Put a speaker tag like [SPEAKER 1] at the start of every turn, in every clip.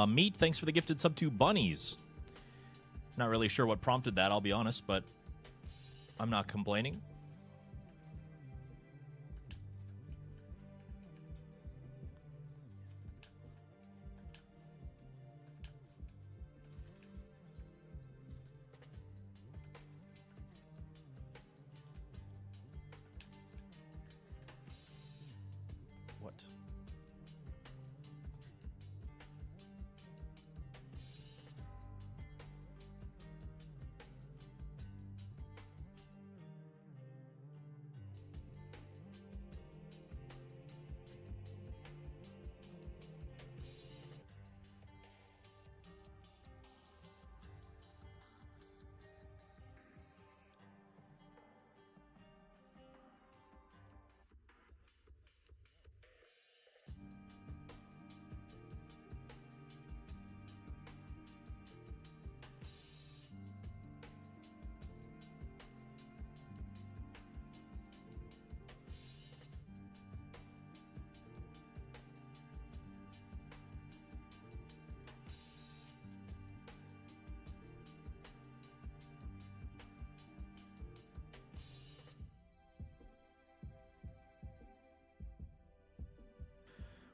[SPEAKER 1] Meat, thanks for the gifted sub to Bunnies. Not really sure what prompted that, I'll be honest, but I'm not complaining. What?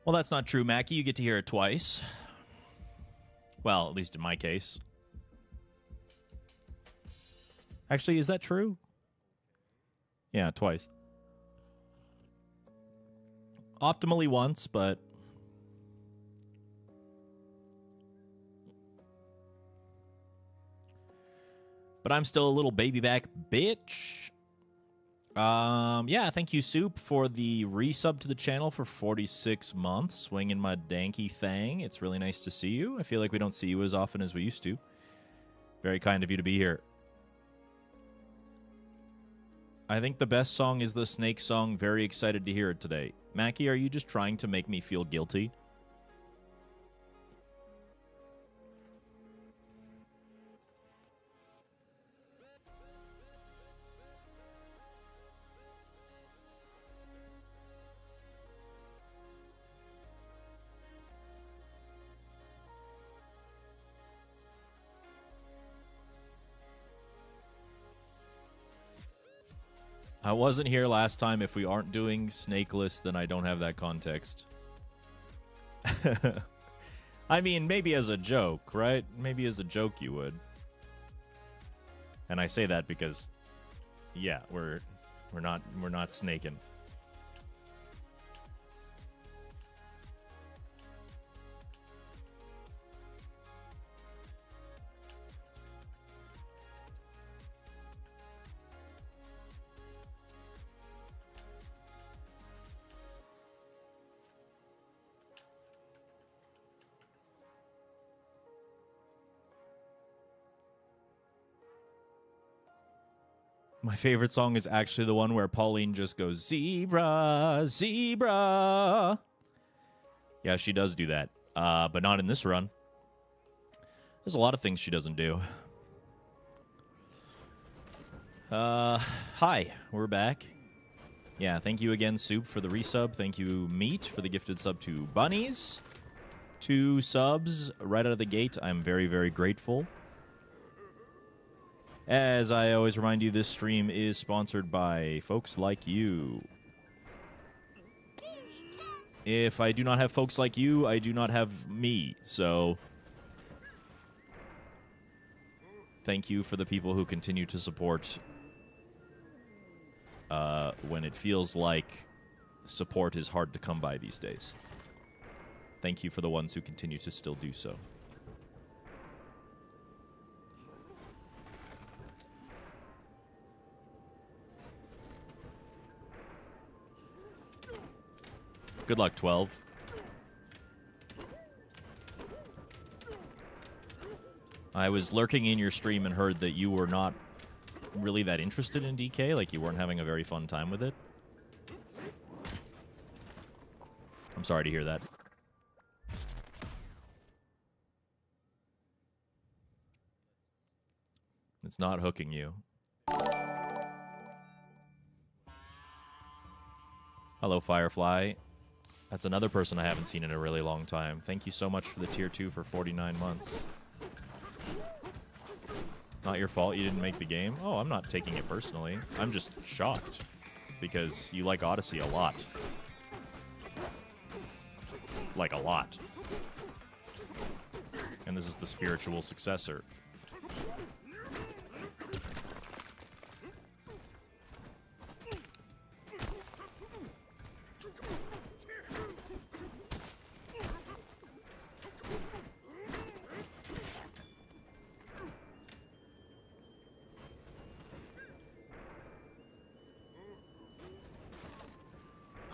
[SPEAKER 1] Well, that's not true, Mackie. You get to hear it twice. Well, at least in my case. Actually, is that true? Yeah, twice. Optimally once, but... But I'm still a little baby back bitch. Yeah, thank you, Soup, for the resub to the channel for 46 months. Swinging my danky thang. It's really nice to see you. I feel like we don't see you as often as we used to. Very kind of you to be here. I think the best song is the Snake song. Very excited to hear it today. Mackie, are you just trying to make me feel guilty? I wasn't here last time. If we aren't doing Snakeless, then I don't have that context. I mean, maybe as a joke, right? Maybe as a joke you would. And I say that because, yeah, we're not snaking. My favorite song is actually the one where Pauline just goes, "Zebra, zebra." Yeah, she does do that, but not in this run. There's a lot of things she doesn't do. Hi, we're back. Yeah, thank you again, Soup, for the resub. Thank you, Meat, for the gifted sub to Bunnies. 2 subs right out of the gate. I'm very, very grateful. As I always remind you, this stream is sponsored by folks like you. If I do not have folks like you, I do not have me. So, thank you for the people who continue to support when it feels like support is hard to come by these days. Thank you for the ones who continue to still do so. Good luck, 12. I was lurking in your stream and heard that you were not really that interested in DK, like you weren't having a very fun time with it. I'm sorry to hear that. It's not hooking you. Hello, Firefly. That's another person I haven't seen in a really long time. Thank you so much for the tier 2 for 49 months. Not your fault you didn't make the game. Oh, I'm not taking it personally. I'm just shocked because you like Odyssey a lot. Like a lot. And this is the spiritual successor.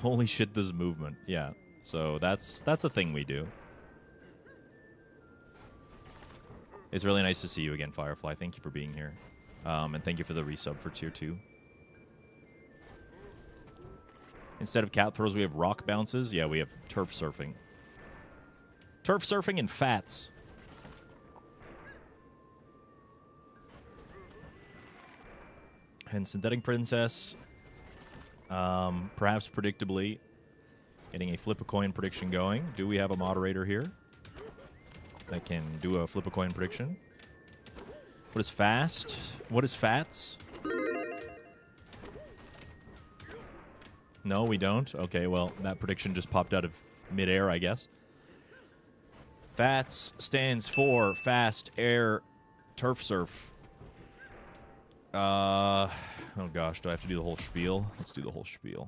[SPEAKER 1] Holy shit, this movement. Yeah. So that's a thing we do. It's really nice to see you again, Firefly. Thank you for being here. And thank you for the resub for tier 2. Instead of cat throws, we have rock bounces. Yeah, we have turf surfing. Turf surfing and fats. And Synthetic Princess, perhaps predictably, getting a flip-a-coin prediction going. Do we have a moderator here that can do a flip-a-coin prediction? What is fast? What is fats? No, we don't? Okay, well, that prediction just popped out of midair, I guess. FATS stands for Fast Air Turf Surf. Oh gosh, do I have to do the whole spiel? Let's do the whole spiel.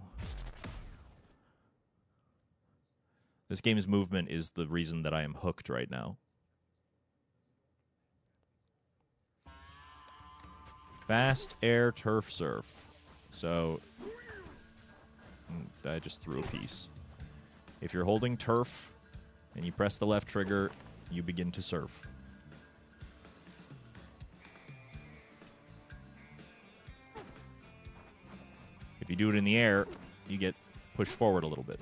[SPEAKER 1] This game's movement is the reason that I am hooked right now. Fast Air Turf Surf. So, I just threw a piece. If you're holding turf and you press the left trigger, you begin to surf. If you do it in the air, you get pushed forward a little bit.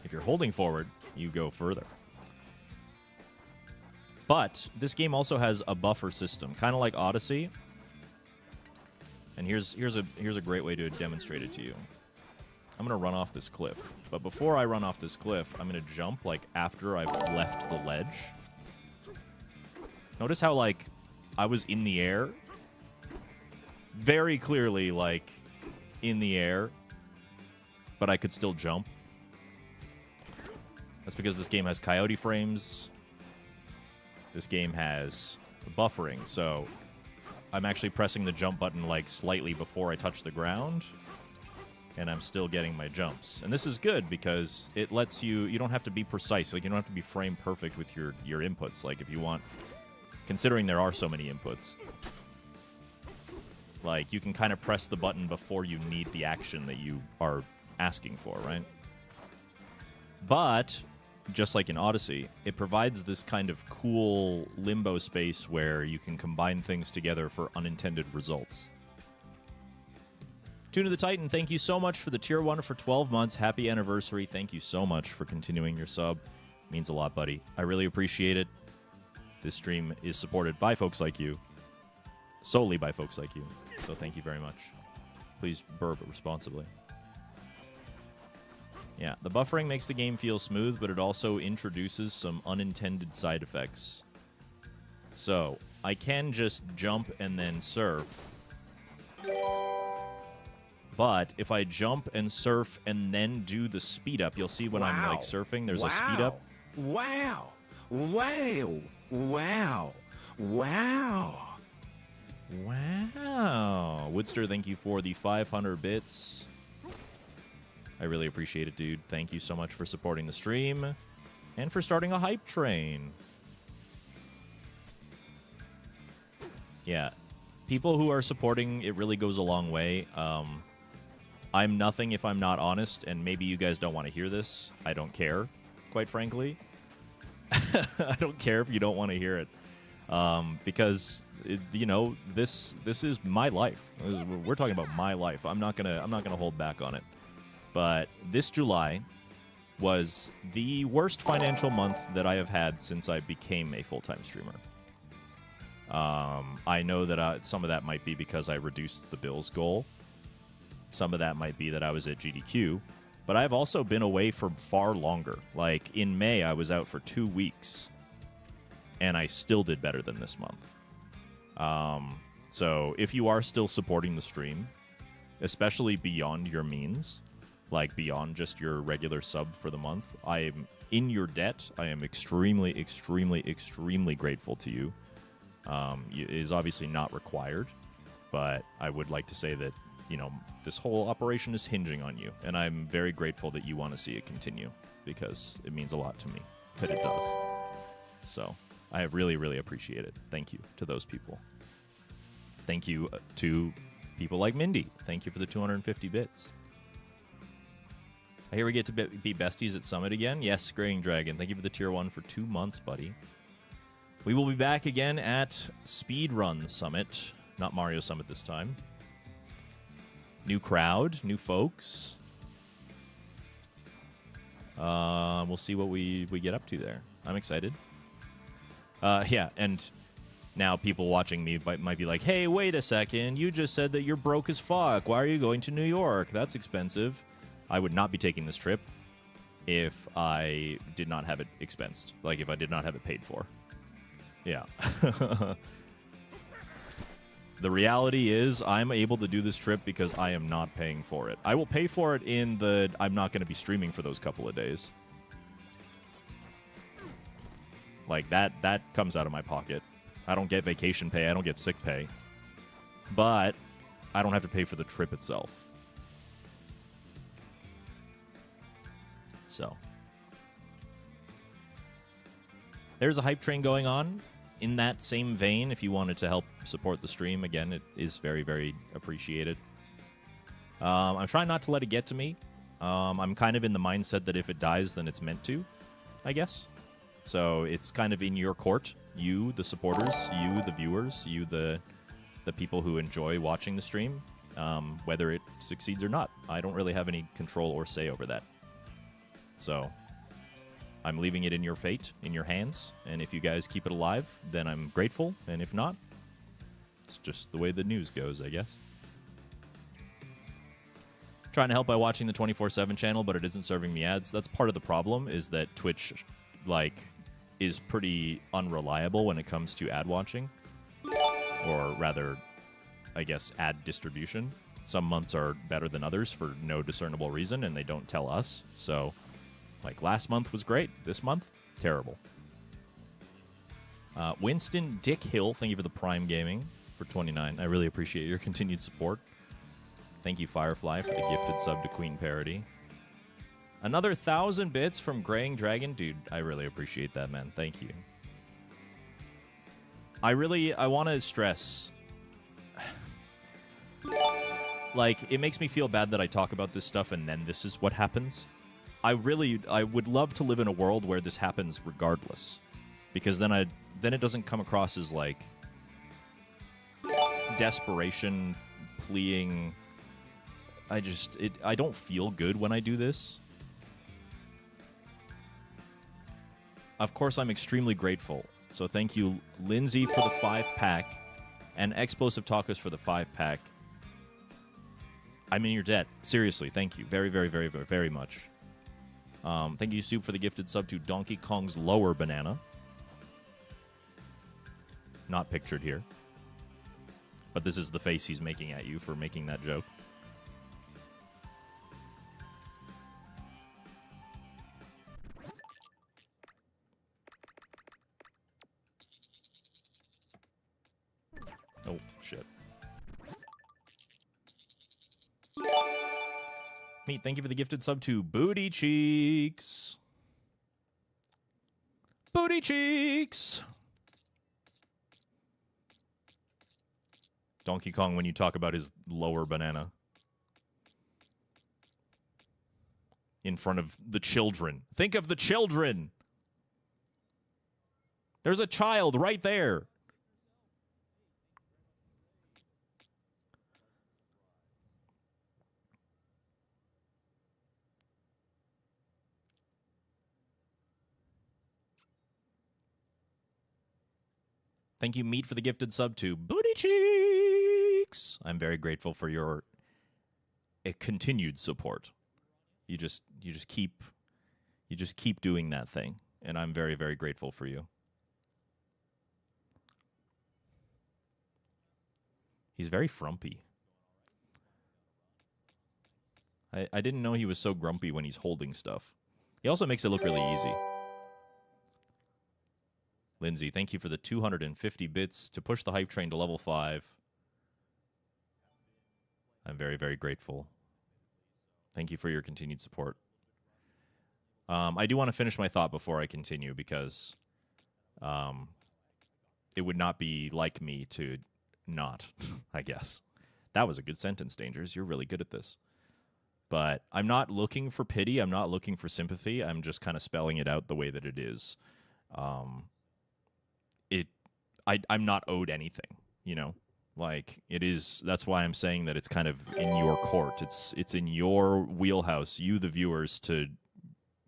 [SPEAKER 1] If you're holding forward, you go further. But this game also has a buffer system, kind of like Odyssey. And here's a great way to demonstrate it to you. I'm going to run off this cliff. But before I run off this cliff, I'm going to jump, like, after I've left the ledge. Notice how, like, I was in the air. Very clearly, like, in the air. But I could still jump. That's because this game has coyote frames. This game has buffering, so I'm actually pressing the jump button, like, slightly before I touch the ground. And I'm still getting my jumps. And this is good because it lets you don't have to be precise. Like, you don't have to be frame perfect with your inputs. Like, if you want, considering there are so many inputs, like, you can kind of press the button before you need the action that you are asking for, right? But, just like in Odyssey, it provides this kind of cool limbo space where you can combine things together for unintended results. Tune of the Titan, thank you so much for the tier 1 for 12 months. Happy anniversary. Thank you so much for continuing your sub. It means a lot, buddy. I really appreciate it. This stream is supported by folks like you. Solely by folks like you. So thank you very much. Please burp responsibly. Yeah, the buffering makes the game feel smooth, but it also introduces some unintended side effects. So, I can just jump and then surf. But if I jump and surf and then do the speed up, you'll see when I'm, like, surfing, there's a speed up.
[SPEAKER 2] Wow. Wow. Wow. Wow.
[SPEAKER 1] Wow. Woodster, thank you for the 500 bits. I really appreciate it, dude. Thank you so much for supporting the stream and for starting a hype train. Yeah. People who are supporting, it really goes a long way. I'm nothing if I'm not honest, and maybe you guys don't want to hear this. I don't care, quite frankly. I don't care if you don't want to hear it. Because, this is my life. We're talking about my life. I'm not gonna hold back on it. But this July was the worst financial month that I have had since I became a full-time streamer. I know that some of that might be because I reduced the bills goal. Some of that might be that I was at GDQ. But I've also been away for far longer. Like, in May, I was out for 2 weeks, and I still did better than this month. So if you are still supporting the stream, especially beyond your means, like beyond just your regular sub for the month, I am in your debt. I am extremely, extremely, extremely grateful to you. It is obviously not required, but I would like to say that, you know, this whole operation is hinging on you, and I'm very grateful that you want to see it continue, because it means a lot to me that it does. So I really, really appreciate it. Thank you to those people. Thank you to people like Mindy. Thank you for the 250 bits. I hear we get to be besties at Summit again. Yes, Graying Dragon. Thank you for the tier 1 for 2 months, buddy. We will be back again at Speedrun Summit. Not Mario Summit this time. New crowd, new folks. We'll see what we get up to there. I'm excited. Yeah, and now people watching me might be like, hey, wait a second. You just said that you're broke as fuck. Why are you going to New York? That's expensive. I would not be taking this trip if I did not have it expensed. Like, if I did not have it paid for. Yeah. The reality is I'm able to do this trip because I am not paying for it. I will pay for it in the I'm not going to be streaming for those couple of days. Like, that comes out of my pocket. I don't get vacation pay. I don't get sick pay. But I don't have to pay for the trip itself. So there's a hype train going on. In that same vein, if you wanted to help support the stream, again, it is very, very appreciated. I'm trying not to let it get to me. I'm kind of in the mindset that if it dies, then it's meant to, I guess. So it's kind of in your court. You, the supporters, you, the viewers, you, the people who enjoy watching the stream, whether it succeeds or not. I don't really have any control or say over that. So I'm leaving it in your fate, in your hands, and if you guys keep it alive, then I'm grateful, and if not, it's just the way the news goes, I guess. Trying to help by watching the 24/7 channel, but it isn't serving me ads. That's part of the problem, is that Twitch, like, is pretty unreliable when it comes to ad watching, or rather, I guess, ad distribution. Some months are better than others for no discernible reason, and they don't tell us, so... Like, last month was great. This month, terrible. Winston Dick Hill, thank you for the Prime Gaming for 29. I really appreciate your continued support. Thank you, Firefly, for the gifted sub to Queen Parody. Another 1,000 bits from Graying Dragon. Dude, I really appreciate that, man. Thank you. I want to stress... Like, it makes me feel bad that I talk about this stuff and then this is what happens. I would love to live in a world where this happens regardless, because then it doesn't come across as like desperation, pleading. I don't feel good when I do this. Of course, I'm extremely grateful. So thank you, Lindsay, for the 5-pack, and Explosive Tacos for the 5-pack. I'm in your debt. Seriously, thank you very, very, very, very, very much. Thank you, Soup, for the gifted sub to Donkey Kong's Lower Banana. Not pictured here. But this is the face he's making at you for making that joke. Oh, shit. Meat, thank you for the gifted sub to Booty Cheeks. Booty Cheeks! Donkey Kong when you talk about his lower banana. In front of the children. Think of the children! There's a child right there! Thank you, Meat, for the gifted sub to Booty Cheeks. I'm very grateful for your continued support. You just keep doing that thing, and I'm very, very grateful for you. He's very frumpy. I didn't know he was so grumpy when he's holding stuff. He also makes it look really easy. Lindsay, thank you for the 250 bits to push the hype train to level 5. I'm very, very grateful. Thank you for your continued support. I do want to finish my thought before I continue because it would not be like me to not, I guess. That was a good sentence, Dangers. You're really good at this. But I'm not looking for pity. I'm not looking for sympathy. I'm just kind of spelling it out the way that it is. I'm not owed anything, you know? Like, it is, that's why I'm saying that it's kind of in your court. It's in your wheelhouse, you the viewers, to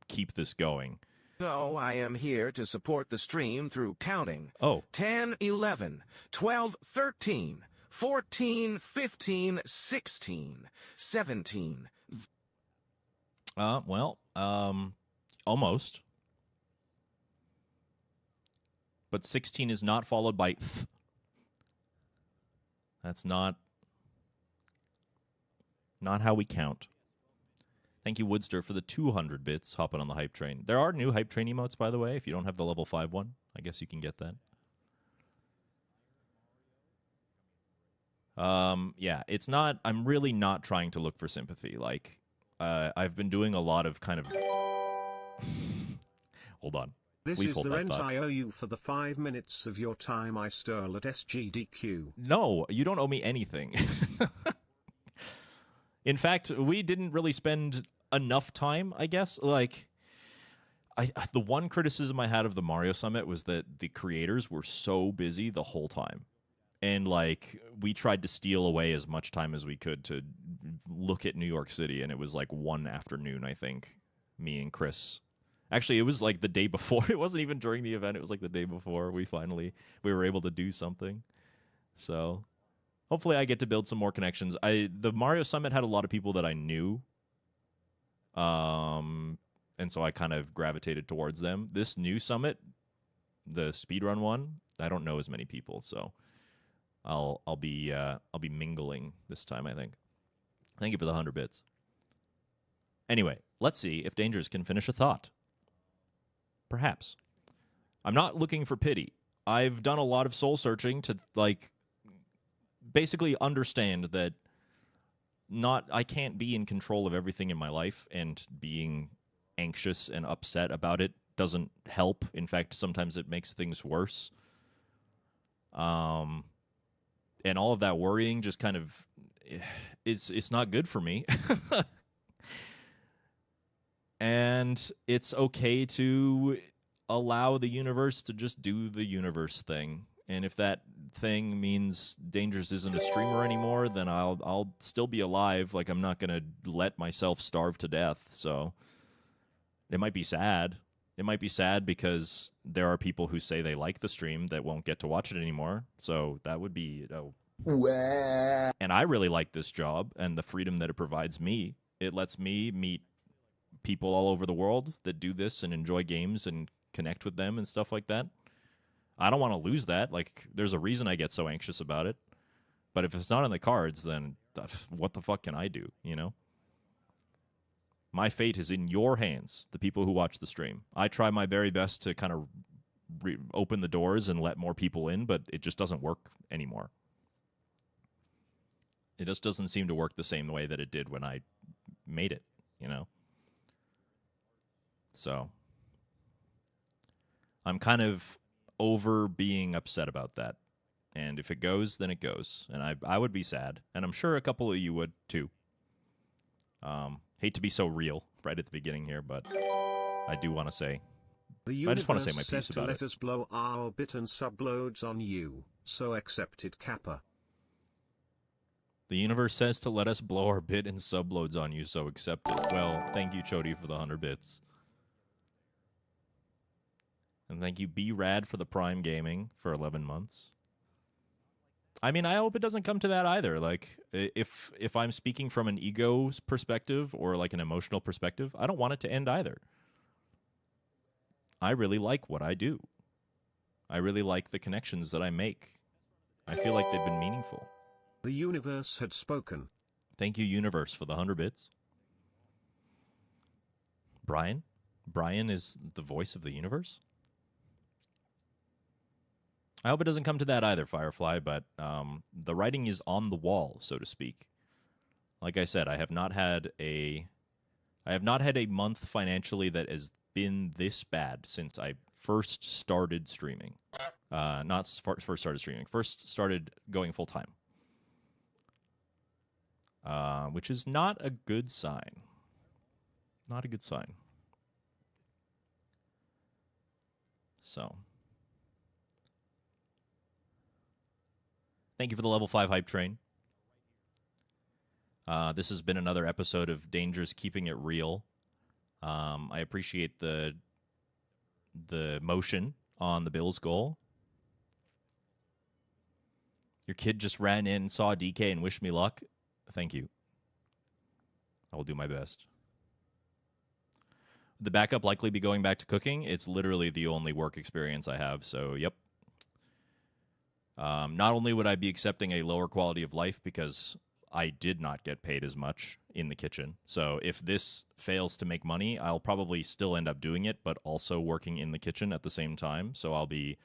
[SPEAKER 1] keep this going.
[SPEAKER 2] So I am here to support the stream through counting.
[SPEAKER 1] Oh.
[SPEAKER 2] 10, 11, 12, 13, 14, 15, 16, 17.
[SPEAKER 1] Almost. But 16 is not followed by th. That's not how we count. Thank you, Woodster, for the 200 bits, hopping on the hype train. There are new hype train emotes, by the way, if you don't have the level 5 one. I guess you can get that. Yeah, it's not, I'm really not trying to look for sympathy. Like, I've been doing a lot of kind of... Hold on.
[SPEAKER 3] This
[SPEAKER 1] Please
[SPEAKER 3] is
[SPEAKER 1] hold
[SPEAKER 3] the
[SPEAKER 1] that
[SPEAKER 3] rent
[SPEAKER 1] thought.
[SPEAKER 3] I owe you for the 5 minutes of your time I stole at SGDQ.
[SPEAKER 1] No, you don't owe me anything. In fact, we didn't really spend enough time, I guess. Like, the one criticism I had of the Mario Summit was that the creators were so busy the whole time. And, like, we tried to steal away as much time as we could to look at New York City, and it was, like, one afternoon, I think, me and Chris. Actually, it was, like, the day before. It wasn't even during the event. It was, like, the day before we were able to do something. So, hopefully I get to build some more connections. The Mario Summit had a lot of people that I knew. And so I kind of gravitated towards them. This new summit, the speedrun one, I don't know as many people, so I'll be mingling this time, I think. Thank you for the 100 bits. Anyway, let's see if Dangers can finish a thought. Perhaps. I'm not looking for pity. I've done a lot of soul searching to, like, basically understand that I can't be in control of everything in my life, and being anxious and upset about it doesn't help. In fact, sometimes it makes things worse. And all of that worrying just kind of, it's not good for me. And it's okay to allow the universe to just do the universe thing. And if that thing means Dangers isn't a streamer anymore, then I'll still be alive. Like, I'm not going to let myself starve to death. So it might be sad. It might be sad because there are people who say they like the stream that won't get to watch it anymore. So that would be... And I really like this job and the freedom that it provides me. It lets me meet people all over the world that do this and enjoy games and connect with them and stuff like that. I don't want to lose that. Like, there's a reason I get so anxious about it. But if it's not in the cards, then what the fuck can I do, you know? My fate is in your hands, the people who watch the stream. I try my very best to kind of open the doors and let more people in, but it just doesn't work anymore. It just doesn't seem to work the same way that it did when I made it, you know? So I'm kind of over being upset about that. And if it goes, then it goes. And I would be sad. And I'm sure a couple of you would too. Hate to be so real right at the beginning here, but I do want to say, I just want to say my piece about it.
[SPEAKER 3] Let us blow our bit and subloads on you, so accept it, Kappa.
[SPEAKER 1] The universe says to let us blow our bit and subloads on you, so accept it. Well, thank you, Chody, for the 100 bits. And thank you, B-Rad, for the Prime Gaming for 11 months. I mean, I hope it doesn't come to that either. Like, if I'm speaking from an ego perspective or like an emotional perspective, I don't want it to end either. I really like what I do. I really like the connections that I make. I feel like they've been meaningful.
[SPEAKER 3] The universe had spoken.
[SPEAKER 1] Thank you, universe, for the 100 bits. Brian? Brian is the voice of the universe? I hope it doesn't come to that either, Firefly, but the writing is on the wall, so to speak. Like I said, I have not had a month financially that has been this bad since I first started streaming. First started going full time. Which is not a good sign. Not a good sign. So, thank you for the level 5 hype train. This has been another episode of Danger's Keeping It Real. I appreciate the motion on the Bills goal. Your kid just ran in, saw DK, and wished me luck. Thank you. I will do my best. The backup likely be going back to cooking. It's literally the only work experience I have, so yep. Not only would I be accepting a lower quality of life because I did not get paid as much in the kitchen. So if this fails to make money, I'll probably still end up doing it, but also working in the kitchen at the same time. So I'll be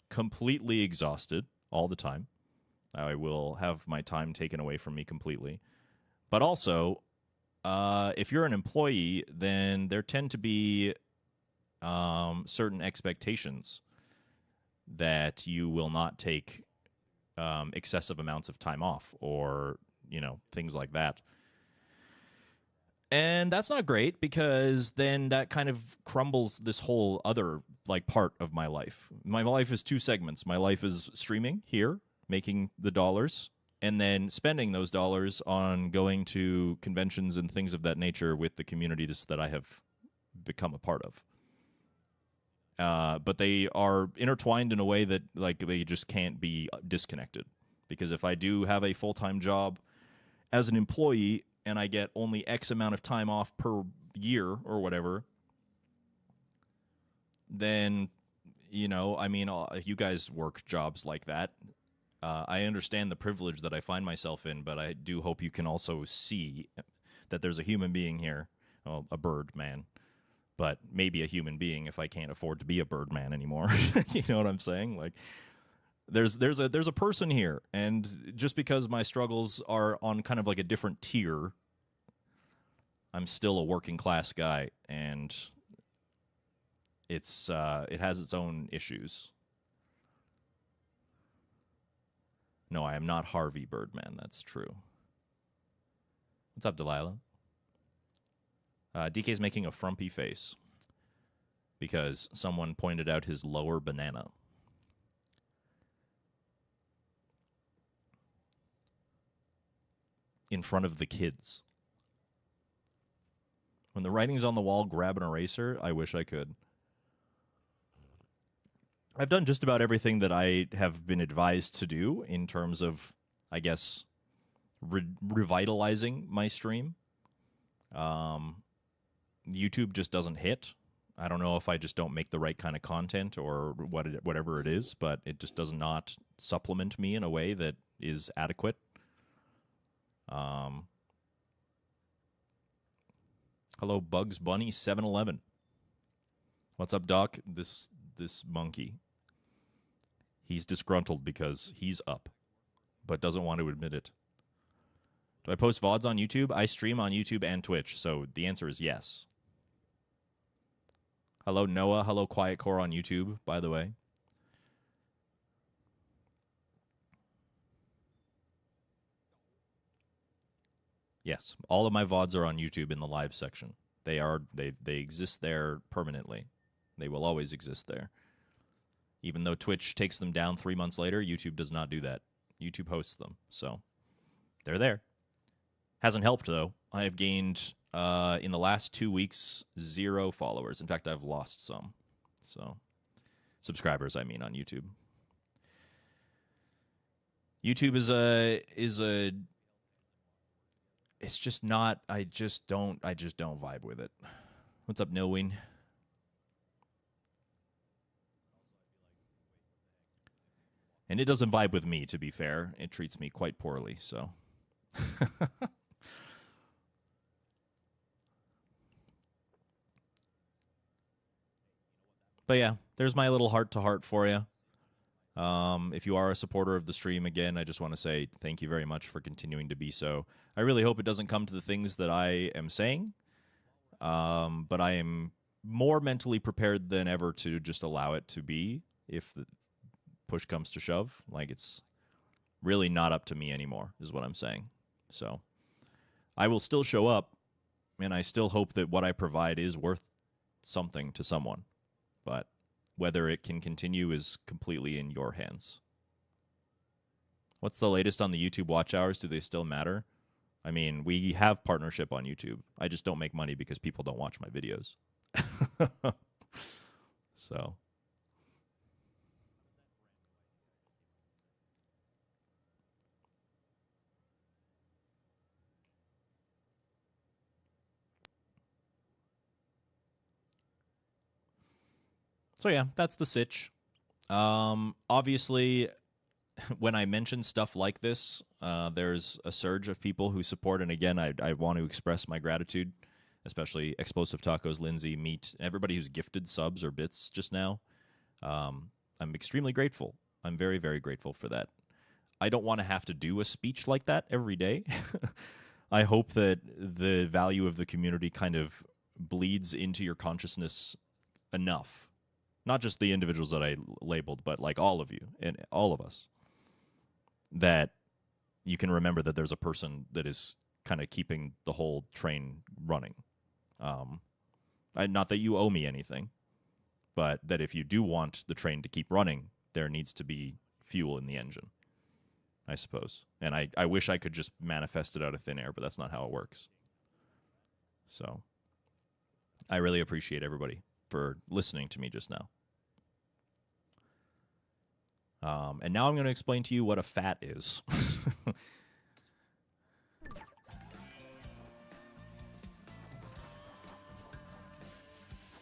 [SPEAKER 1] completely exhausted all the time. I will have my time taken away from me completely. But also, if you're an employee, then there tend to be certain expectations that you will not take excessive amounts of time off or, things like that. And that's not great because then that kind of crumbles this whole other part of my life. My life is two segments. My life is streaming here, making the dollars, and then spending those dollars on going to conventions and things of that nature with the communities that I have become a part of. But they are intertwined in a way that they just can't be disconnected. Because if I do have a full-time job as an employee and I get only X amount of time off per year or whatever, then, you guys work jobs like that. I understand the privilege that I find myself in, but I do hope you can also see that there's a human being here. Well, a bird man, but maybe a human being if I can't afford to be a bird man anymore. You know what I'm saying? There's a person here, and just because my struggles are on kind of a different tier, I'm still a working class guy, and it has its own issues. No, I am not Harvey Birdman. That's true. What's up, Delilah? DK's making a frumpy face because someone pointed out his lower banana. In front of the kids. When the writing's on the wall, grab an eraser. I wish I could. I've done just about everything that I have been advised to do in terms of, I guess, revitalizing my stream. YouTube just doesn't hit. I don't know if I just don't make the right kind of content or whatever it is, but it just does not supplement me in a way that is adequate. Hello, Bugs Bunny 711. What's up, Doc? This monkey. He's disgruntled because he's up, but doesn't want to admit it. Do I post VODs on YouTube? I stream on YouTube and Twitch, so the answer is yes. Hello, Noah. Hello, Quiet Core on YouTube, by the way. Yes, all of my VODs are on YouTube in the live section. They exist there permanently. They will always exist there. Even though Twitch takes them down 3 months later, YouTube does not do that. YouTube hosts them, so they're there. Hasn't helped, though. I have gained, in the last 2 weeks, 0 followers. In fact, I've lost some. So, subscribers, I mean, on YouTube. YouTube is a it's just not, I just don't vibe with it. What's up, Nilween? And it doesn't vibe with me, to be fair. It treats me quite poorly, so. But yeah, there's my little heart-to-heart for you. If you are a supporter of the stream, again, I just want to say thank you very much for continuing to be so. I really hope it doesn't come to the things that I am saying, but I am more mentally prepared than ever to just allow it to be if the push comes to shove. Like, it's really not up to me anymore, is what I'm saying. So I will still show up, and I still hope that what I provide is worth something to someone. But whether it can continue is completely in your hands. What's the latest on the YouTube watch hours? Do they still matter? I mean, we have partnership on YouTube. I just don't make money because people don't watch my videos. So. So yeah, that's the sitch. Obviously, when I mention stuff like this, there's a surge of people who support, and again, I want to express my gratitude, especially Explosive Tacos, Lindsay, Meat, everybody who's gifted subs or bits just now. I'm extremely grateful. I'm very, very grateful for that. I don't want to have to do a speech like that every day. I hope that the value of the community kind of bleeds into your consciousness enough. Not just the individuals that I labeled, but like all of you and all of us, that you can remember that there's a person that is kind of keeping the whole train running. Not that you owe me anything, but that if you do want the train to keep running, there needs to be fuel in the engine, I suppose. And I wish I could just manifest it out of thin air, but that's not how it works. So I really appreciate everybody for listening to me just now. And now I'm going to explain to you what a fat is.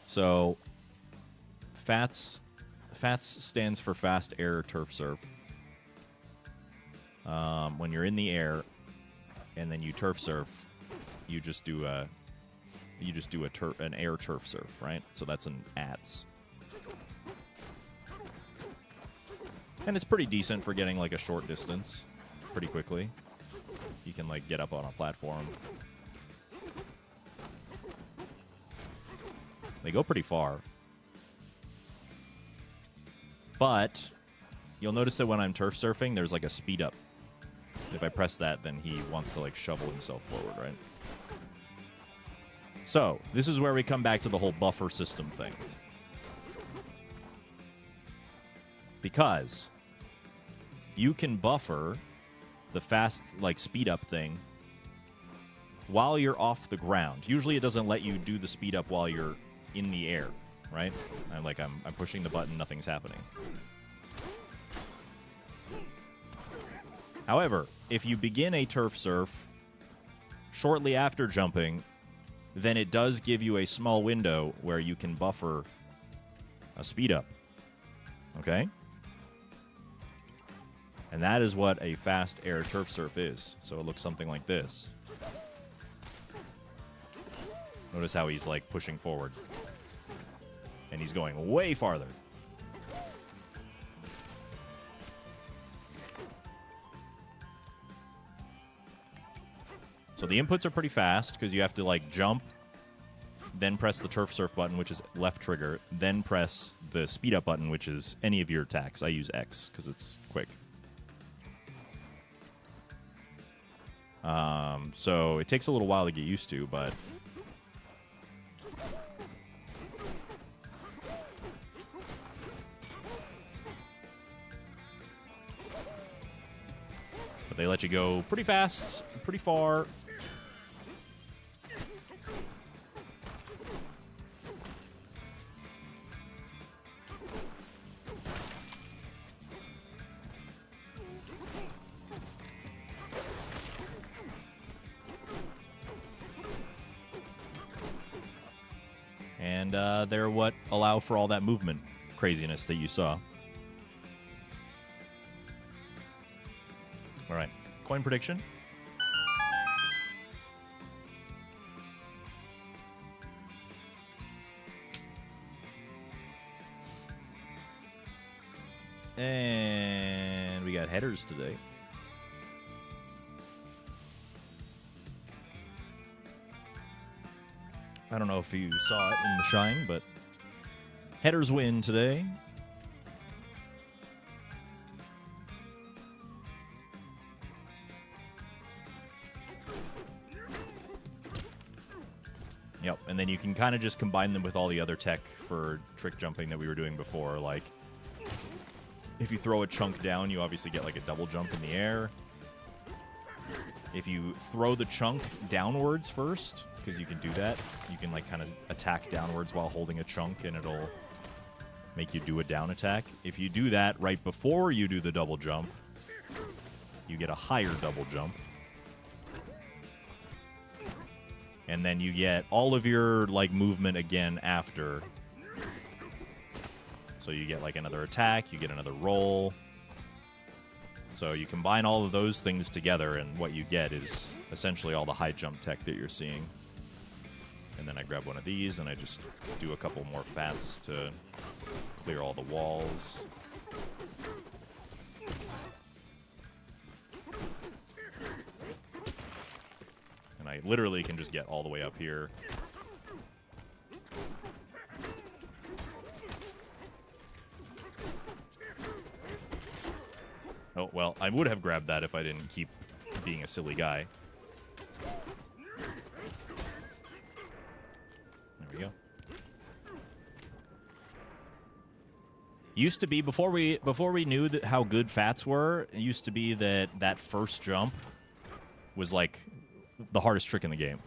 [SPEAKER 1] So, FATS stands for Fast Air Turf Serve. When you're in the air and then you turf surf, you just do an air turf surf, right? So that's an ATS. And it's pretty decent for getting like a short distance pretty quickly. You can like get up on a platform. They go pretty far. But you'll notice that when I'm turf surfing, there's like a speed up. If I press that, then he wants to like shovel himself forward, right? So, this is where we come back to the whole buffer system thing. Because you can buffer the fast, like, speed up thing while you're off the ground. Usually it doesn't let you do the speed up while you're in the air, right? I'm pushing the button, nothing's happening. However, if you begin a turf surf shortly after jumping, then it does give you a small window where you can buffer a speed up. Okay? And that is what a fast air turf surf is. So it looks something like this. Notice how he's like pushing forward. And he's going way farther. So the inputs are pretty fast because you have to like jump, then press the turf surf button, which is left trigger, then press the speed up button, which is any of your attacks. I use X because it's quick. So it takes a little while to get used to, but they let you go pretty fast, pretty far. And they're what allow for all that movement craziness that you saw. All right, coin prediction. And we got headers today. I don't know if you saw it in the shine, but headers win today. Yep, and then you can kind of just combine them with all the other tech for trick jumping that we were doing before. Like, if you throw a chunk down, you obviously get like a double jump in the air. If you throw the chunk downwards first, because you can do that, you can like kind of attack downwards while holding a chunk, and it'll make you do a down attack. If you do that right before you do the double jump, you get a higher double jump. And then you get all of your like movement again after. So you get like another attack, you get another roll. So you combine all of those things together, and what you get is essentially all the high jump tech that you're seeing. And then I grab one of these, and I just do a couple more fats to clear all the walls. And I literally can just get all the way up here. Oh, well, I would have grabbed that if I didn't keep being a silly guy. There we go. Used to be, before we knew that how good fats were, it used to be that that first jump was like the hardest trick in the game.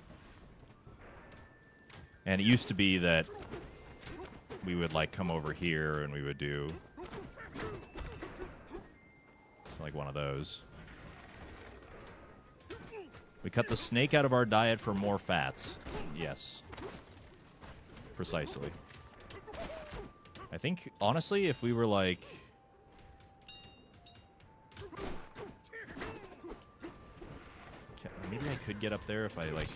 [SPEAKER 1] And it used to be that we would like come over here and we would do like one of those. We cut the snake out of our diet for more fats. Yes. Precisely. I think, honestly, if we were like... Maybe I could get up there if I, like...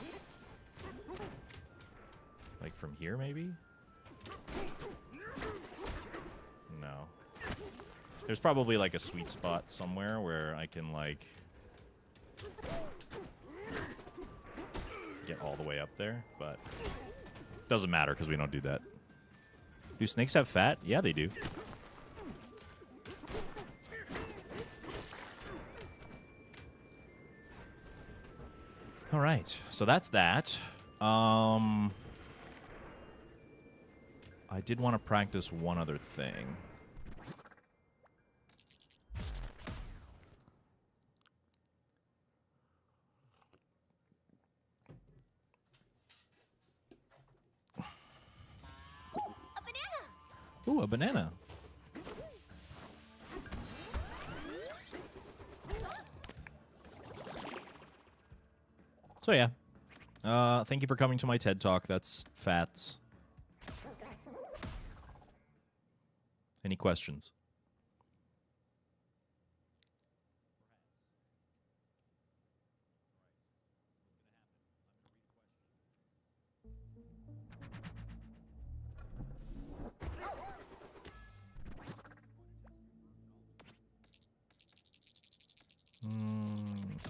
[SPEAKER 1] Like, from here, maybe? No. There's probably, like, a sweet spot somewhere where I can, like... get all the way up there, but... Doesn't matter, because we don't do that. Do snakes have fat? Yeah, they do. All right, so that's that. I did want to practice one other thing. Ooh, a banana. So yeah, thank you for coming to my TED Talk. That's fats. Any questions?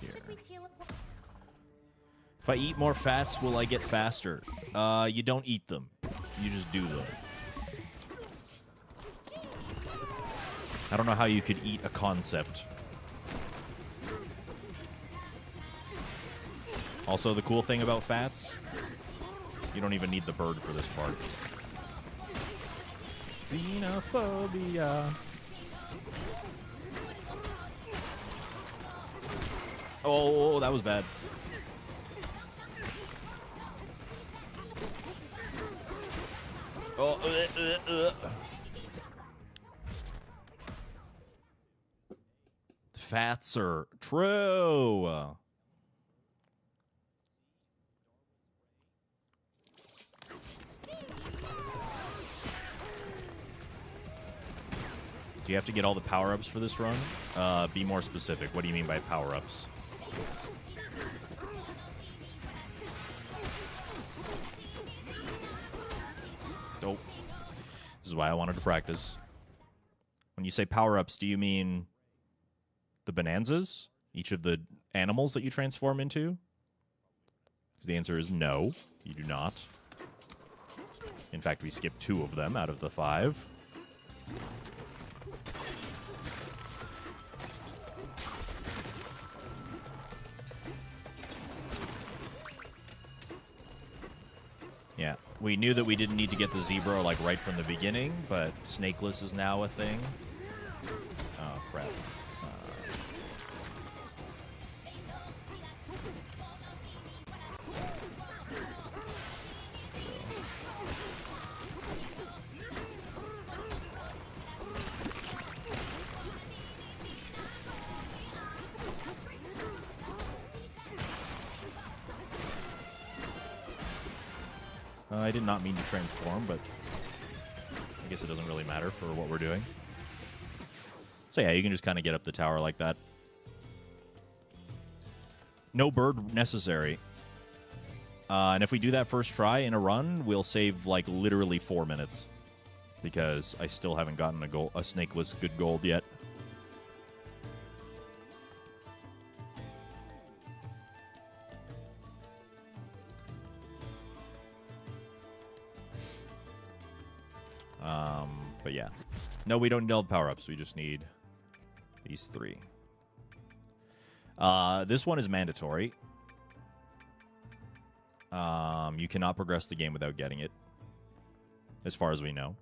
[SPEAKER 1] Here. If I eat more fats, will I get faster? You don't eat them. You just do them. I don't know how you could eat a concept. Also, the cool thing about fats, you don't even need the bird for this part. Xenophobia. Oh, that was bad. Oh, Fats are true. Do you have to get all the power-ups for this run? Be more specific. What do you mean by power-ups? Nope. This is why I wanted to practice. When you say power-ups, do you mean the Bananzas? Each of the animals that you transform into? Because the answer is no, you do not. In fact, we skipped 2 of them out of the 5. Yeah, we knew that we didn't need to get the zebra like right from the beginning, but snakeless is now a thing. Oh, crap. I did not mean to transform, but I guess it doesn't really matter for what we're doing. So yeah, you can just kind of get up the tower like that. No bird necessary. And if we do that first try in a run, we'll save like literally 4 minutes. Because I still haven't gotten a snakeless good gold yet. But yeah. No, we don't need all the power-ups. We just need these 3. This one is mandatory. You cannot progress the game without getting it. As far as we know.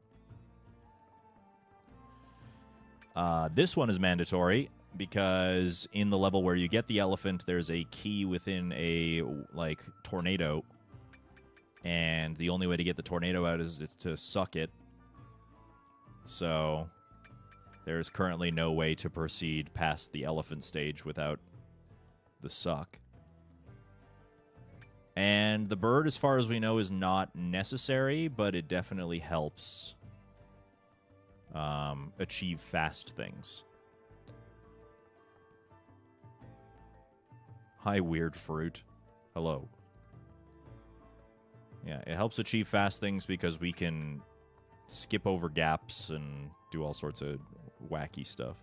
[SPEAKER 1] This one is mandatory because in the level where you get the elephant, there's a key within a, like, tornado. And the only way to get the tornado out is to suck it. So there's currently no way to proceed past the elephant stage without the suck. And the bird, as far as we know, is not necessary, but it definitely helps achieve fast things. Hi, weird fruit. Hello. Yeah, it helps achieve fast things because we can skip over gaps and do all sorts of wacky stuff.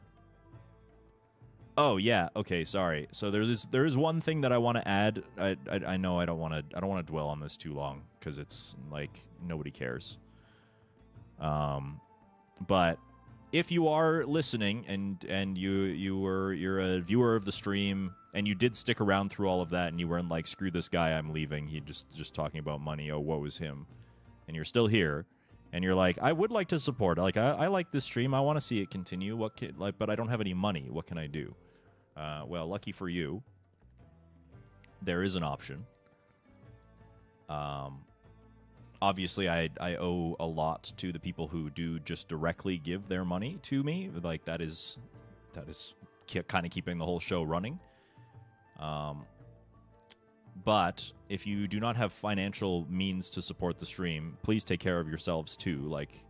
[SPEAKER 1] Oh yeah, okay, sorry. So there is one thing that I want to add. I know I don't want to dwell on this too long because it's like nobody cares. But if you are listening and you're a viewer of the stream and you did stick around through all of that and you weren't like, screw this guy, I'm leaving. He just talking about money. Oh, woe is him. And you're still here. And you're like, I would like to support. Like, I like this stream. I want to see it continue. But I don't have any money. What can I do? Well, lucky for you, there is an option. Obviously, I owe a lot to the people who do just directly give their money to me. Like, that is kind of keeping the whole show running. But if you do not have financial means to support the stream, please take care of yourselves too. Like,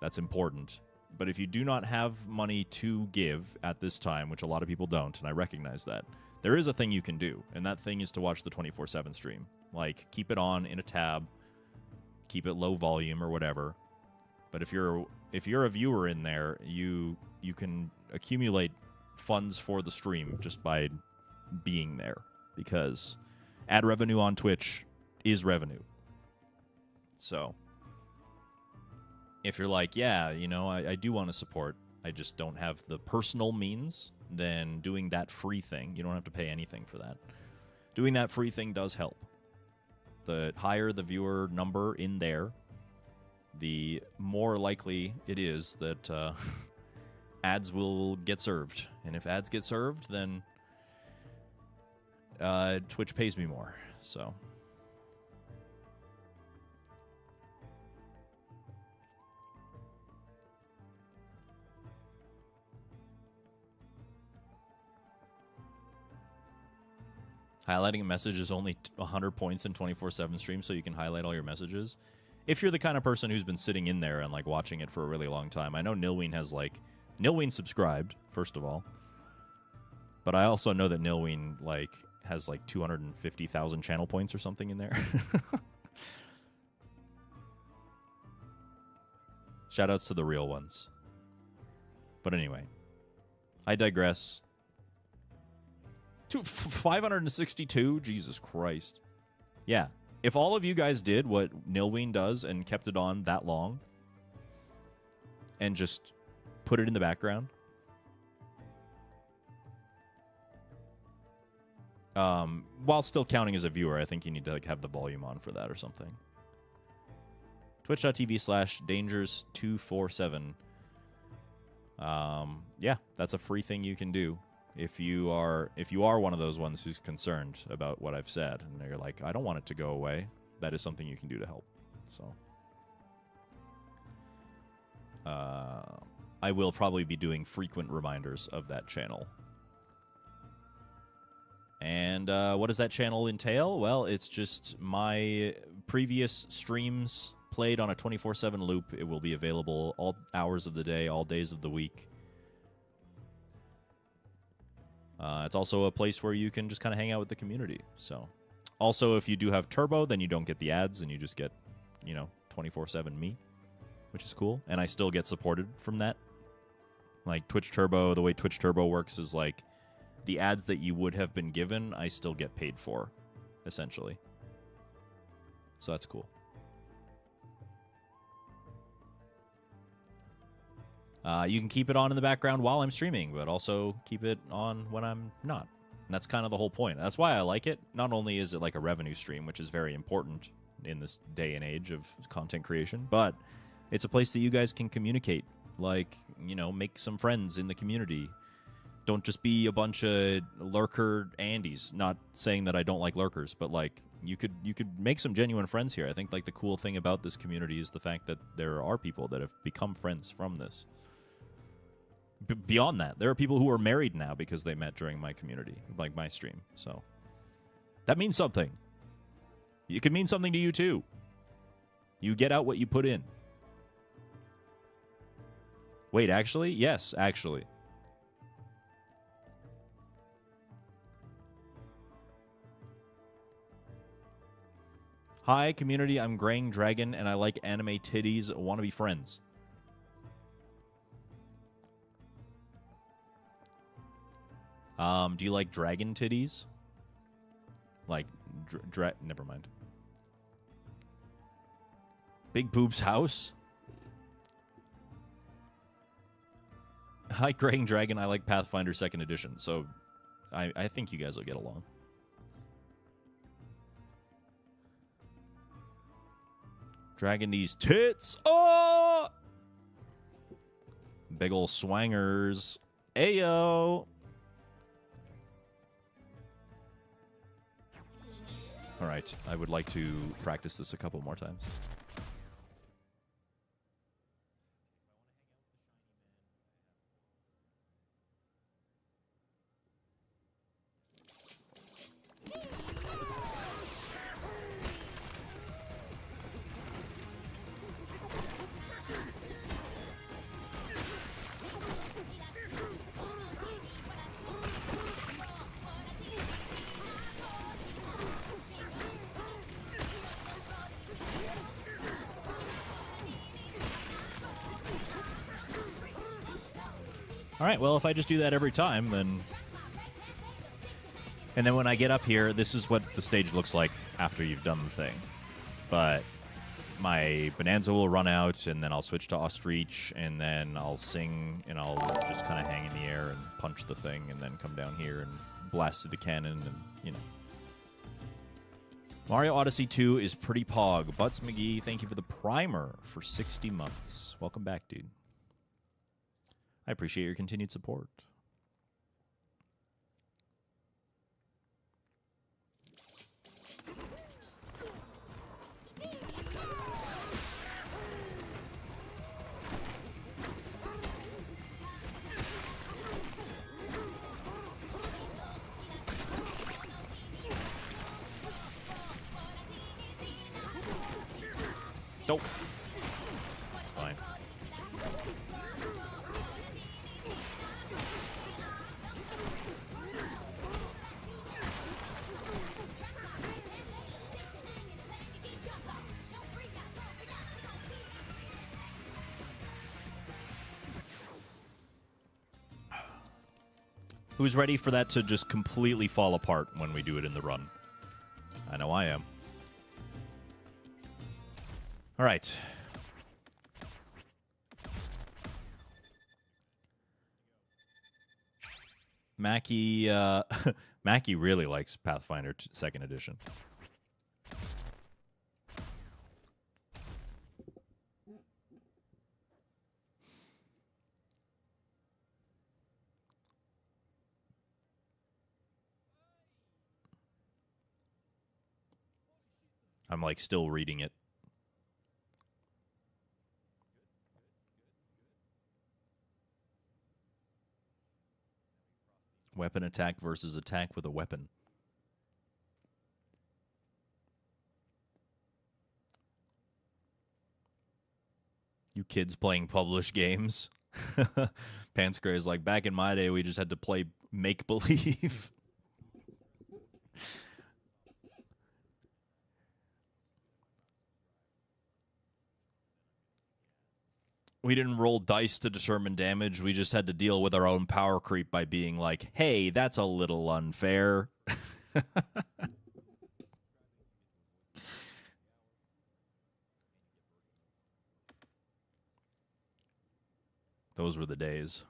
[SPEAKER 1] that's important. But if you do not have money to give at this time, which a lot of people don't, and I recognize that, there is a thing you can do, and that thing is to watch the 24/7 stream. Like, keep it on in a tab, keep it low volume or whatever. But if you're a viewer in there, you can accumulate funds for the stream just by being there. Because ad revenue on Twitch is revenue. So, if you're like, yeah, you know, I do want to support, I just don't have the personal means, then doing that free thing, you don't have to pay anything for that. Doing that free thing does help. The higher the viewer number in there, the more likely it is that ads will get served. And if ads get served, then Twitch pays me more, so. Highlighting a message is only 100 points in 24/7 stream, so you can highlight all your messages. if you're the kind of person who's been sitting in there and like watching it for a really long time. I know Nilween has like Nilween subscribed, first of all. But I also know that Nilween like has like 250,000 channel points or something in there. Shoutouts to the real ones. But anyway, I digress. 562? Jesus Christ. Yeah. If all of you guys did what Nilween does and kept it on that long and just put it in the background, while still counting as a viewer, I think you need to like have the volume on for that or something. Twitch.tv/dangers247. Yeah, that's a free thing you can do. If you are one of those ones who's concerned about what I've said and you're like, I don't want it to go away, that is something you can do to help. So I will probably be doing frequent reminders of that channel. And what does that channel entail? Well, it's just my previous streams played on a 24/7 loop. It will be available all hours of the day, all days of the week. It's also a place where you can just kind of hang out with the community. So, also, if you do have Turbo, then you don't get the ads and you just get, 24/7 me, which is cool. And I still get supported from that. Like Twitch Turbo, the way Twitch Turbo works is like the ads that you would have been given, I still get paid for, essentially. So that's cool. You can keep it on in the background while I'm streaming, but also keep it on when I'm not. And that's kind of the whole point. That's why I like it. Not only is it like a revenue stream, which is very important in this day and age of content creation, but it's a place that you guys can communicate. Like, make some friends in the community. Don't just be a bunch of lurker Andes. Not saying that I don't like lurkers, but like you could make some genuine friends here. I think like the cool thing about this community is the fact that there are people that have become friends from this. Beyond that, there are people who are married now because they met during my community, like my stream. So that means something. It could mean something to you too. You get out what you put in. Wait, actually? Yes, actually. Hi, community. I'm Graying Dragon, and I like anime titties. Wanna be friends? Do you like dragon titties? Like, never mind. Big Boob's house? Hi, Graying Dragon. I like Pathfinder 2nd Edition, so I think you guys will get along. Dragging these tits. Oh! Big ol' swangers. Ayo! Alright, I would like to practice this a couple more times. Alright, well, if I just do that every time, then... And then when I get up here, this is what the stage looks like after you've done the thing. But my Bananza will run out, and then I'll switch to Ostrich, and then I'll sing, and I'll just kind of hang in the air and punch the thing, and then come down here and blast through the cannon, and, Mario Odyssey 2 is pretty pog. Butts McGee, thank you for the primer for 60 months. Welcome back, dude. I appreciate your continued support. Nope. It's fine. Who's ready for that to just completely fall apart when we do it in the run? I know I am. All right. Mackie, Mackie really likes Pathfinder 2nd Edition. I'm like still reading it. Weapon attack versus attack with a weapon. You kids playing published games. Pansgray is like, back in my day, we just had to play make-believe. We didn't roll dice to determine damage. We just had to deal with our own power creep by being like, hey, that's a little unfair. Those were the days.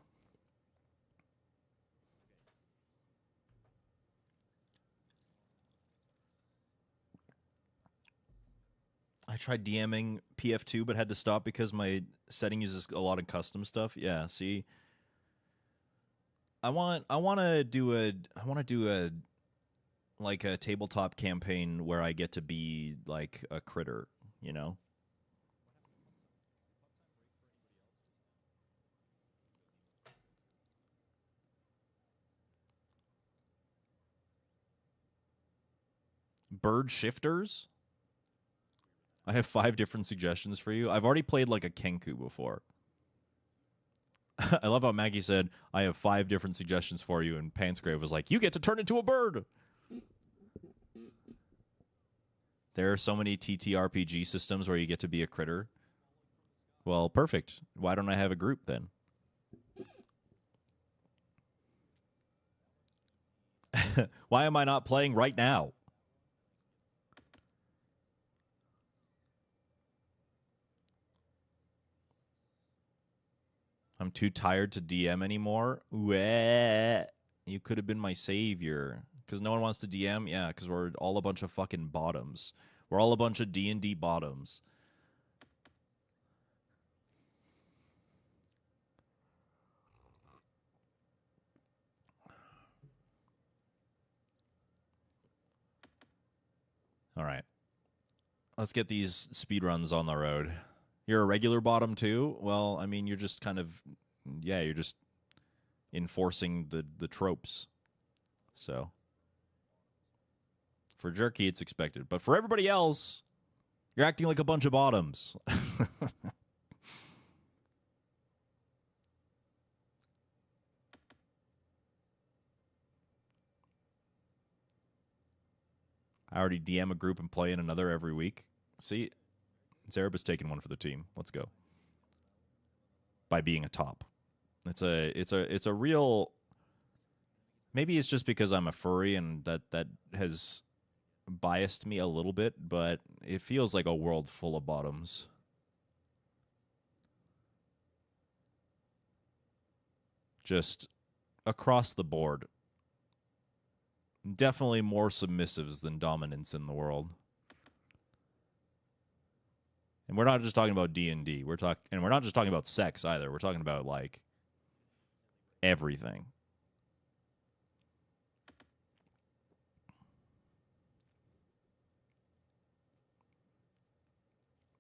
[SPEAKER 1] I tried DMing PF2, but had to stop because my setting uses a lot of custom stuff. Yeah, see, I want to do a like a tabletop campaign where I get to be like a critter, you know. Bird shifters. I have 5 different suggestions for you. I've already played like a Kenku before. I love how Maggie said, I have 5 different suggestions for you, and Pansgrave was like, you get to turn into a bird! There are so many TTRPG systems where you get to be a critter. Well, perfect. Why don't I have a group then? Why am I not playing right now? I'm too tired to DM anymore. Wah. You could have been my savior. Because no one wants to DM? Yeah, because we're all a bunch of fucking bottoms. We're all a bunch of D&D bottoms. All right. Let's get these speedruns on the road. You're a regular bottom too? Well, I mean, you're just kind of... Yeah, you're just enforcing the tropes. So... For Jerky, it's expected. But for everybody else, you're acting like a bunch of bottoms. I already DM a group and play in another every week. See, Zereba's taking one for the team. Let's go. By being a top. It's a real... Maybe it's just because I'm a furry and that has... biased me a little bit, but it feels like a world full of bottoms. Just across the board. Definitely more submissives than dominants in the world. And we're not just talking about D&D. We're not just talking about sex either. We're talking about like everything.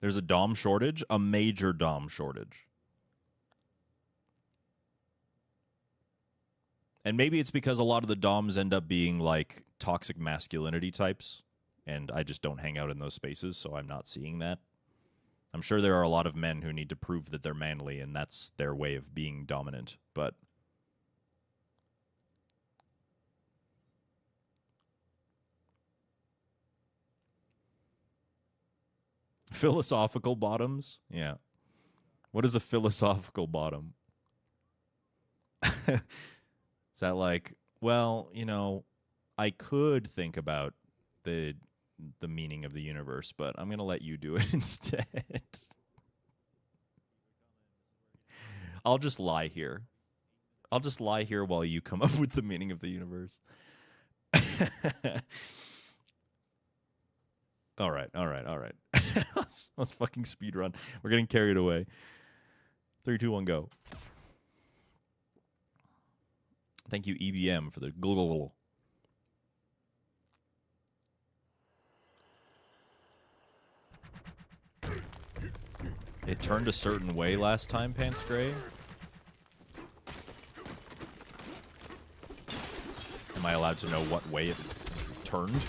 [SPEAKER 1] There's a dom shortage, a major dom shortage. And maybe it's because a lot of the doms end up being like toxic masculinity types, and I just don't hang out in those spaces, so I'm not seeing that. I'm sure there are a lot of men who need to prove that they're manly, and that's their way of being dominant, but... Philosophical bottoms? Yeah. What is a philosophical bottom? Is that like, well, you know, I could think about the meaning of the universe, but I'm going to let you do it instead. I'll just lie here. I'll just lie here while you come up with the meaning of the universe. All right. let's fucking speedrun. We're getting carried away. 3, 2, 1, go. Thank you, EBM, for the gluggle. It turned a certain way last time, Pants Gray. Am I allowed to know what way it turned?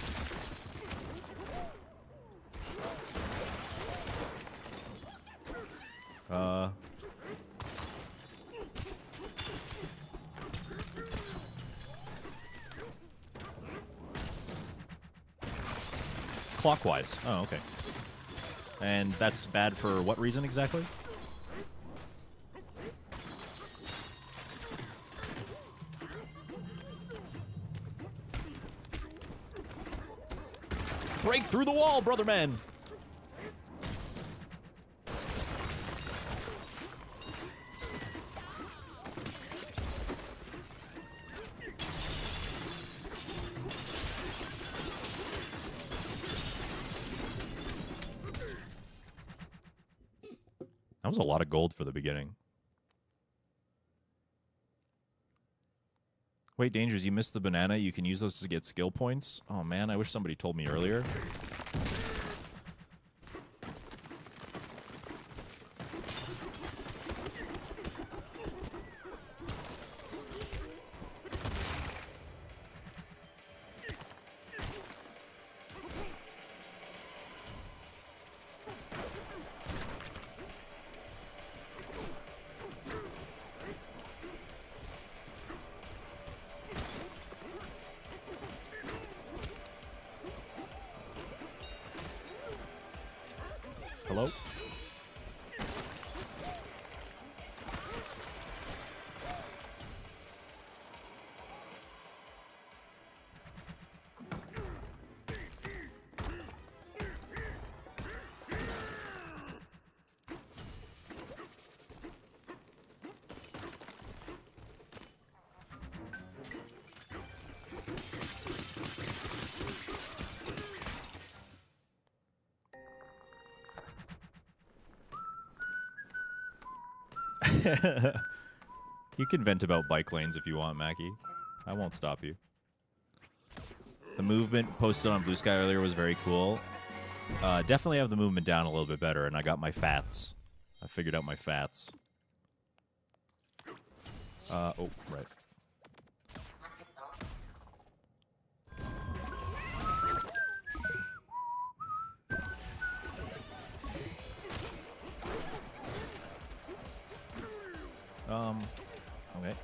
[SPEAKER 1] Clockwise. Oh, okay. And that's bad for what reason exactly? Break through the wall, brother man! That was a lot of gold for the beginning. Wait, Dangers, you missed the banana. You can use those to get skill points. Oh, man, I wish somebody told me earlier. Hello? You can vent about bike lanes if you want, Mackie. I won't stop you. The movement posted on Blue Sky earlier was very cool. Definitely have the movement down a little bit better, and I got my fats. I figured out my fats. Oh, right. Okay.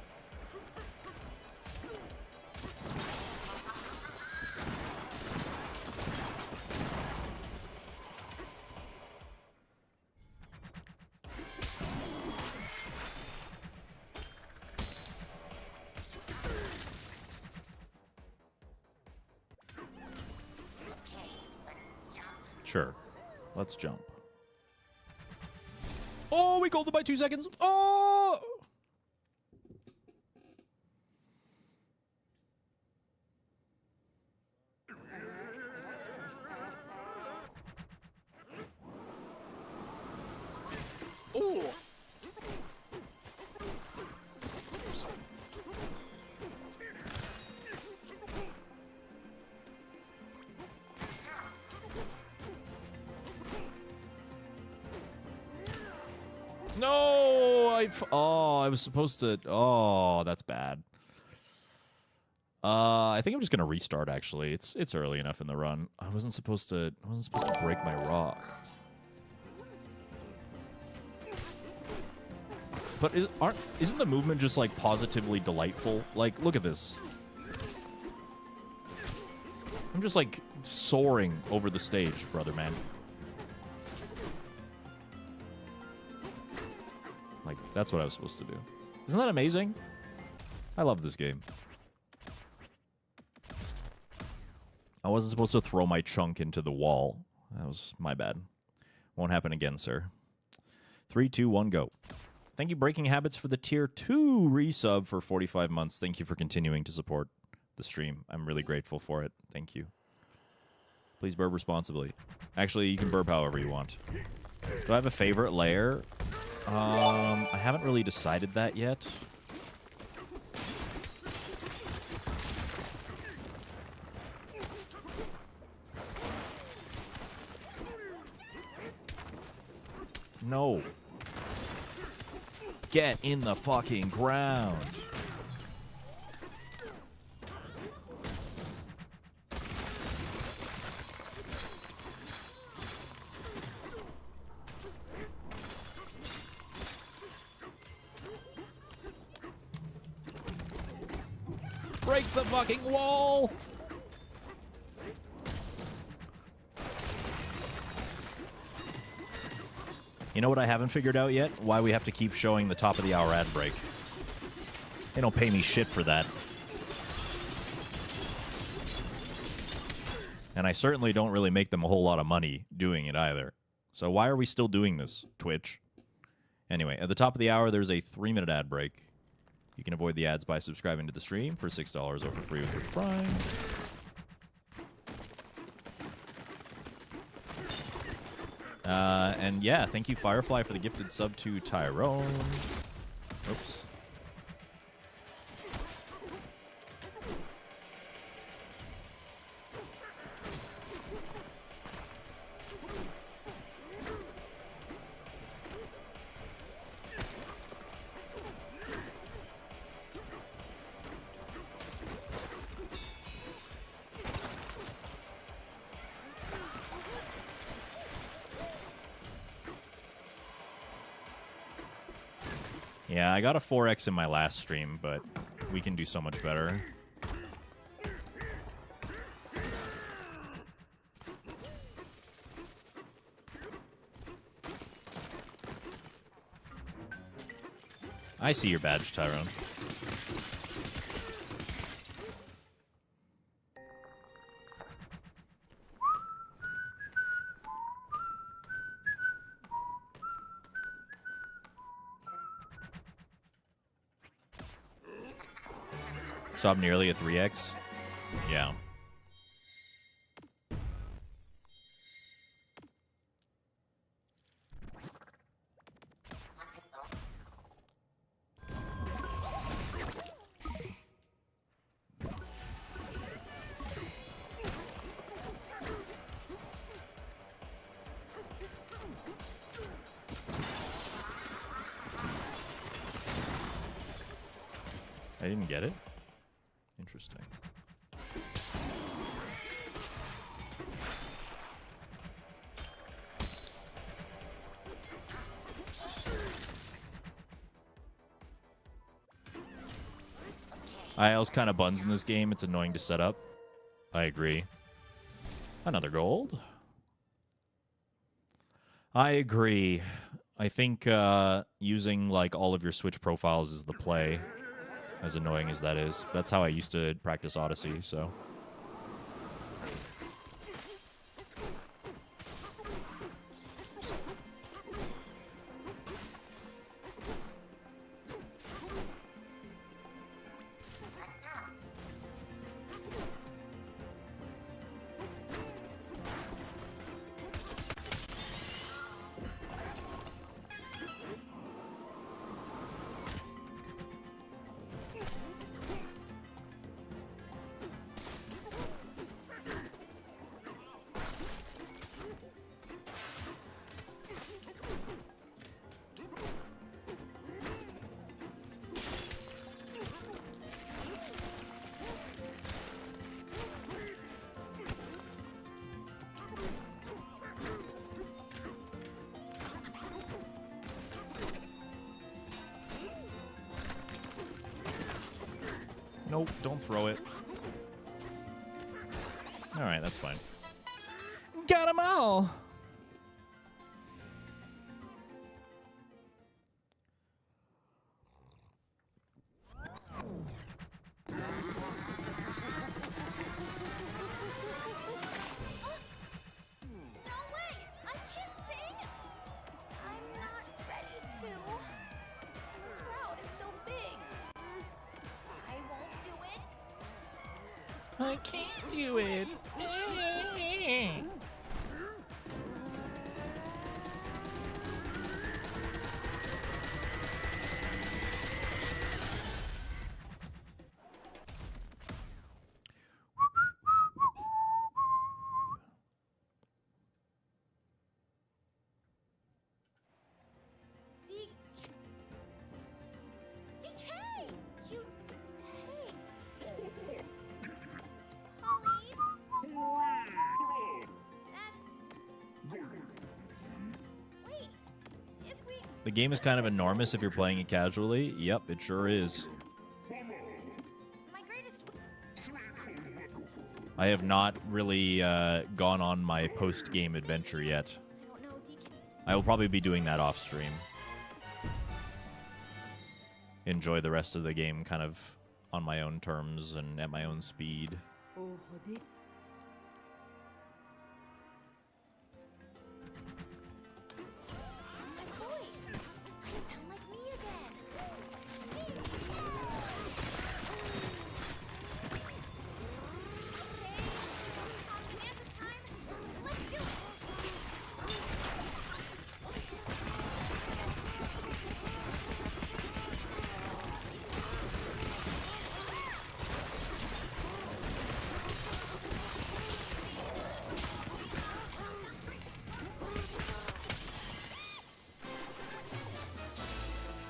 [SPEAKER 1] Sure. Let's jump. Oh, we called it by 2 seconds. Oh! Oh! No! I was supposed to... Oh, that's bad. I think I'm just gonna restart. Actually, it's early enough in the run. I wasn't supposed to break my rock. But isn't the movement just, like, positively delightful? Like, look at this. I'm just, like, soaring over the stage, brother man. Like, that's what I was supposed to do. Isn't that amazing? I love this game. I wasn't supposed to throw my chunk into the wall. That was my bad. Won't happen again, sir. 3, 2, 1, go. Thank you, Breaking Habits, for the Tier 2 resub for 45 months. Thank you for continuing to support the stream. I'm really grateful for it. Thank you. Please burp responsibly. Actually, you can burp however you want. Do I have a favorite layer? I haven't really decided that yet. No. Get in the fucking ground. Break the fucking wall! You know what I haven't figured out yet? Why we have to keep showing the top of the hour ad break. They don't pay me shit for that. And I certainly don't really make them a whole lot of money doing it either. So why are we still doing this, Twitch? Anyway, at the top of the hour, there's a 3-minute ad break. You can avoid the ads by subscribing to the stream for $6 or for free with Twitch Prime. And yeah, thank you, Firefly, for the gifted sub to Tyrone. Oops. Yeah, I got a 4x in my last stream, but we can do so much better. I see your badge, Tyrone. So I'm nearly a 3x. Yeah. I didn't get it. Interesting. IL's kind of buns in this game. It's annoying to set up. I agree. Another gold. I agree. I think using like all of your Switch profiles is the play. As annoying as that is. That's how I used to practice Odyssey, so. Nope, don't throw it. Alright, that's fine. Got them all! I can't do it. The game is kind of enormous if you're playing it casually. Yep, it sure is. I have not really gone on my post-game adventure yet. I will probably be doing that off stream. Enjoy the rest of the game kind of on my own terms and at my own speed.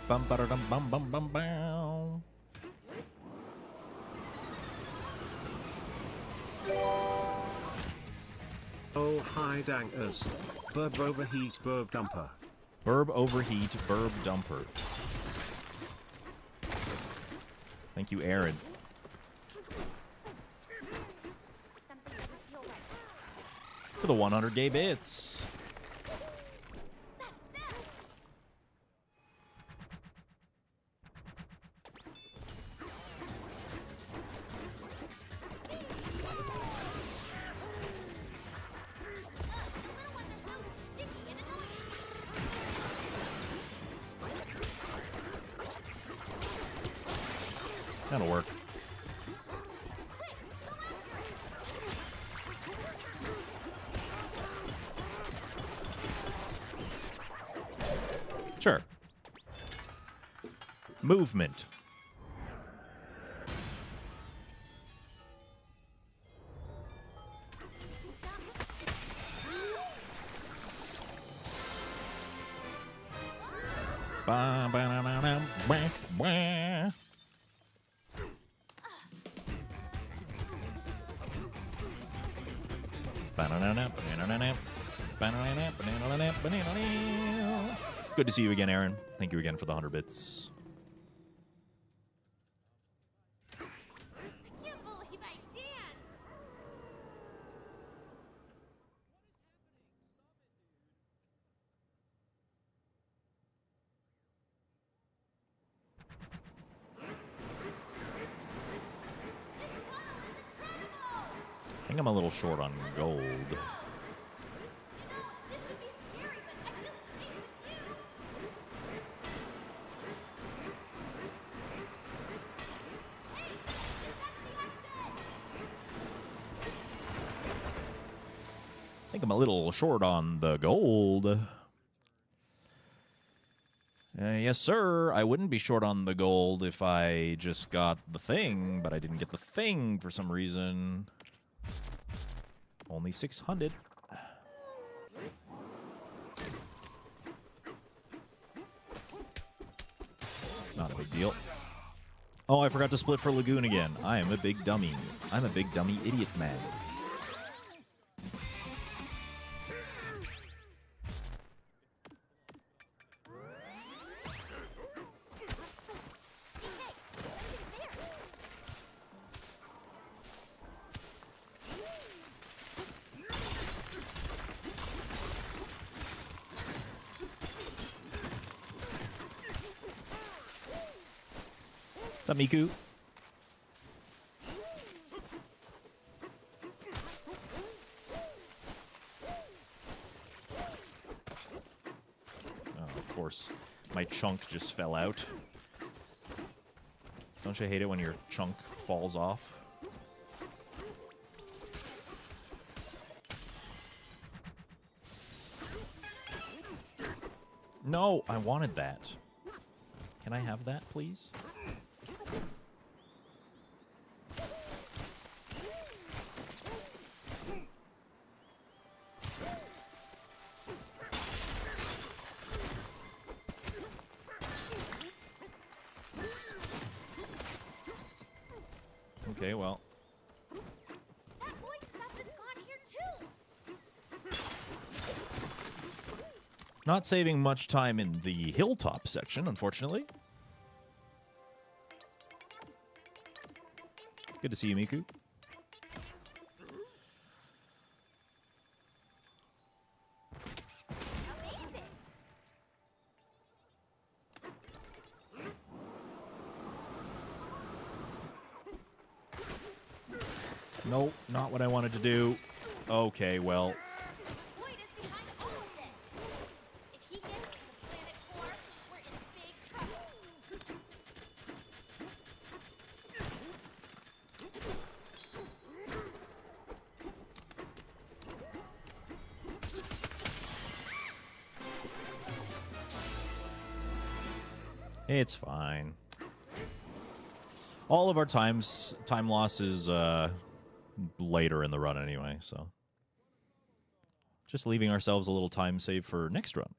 [SPEAKER 1] Bum ba dum bum bum bum bum.
[SPEAKER 3] Oh hi dankers. Burb overheat burb dumper.
[SPEAKER 1] Burb overheat burb dumper. Thank you, Aaron. For the 100 gay bits. That'll work. Sure. Movement. Ba ba na na na ba ba. Good to see you again, Aaron. Thank you again for the 100 bits.
[SPEAKER 4] I can't believe I danced.
[SPEAKER 1] I think I'm a little short on gold.
[SPEAKER 4] This should be scary, but I feel safe with you. Hey, that's the exit.
[SPEAKER 1] I think I'm a little short on the gold. Yes, sir. I wouldn't be short on the gold if I just got the thing, but I didn't get the thing for some reason. Only 600. Not a big deal. Oh, I forgot to split for Lagoon again. I am a big dummy. I'm a big dummy idiot man. What's up, Miku? Oh, of course. My chunk just fell out. Don't you hate it when your chunk falls off? No, I wanted that. Can I have that, please? Okay, well.
[SPEAKER 4] That void stuff is gone here too.
[SPEAKER 1] Not saving much time in the hilltop section, unfortunately. Good to see you, Miku.
[SPEAKER 4] Amazing.
[SPEAKER 1] Nope, not what I wanted to do. Okay, well.
[SPEAKER 4] Void is behind all of this. If he gets to the planet core, we're in big trouble.
[SPEAKER 1] It's fine. All of our time loss is later in the run anyway, so. Just leaving ourselves a little time save for next run.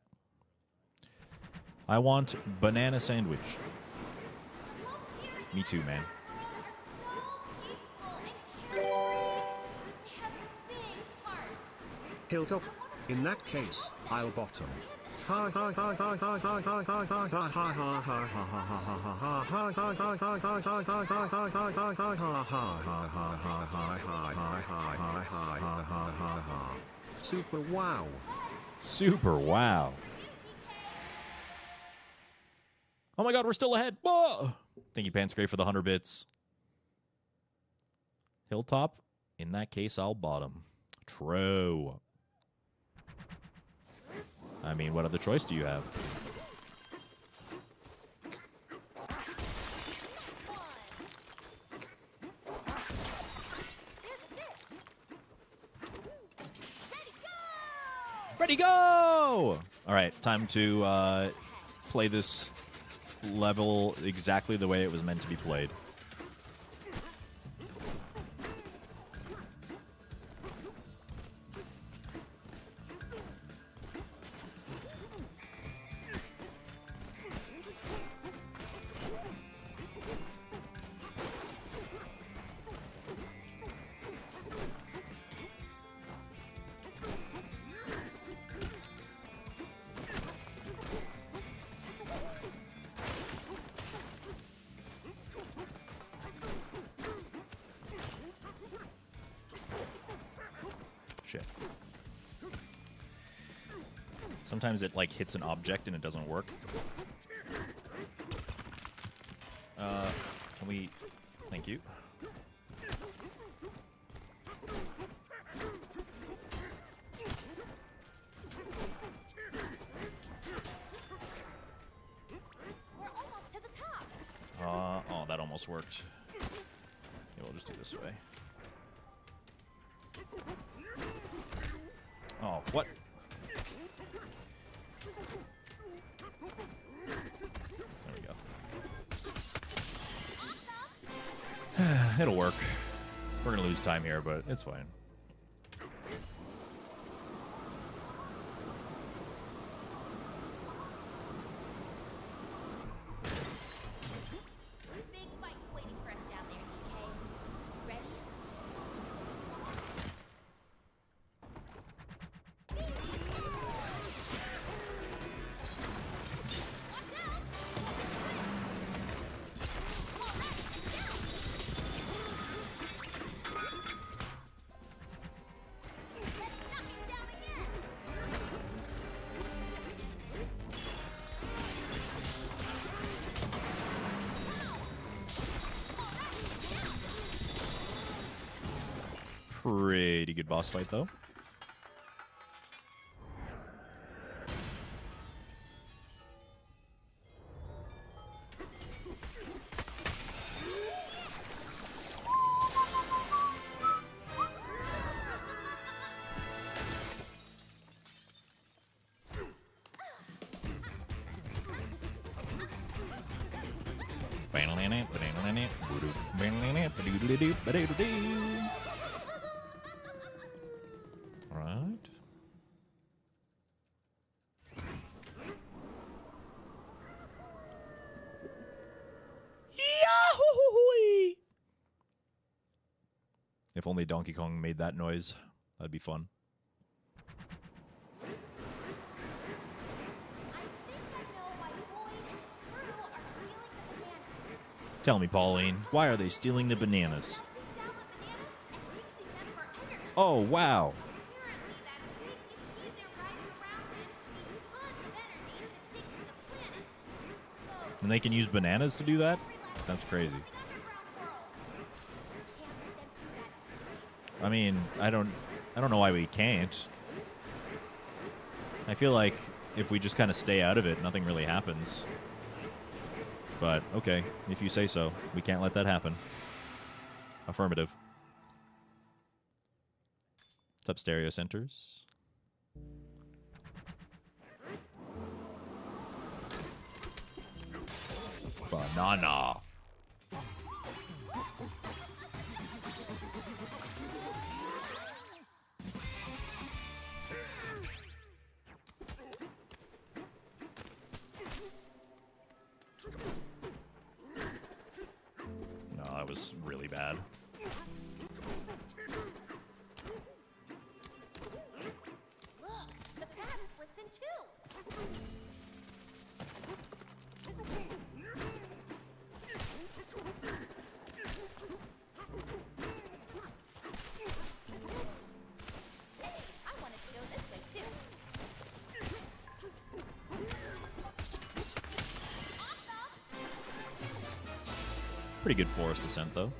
[SPEAKER 1] I want banana sandwich.
[SPEAKER 4] The folks here in
[SPEAKER 1] Me too, man.
[SPEAKER 4] the world are so peaceful and carefree. They have big hearts.
[SPEAKER 3] Hilltop. In that case, I'll bottom. Hi hi hi hi hi hi hi hi hi hi hi hi hi hi hi. Super wow.
[SPEAKER 1] Super wow. Oh my god, we're still ahead. Whoa! Thank you, Panscray, for the 100 bits. Hilltop. In that case, I'll bottom. True. I mean, what other choice do you have? Ready, go! All right, time to play this level exactly the way it was meant to be played. Shit. Sometimes it, like, hits an object and it doesn't work. Can we... Thank you.
[SPEAKER 4] We're almost to the top.
[SPEAKER 1] Oh, that almost worked. Yeah, we'll just do this way. Oh, what? There we go. It'll work. We're gonna lose time here, but it's fine.
[SPEAKER 4] Big fights waiting for us down there, DK. Ready? Watch out! All right, it's down.
[SPEAKER 1] Pretty good boss fight, though. Alright. Yahoo! If only Donkey Kong made that noise, that'd be fun.
[SPEAKER 4] I think I know why Boyd and his crew are stealing the bananas.
[SPEAKER 1] Tell me, Pauline, why are they stealing the bananas?
[SPEAKER 4] Melting down the bananas and using them for energy.
[SPEAKER 1] Oh, wow.
[SPEAKER 4] Apparently, that big machine they're riding around in needs tons of energy to dig to the planet. So,
[SPEAKER 1] And they can use bananas to do that?
[SPEAKER 4] every last
[SPEAKER 1] That's crazy.
[SPEAKER 4] in the underground world. Can't let them do that to me.
[SPEAKER 1] I mean, I don't know why we can't. I feel like if we just kind of stay out of it, nothing really happens. But, okay, if you say so. We can't let that happen. Affirmative. What's up, Stereo Centers? Banana. No, that was really bad.
[SPEAKER 4] Look, the pad splits in two. Hey, I wanted to go this way too. Awesome!
[SPEAKER 1] Pretty good forest descent, though.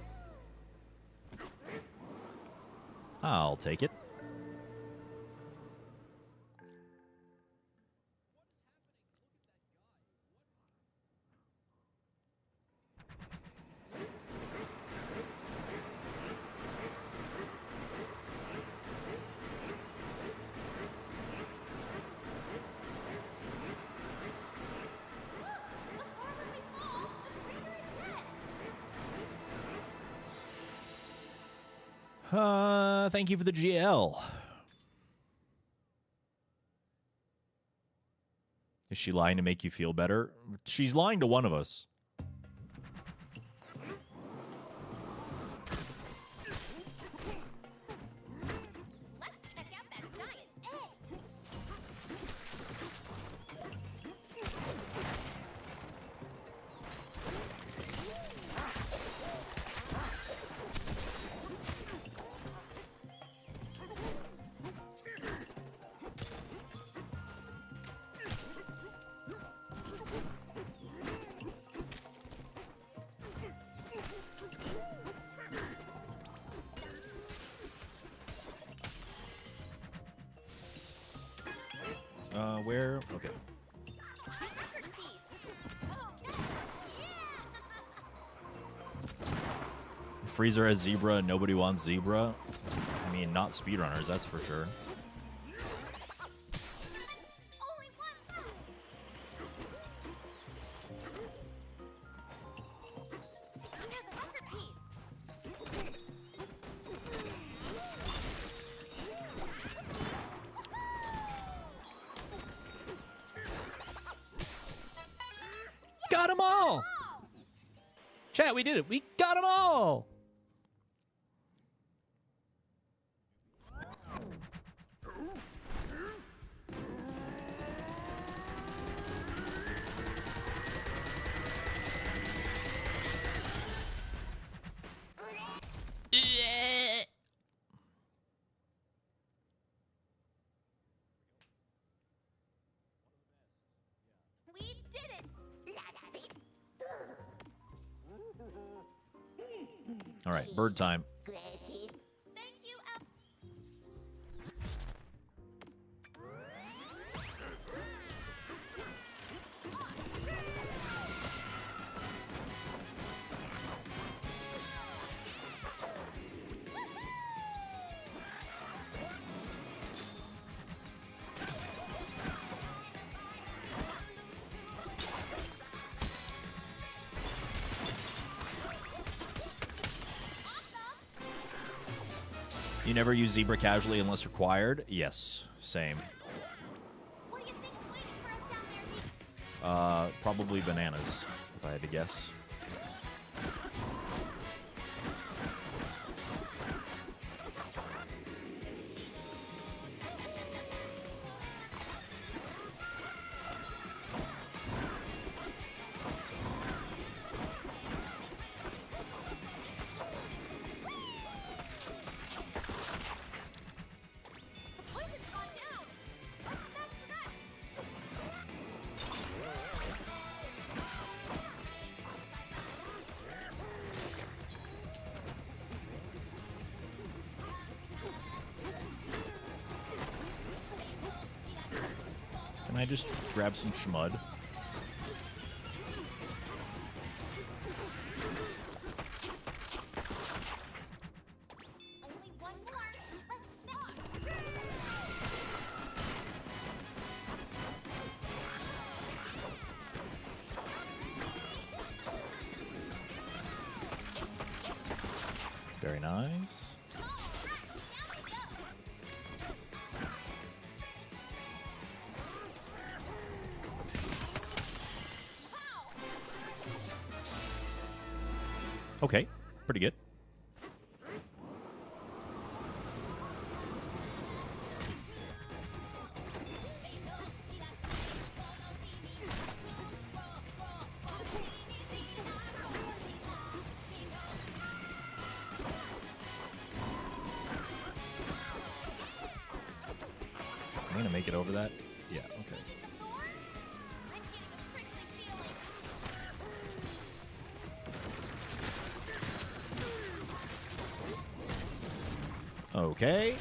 [SPEAKER 1] I'll take it.
[SPEAKER 4] The farther we fall, the greener it gets.
[SPEAKER 1] Thank you for the GL. Is she lying to make you feel better? She's lying to one of us.
[SPEAKER 4] Let's check out that giant egg.
[SPEAKER 1] Where? Okay.
[SPEAKER 4] Record piece. Okay. Yeah.
[SPEAKER 1] Freezer has zebra and nobody wants zebra. I mean, not speedrunners, that's for sure.
[SPEAKER 4] Only one left. There's a record piece.
[SPEAKER 1] Got them all!
[SPEAKER 4] Oh,
[SPEAKER 1] Chat, we did it. We got them all!
[SPEAKER 4] we did it.
[SPEAKER 1] All right, bird time.
[SPEAKER 4] Thank you,
[SPEAKER 1] You never use zebra casually unless required? Yes, same.
[SPEAKER 4] What do you think's waiting for us down there,
[SPEAKER 1] Probably bananas, if I had to guess.
[SPEAKER 4] Poison's gone down. Let's smash the rest.
[SPEAKER 1] Can I just grab some schmud?
[SPEAKER 4] Only one more. Let's stop.
[SPEAKER 1] Very nice. Okay, pretty good. I'm gonna make it over that. Yeah, okay.
[SPEAKER 4] The thorns? I'm getting a prickly feeling.
[SPEAKER 1] Okay.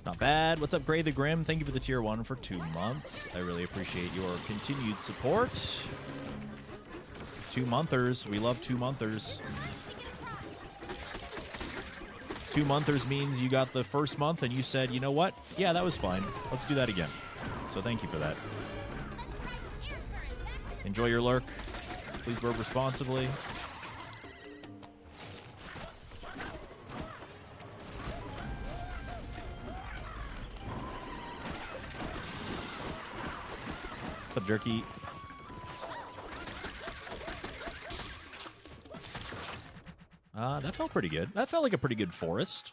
[SPEAKER 1] Not bad. What's up, Gray the Grim? Thank you for the tier 1 for 2 months. I really appreciate your continued support. 2-monthers. We love 2-monthers. 2-monthers means you got the first month and you said, you know what? Yeah, that was fine. Let's do that again. So thank you for that. Enjoy your lurk. Please burp responsibly. What's up, Jerky? That felt pretty good. That felt like a pretty good forest.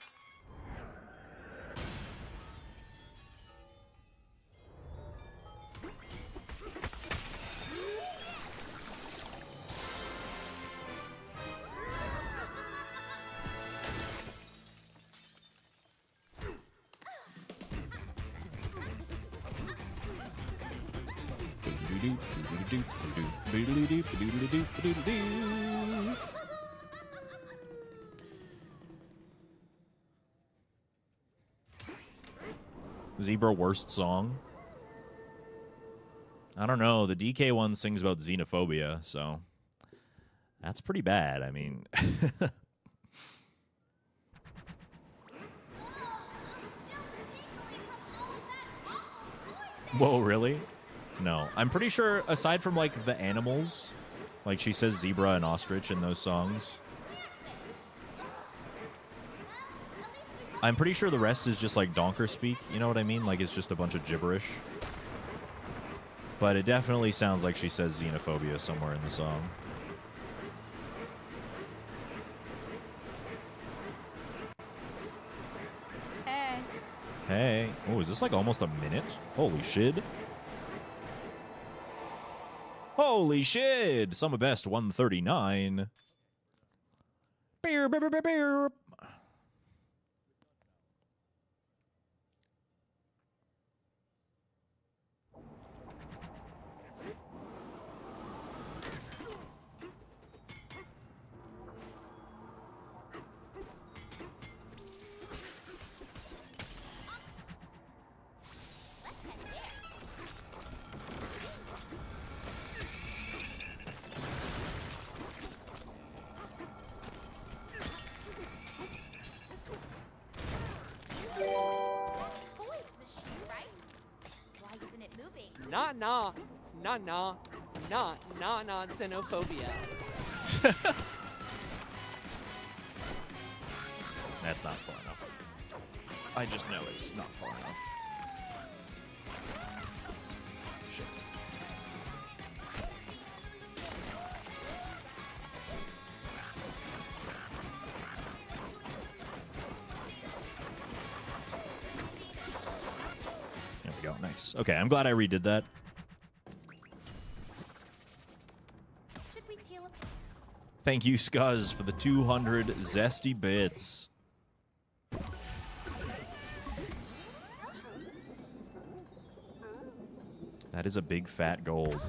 [SPEAKER 1] Zebra worst song? I don't know. The DK one sings about xenophobia, so that's pretty bad. I mean, whoa, really? No, I'm pretty sure aside from like the animals, like she says zebra and ostrich in those songs, I'm pretty sure the rest is just like donker speak, you know what I mean? Like it's just a bunch of gibberish. But it definitely sounds like she says xenophobia somewhere in the song.
[SPEAKER 5] Hey.
[SPEAKER 1] Hey. Oh, is this like almost a minute? Holy shit. Holy shit! Summer best 139. Beer, beer, beer, beer, beer.
[SPEAKER 5] Nah, xenophobia.
[SPEAKER 1] That's not far enough. I just know it's not far enough. Shit. There we go. Nice. Okay, I'm glad I redid that.
[SPEAKER 4] Should we teal up?
[SPEAKER 1] Thank you, Scuzz, for the 200 zesty bits. That is a big fat gold.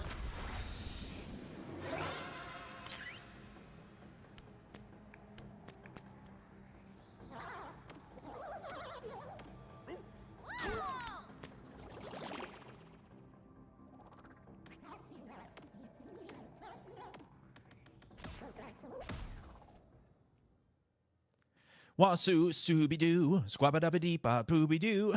[SPEAKER 1] Wasu sooby doo, squabba dabba dee ba booby doo.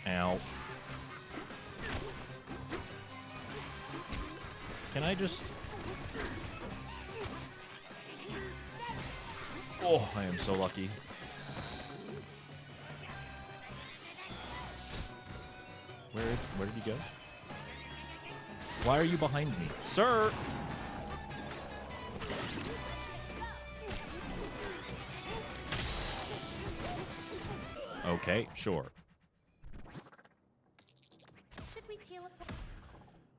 [SPEAKER 1] Ow. Can I just... Oh, I am so lucky. Where did he go? Why are you behind me? Sir! Okay, sure.
[SPEAKER 4] Should we teal up?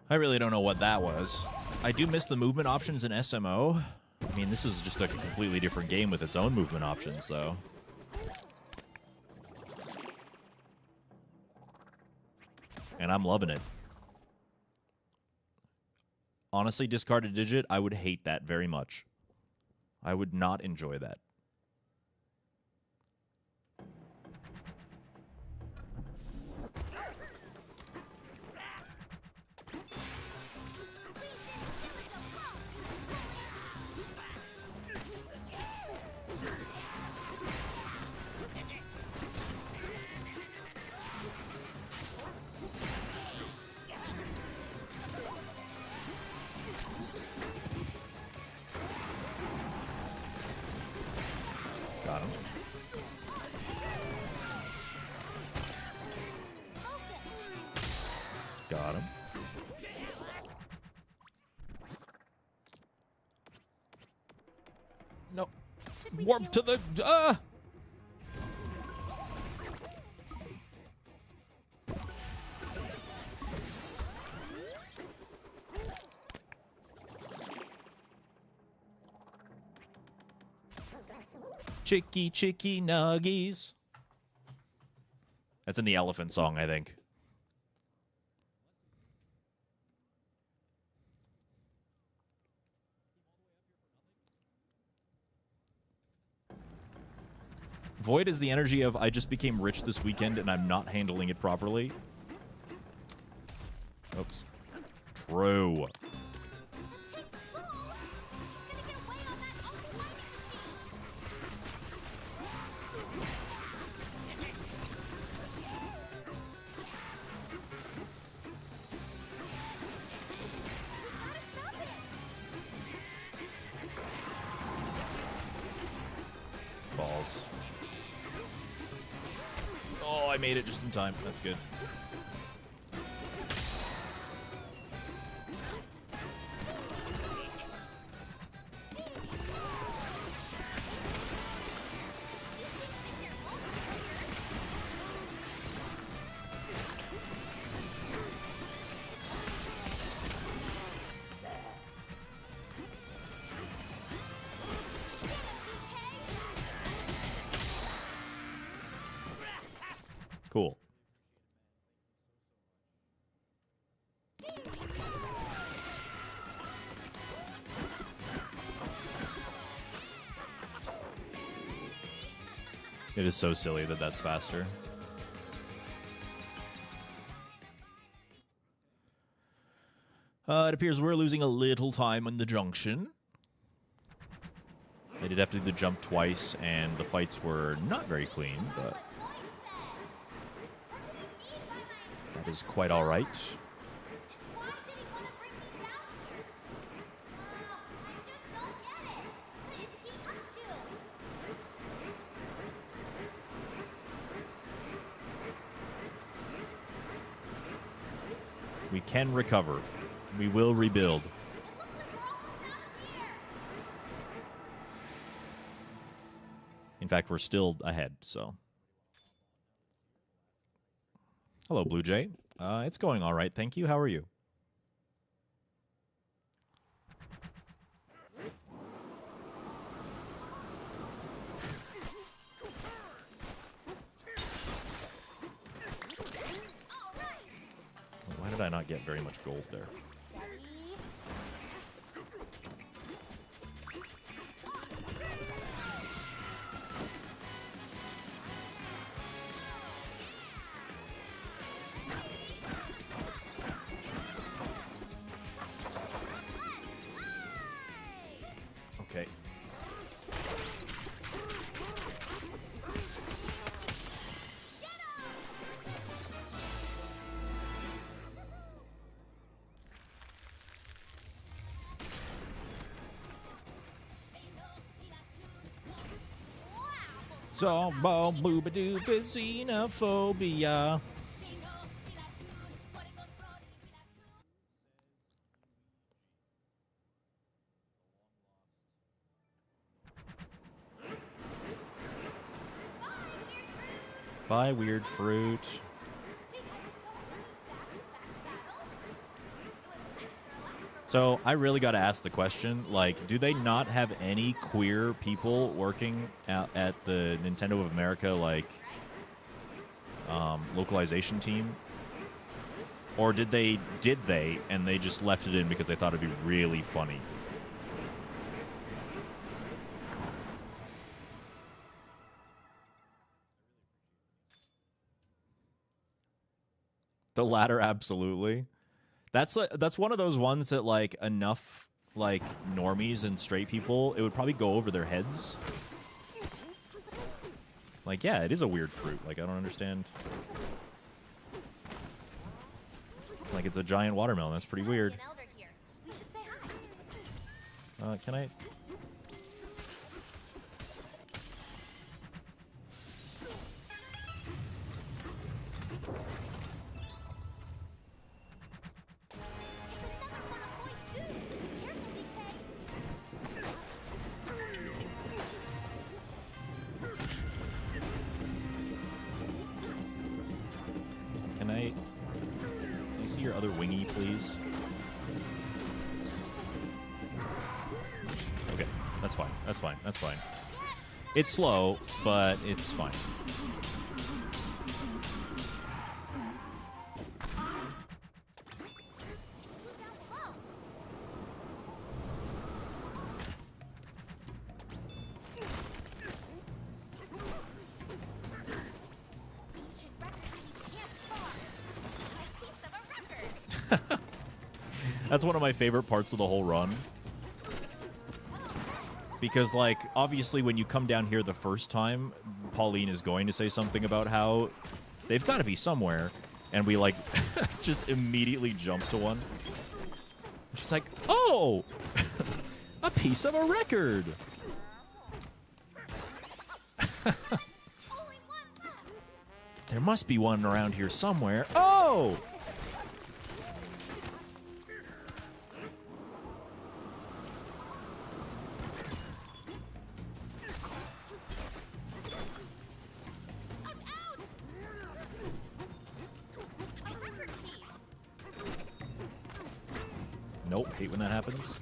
[SPEAKER 1] I really don't know what that was. I do miss the movement options in SMO. I mean, this is just a completely different game with its own movement options, though. And I'm loving it. Honestly, discarded digit, I would hate that very much. I would not enjoy that. Got him. Got him. No. Warp to the... Chicky, chicky nuggies. That's in the elephant song, I think. Void is the energy of, I just became rich this weekend and I'm not handling it properly. Oops. True. Balls. Oh, I made it just in time. That's good. Cool. It is so silly that that's faster. It appears we're losing a little time in the junction. I did have to do the jump twice, and the fights were not very clean, but that is quite all right.
[SPEAKER 4] Why did he want to bring me down here? I just don't get it. What is he up to?
[SPEAKER 1] We can recover. We will rebuild.
[SPEAKER 4] It looks like we're almost out of here.
[SPEAKER 1] In fact, we're still ahead, so. Hello, Blue Jay. It's going all right, thank you. How are you?
[SPEAKER 4] All right.
[SPEAKER 1] Why did I not get very much gold there?
[SPEAKER 4] Steady.
[SPEAKER 1] Okay. Zombie booba dooba xenophobia. Buy weird fruit. So I really got to ask the question, like, do they not have any queer people working at the Nintendo of America, like, localization team? Or did they, and they just left it in because they thought it'd be really funny? The latter, absolutely. That's one of those ones that, like, enough, like, normies and straight people, it would probably go over their heads. Like, yeah, it is a weird fruit. Like, I don't understand. Like, it's a giant watermelon. That's pretty weird.
[SPEAKER 4] An elder here. We should say hi.
[SPEAKER 1] Can I...
[SPEAKER 4] It's another one of Boyd's dudes. Careful, DK.
[SPEAKER 1] Can you see your other wingy, please? Okay, that's fine. That's fine. That's fine. It's slow, but it's fine.
[SPEAKER 4] Down below. Ancient record keys can't far. A piece of a record.
[SPEAKER 1] That's one of my favorite parts of the whole run. Because, like, obviously when you come down here the first time, Pauline is going to say something about how they've got to be somewhere. And we, like, just immediately jump to one. She's like, oh! A piece of a record!
[SPEAKER 4] Only one left.
[SPEAKER 1] There must be one around here somewhere. Oh!
[SPEAKER 4] A record piece.
[SPEAKER 1] Nope, hate when that happens.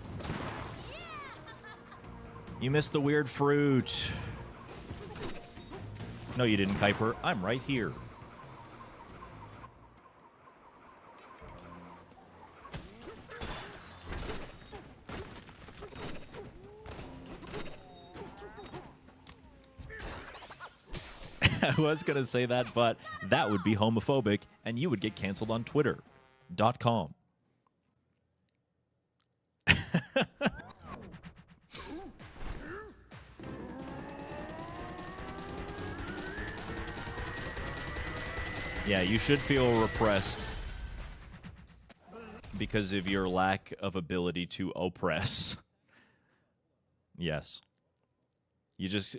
[SPEAKER 1] You missed the weird fruit. No, you didn't, Kuiper. I'm right here. I was going to say that, but that would be homophobic, and you would get canceled on Twitter.com. Yeah, you should feel repressed because of your lack of ability to oppress. Yes. You just...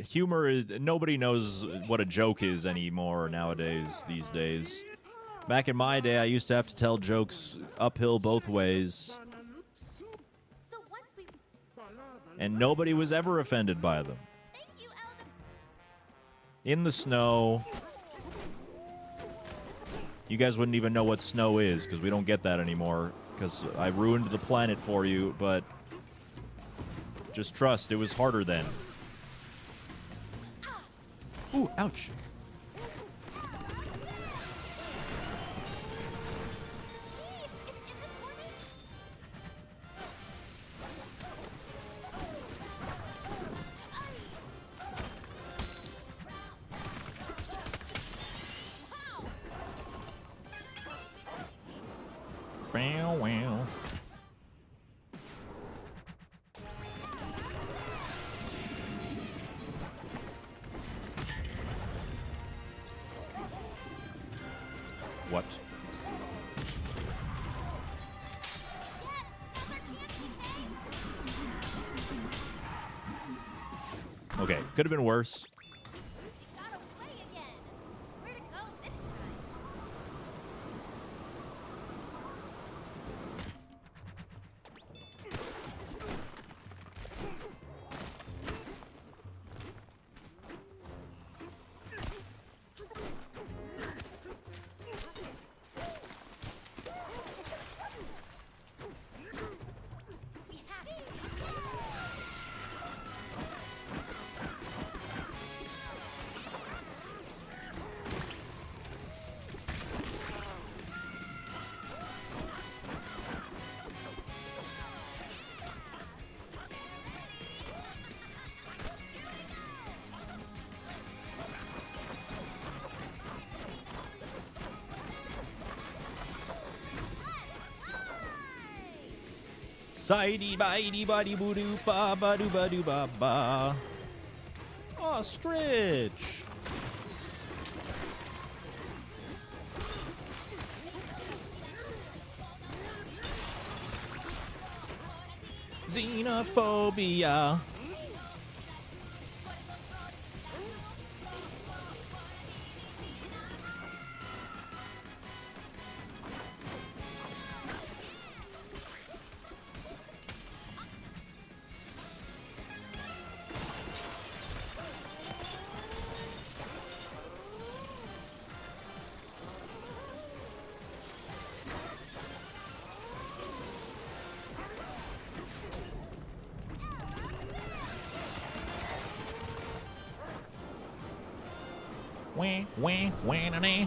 [SPEAKER 1] humor, nobody knows what a joke is anymore nowadays, these days. Back in my day, I used to have to tell jokes uphill both ways,
[SPEAKER 4] So once we
[SPEAKER 1] and nobody was ever offended by them.
[SPEAKER 4] thank you, Elder.
[SPEAKER 1] In the snow... You guys wouldn't even know what snow is, because we don't get that anymore, because I ruined the planet for you, but just trust, it was harder then. Ooh, ouch. Wow, wow. What? Okay, could have been worse.
[SPEAKER 4] We got away again. Where to go this time? We have to.
[SPEAKER 1] Sidey bitey buddy boo doo ba ba doo ba doo ba ba. Ostrich. Xenophobia. Wah, wah, wah, na, na.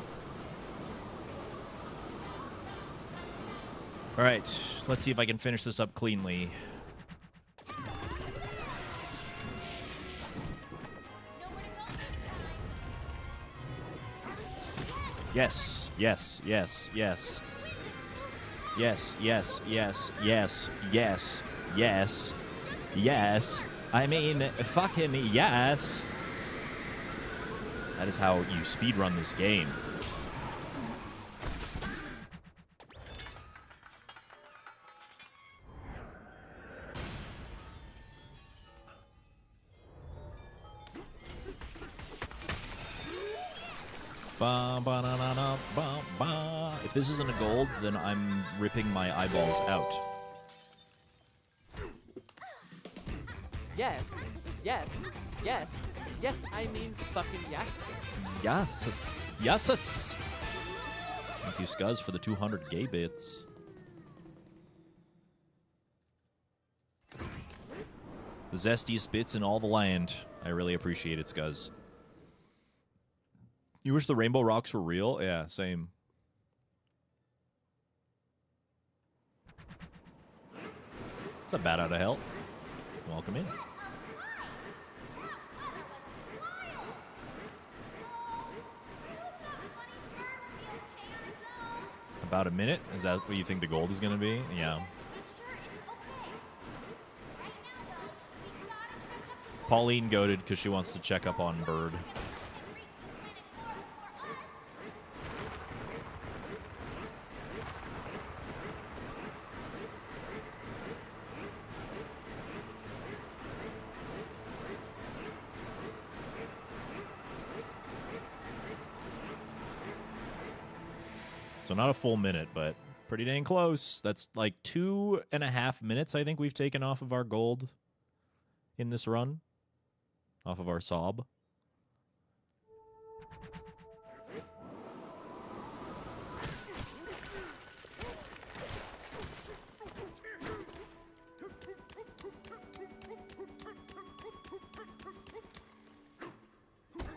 [SPEAKER 1] All right, let's see if I can finish this up cleanly.
[SPEAKER 4] Nowhere to go this time.
[SPEAKER 1] Yes, yes, yes, yes. Yes, yes, yes, yes, yes, yes, yes. I mean, fucking yes. That is how you speedrun this game. Ba, ba, na, na, na, ba, ba. If this isn't a gold, then I'm ripping my eyeballs out.
[SPEAKER 5] Yes, yes, yes, yes, I mean fucking yes.
[SPEAKER 1] Yes, yes. Thank you, Scuzz, for the 200 gay bits. The zestiest bits in all the land. I really appreciate it, Scuzz. You wish the rainbow rocks were real? Yeah, same. It's a bat out of hell. Welcome in. About a minute? Is that what you think the gold is going to be? Yeah.
[SPEAKER 4] Make sure it's okay.
[SPEAKER 1] Pauline goaded because she wants to check up on Bird. So not a full minute, but pretty dang close. That's like 2.5 minutes I think we've taken off of our gold in this run. Off of our sob.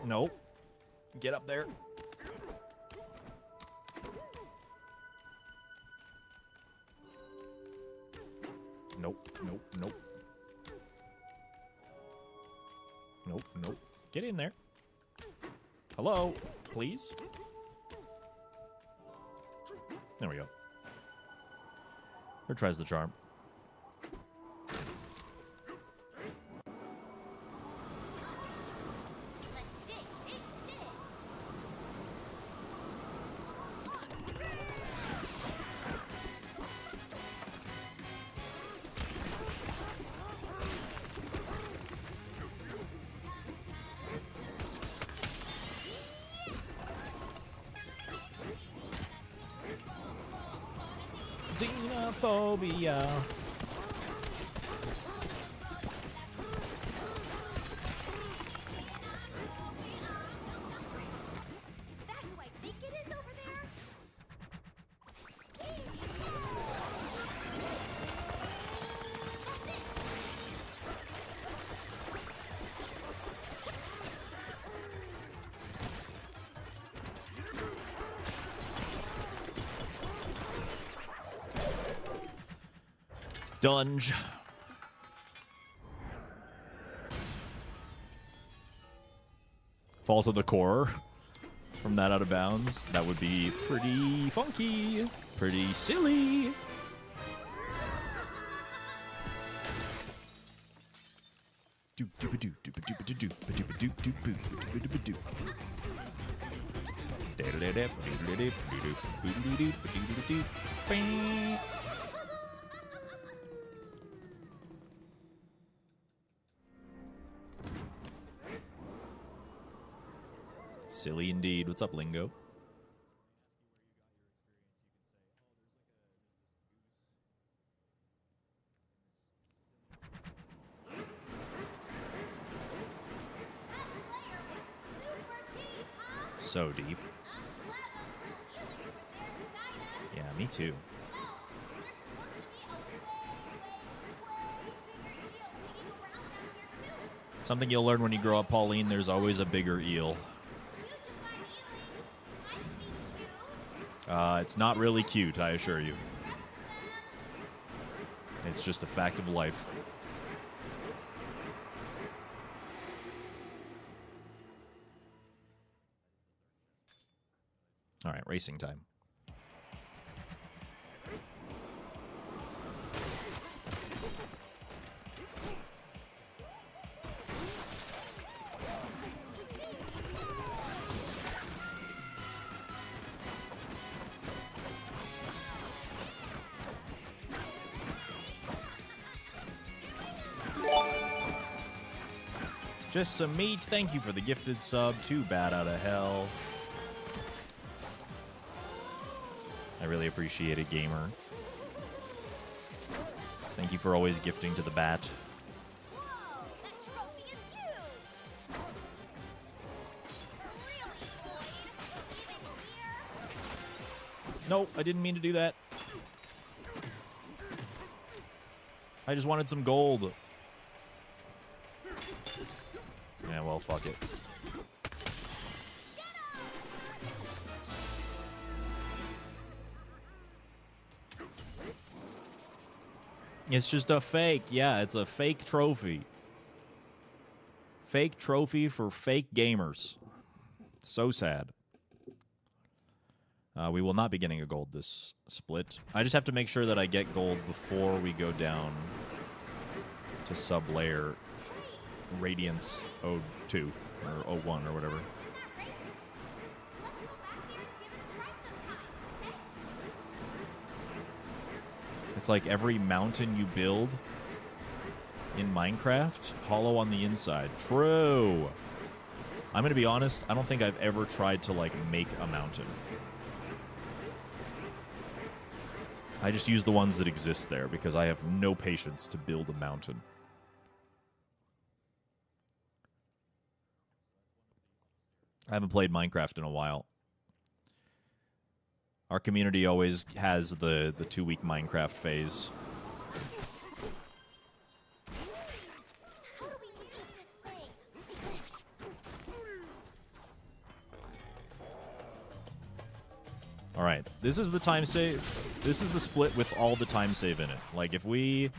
[SPEAKER 1] Nope. Get up there. Nope, nope, nope. Nope, nope. Get in there. Hello, please. There we go. Or tries the charm. Xenophobia.
[SPEAKER 4] Is that who I think it is over there?
[SPEAKER 1] Dunge. Fall to the core from that out of bounds. That would be pretty funky, pretty silly. Silly indeed. What's up, Lingo? So deep. Yeah, me too. Something you'll learn when you grow up, Pauline, there's always a bigger eel. It's not really cute, I assure you. It's just a fact of life. All right, racing time. Just some meat. Thank you for the gifted sub. Too bad out of hell. I really appreciate it, gamer. Thank you for always gifting to the bat.
[SPEAKER 4] Whoa, that trophy is huge. Really, Boyd? Even here?
[SPEAKER 1] Nope, I didn't mean to do that. I just wanted some gold. Yeah, well, fuck it. It's just a fake. Yeah, it's a fake trophy. Fake trophy for fake gamers. So sad. We will not be getting a gold this split. I just have to make sure that I get gold before we go down to sub-layer. Radiance 02 or 01 or whatever. It's like every mountain you build in Minecraft, hollow on the inside. True. I'm going to be honest, I don't think I've ever tried to, like, make a mountain. I just use the ones that exist there because I have no patience to build a mountain. I haven't played Minecraft in a while. Our community always has the 2-week Minecraft phase.
[SPEAKER 4] How do we use this thing?
[SPEAKER 1] All right, this is the time save. This is the split with all the time save in it. Like, if we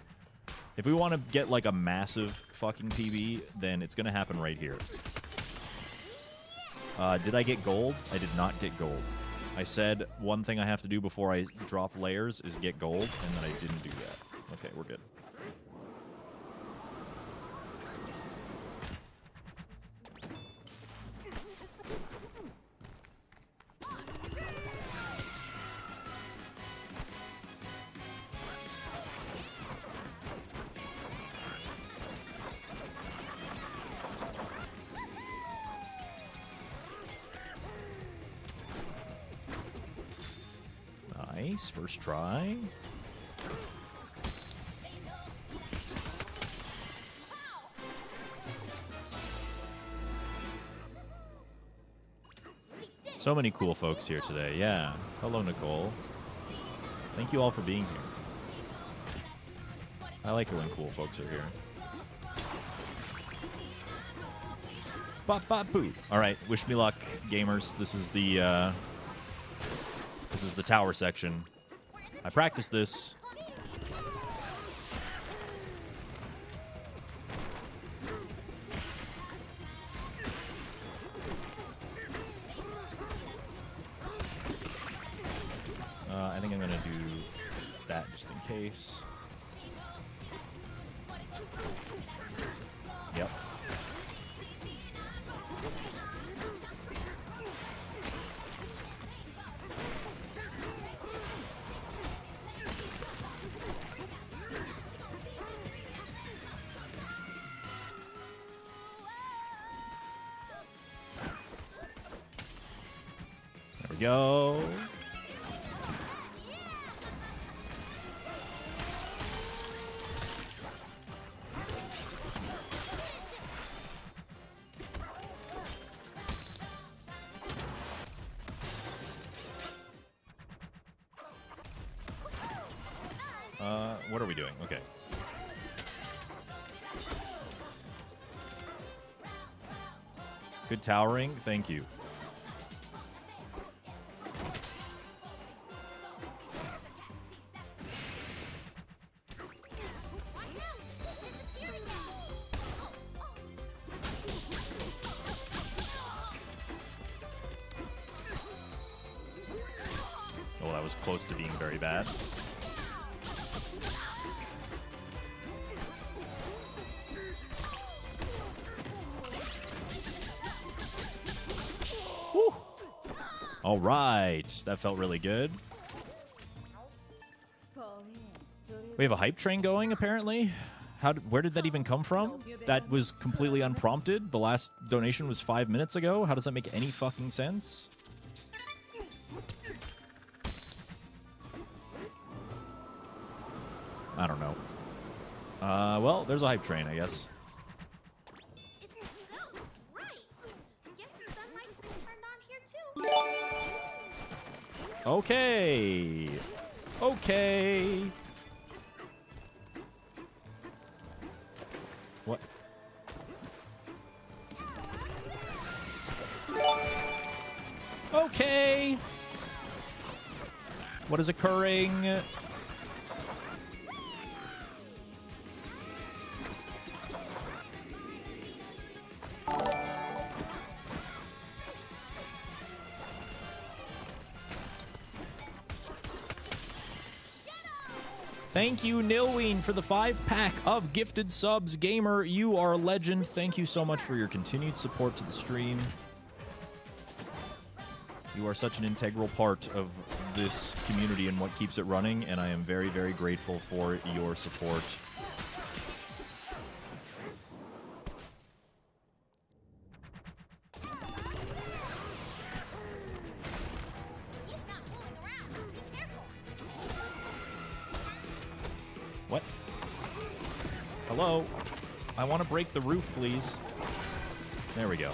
[SPEAKER 1] want to get, like, a massive fucking PB, then it's going to happen right here. Did I get gold? I did not get gold. I said one thing I have to do before I drop layers is get gold, and then I didn't do that. Okay, we're good. Nice, first try. So many cool folks here today, yeah. Hello, Nicole. Thank you all for being here. I like it when cool folks are here. Bop, bop, boo. All right, wish me luck, gamers. This is the tower section. I practiced this. I think I'm gonna do that just in case. Yep. There we go. What are we doing? Okay. Good towering. Thank you. Oh, that was close to being very bad. Woo. All right, that felt really good. We have a hype train going, apparently. Where did that even come from? That was completely unprompted. The last donation was 5 minutes ago. How does that make any fucking sense? I don't know. Well, there's a hype train, I guess.
[SPEAKER 4] It's so bright. I guess the sunlight's been turned on here too.
[SPEAKER 1] Okay. Okay. What? Okay. What is occurring? Thank you, Nilween, for the 5-pack of gifted subs. Gamer, you are a legend. Thank you so much for your continued support to the stream. You are such an integral part of this community and what keeps it running, and I am very, very grateful for your support.
[SPEAKER 4] He's not fooling around. Be careful.
[SPEAKER 1] What? Hello? I want to break the roof, please. There we go.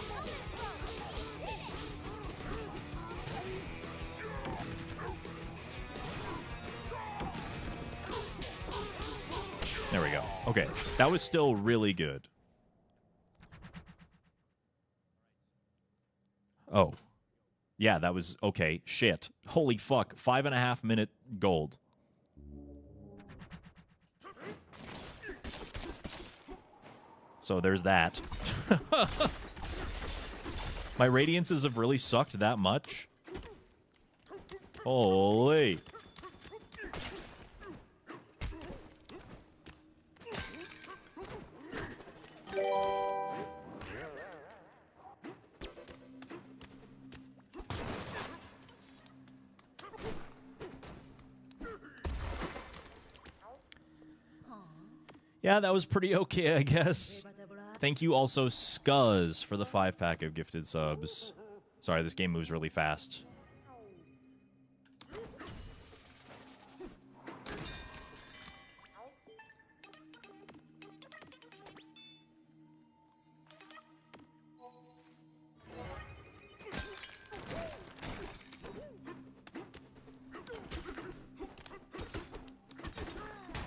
[SPEAKER 1] There we go. Okay, that was still really good. Oh. Yeah, that was... Okay, shit. Holy fuck. 5.5 minute gold. So there's that. My radiances have really sucked that much. Holy... Yeah, that was pretty okay, I guess. Thank you also, Scuzz, for the 5-pack of gifted subs. Sorry, this game moves really fast.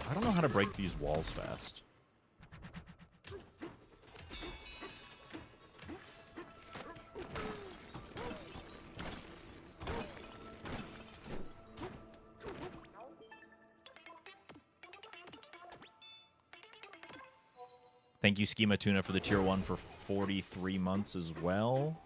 [SPEAKER 1] I don't know how to break these walls fast. Thank you, Schema Tuna, for the tier 1 for 43 months as well.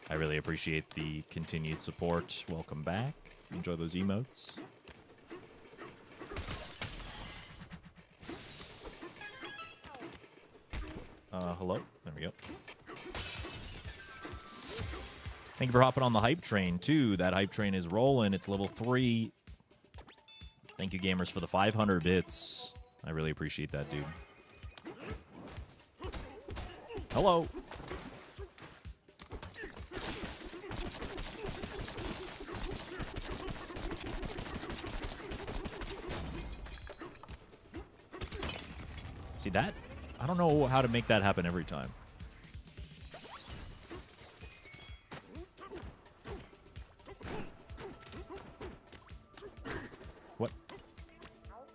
[SPEAKER 1] I really appreciate the continued support. Welcome back. Enjoy those emotes. Hello? There we go. Thank you for hopping on the hype train, too. That hype train is rolling. It's level 3. Thank you, gamers, for the 500 bits. I really appreciate that, dude. Hello. See that? I don't know how to make that happen every time. What?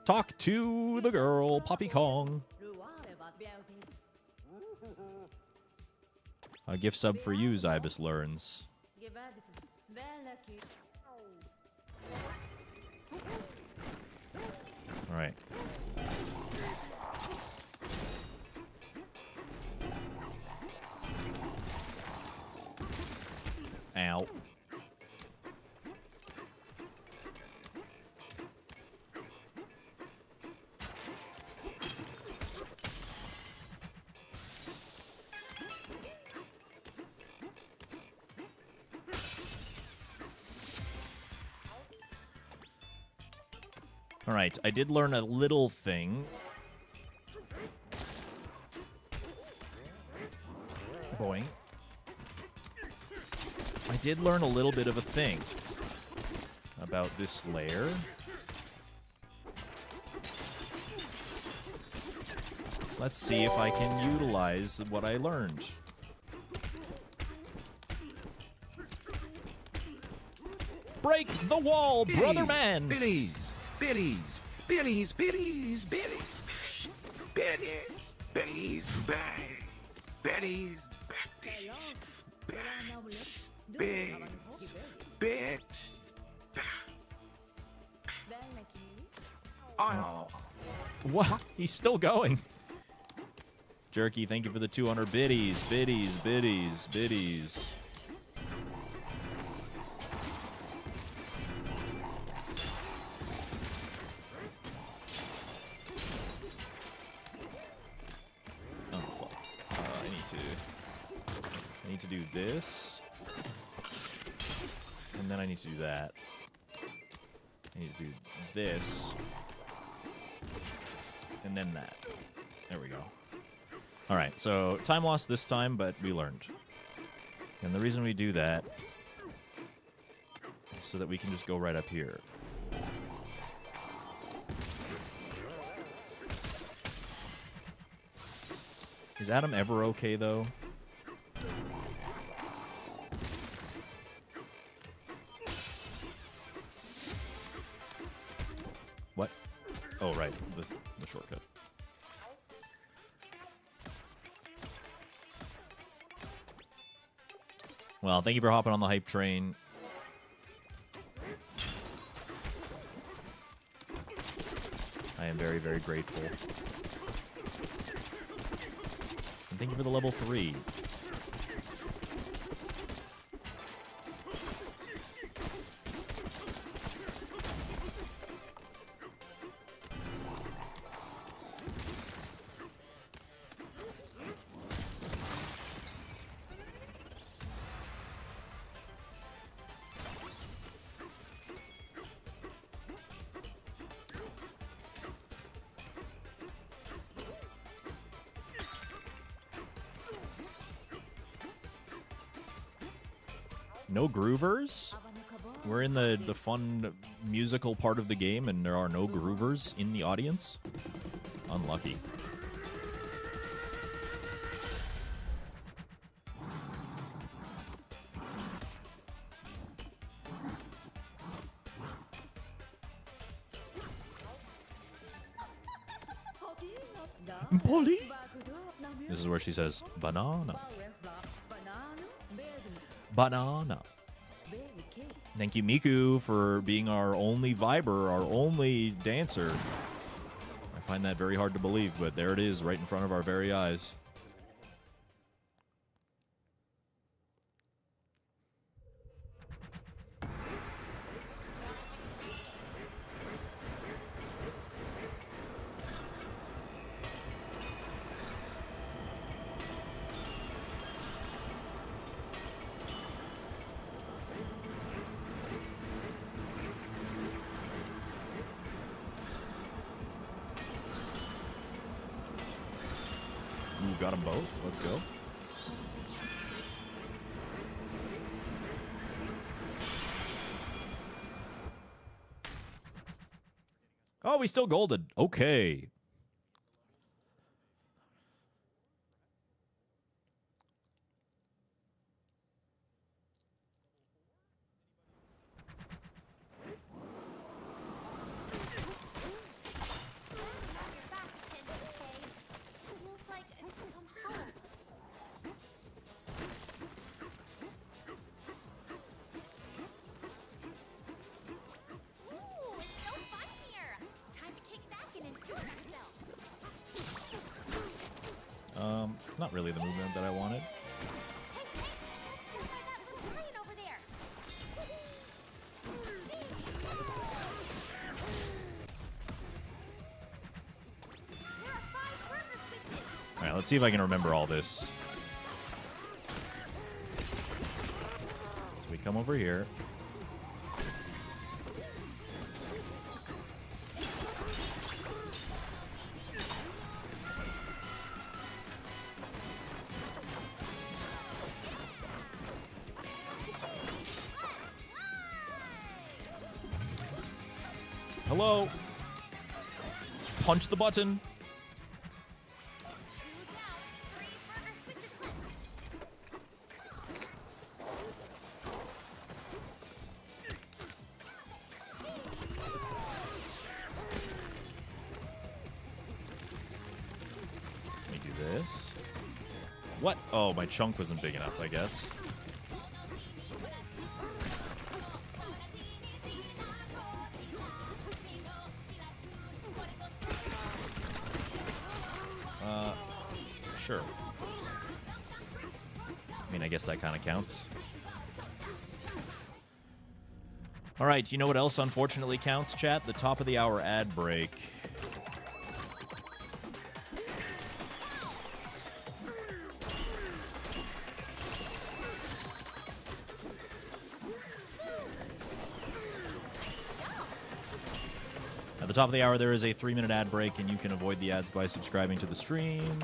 [SPEAKER 1] Talk to the girl, Poppy Kong. A gift sub for you, Zybus learns. All right. Ow. All right, I did learn a little thing. Boing. I did learn a little bit of a thing about this layer. Let's see if I can utilize what I learned. Break the wall, brother man!
[SPEAKER 2] Biddies, biddies, biddies, biddies, biddies, biddies, biddies, biddies, biddies, biddies, biddies. Oh.
[SPEAKER 1] What? He's still going. Jerky, thank you for the 200 biddies, biddies, biddies, biddies. need to do this. And then I need to do that. I need to do this. And then that. There we go. Alright, so time lost this time, but we learned. And the reason we do that is so that we can just go right up here. Is Adam ever okay, though? What? Oh, right. The shortcut. Well, thank you for hopping on the hype train. I am very, very grateful. And thank you for the level 3. No groovers? We're in the fun musical part of the game and there are no groovers in the audience? Unlucky. Polly? This is where she says, banana. Banana. Thank you, Miku, for being our only viber, our only dancer. I find that very hard to believe, but there it is, right in front of our very eyes. Ooh, got them both. Let's go. Oh, we still golded. Okay. Not really the movement that I wanted. Alright, let's see if I can remember all this. So we come over here. Hello? Just punch the button. Let me do this. What? Oh, my chunk wasn't big enough, I guess. Sure. I mean, I guess that kind of counts. All right, you know what else unfortunately counts, chat? The top of the hour ad break. the top of the hour, there is a 3-minute ad break, and you can avoid the ads by subscribing to the stream.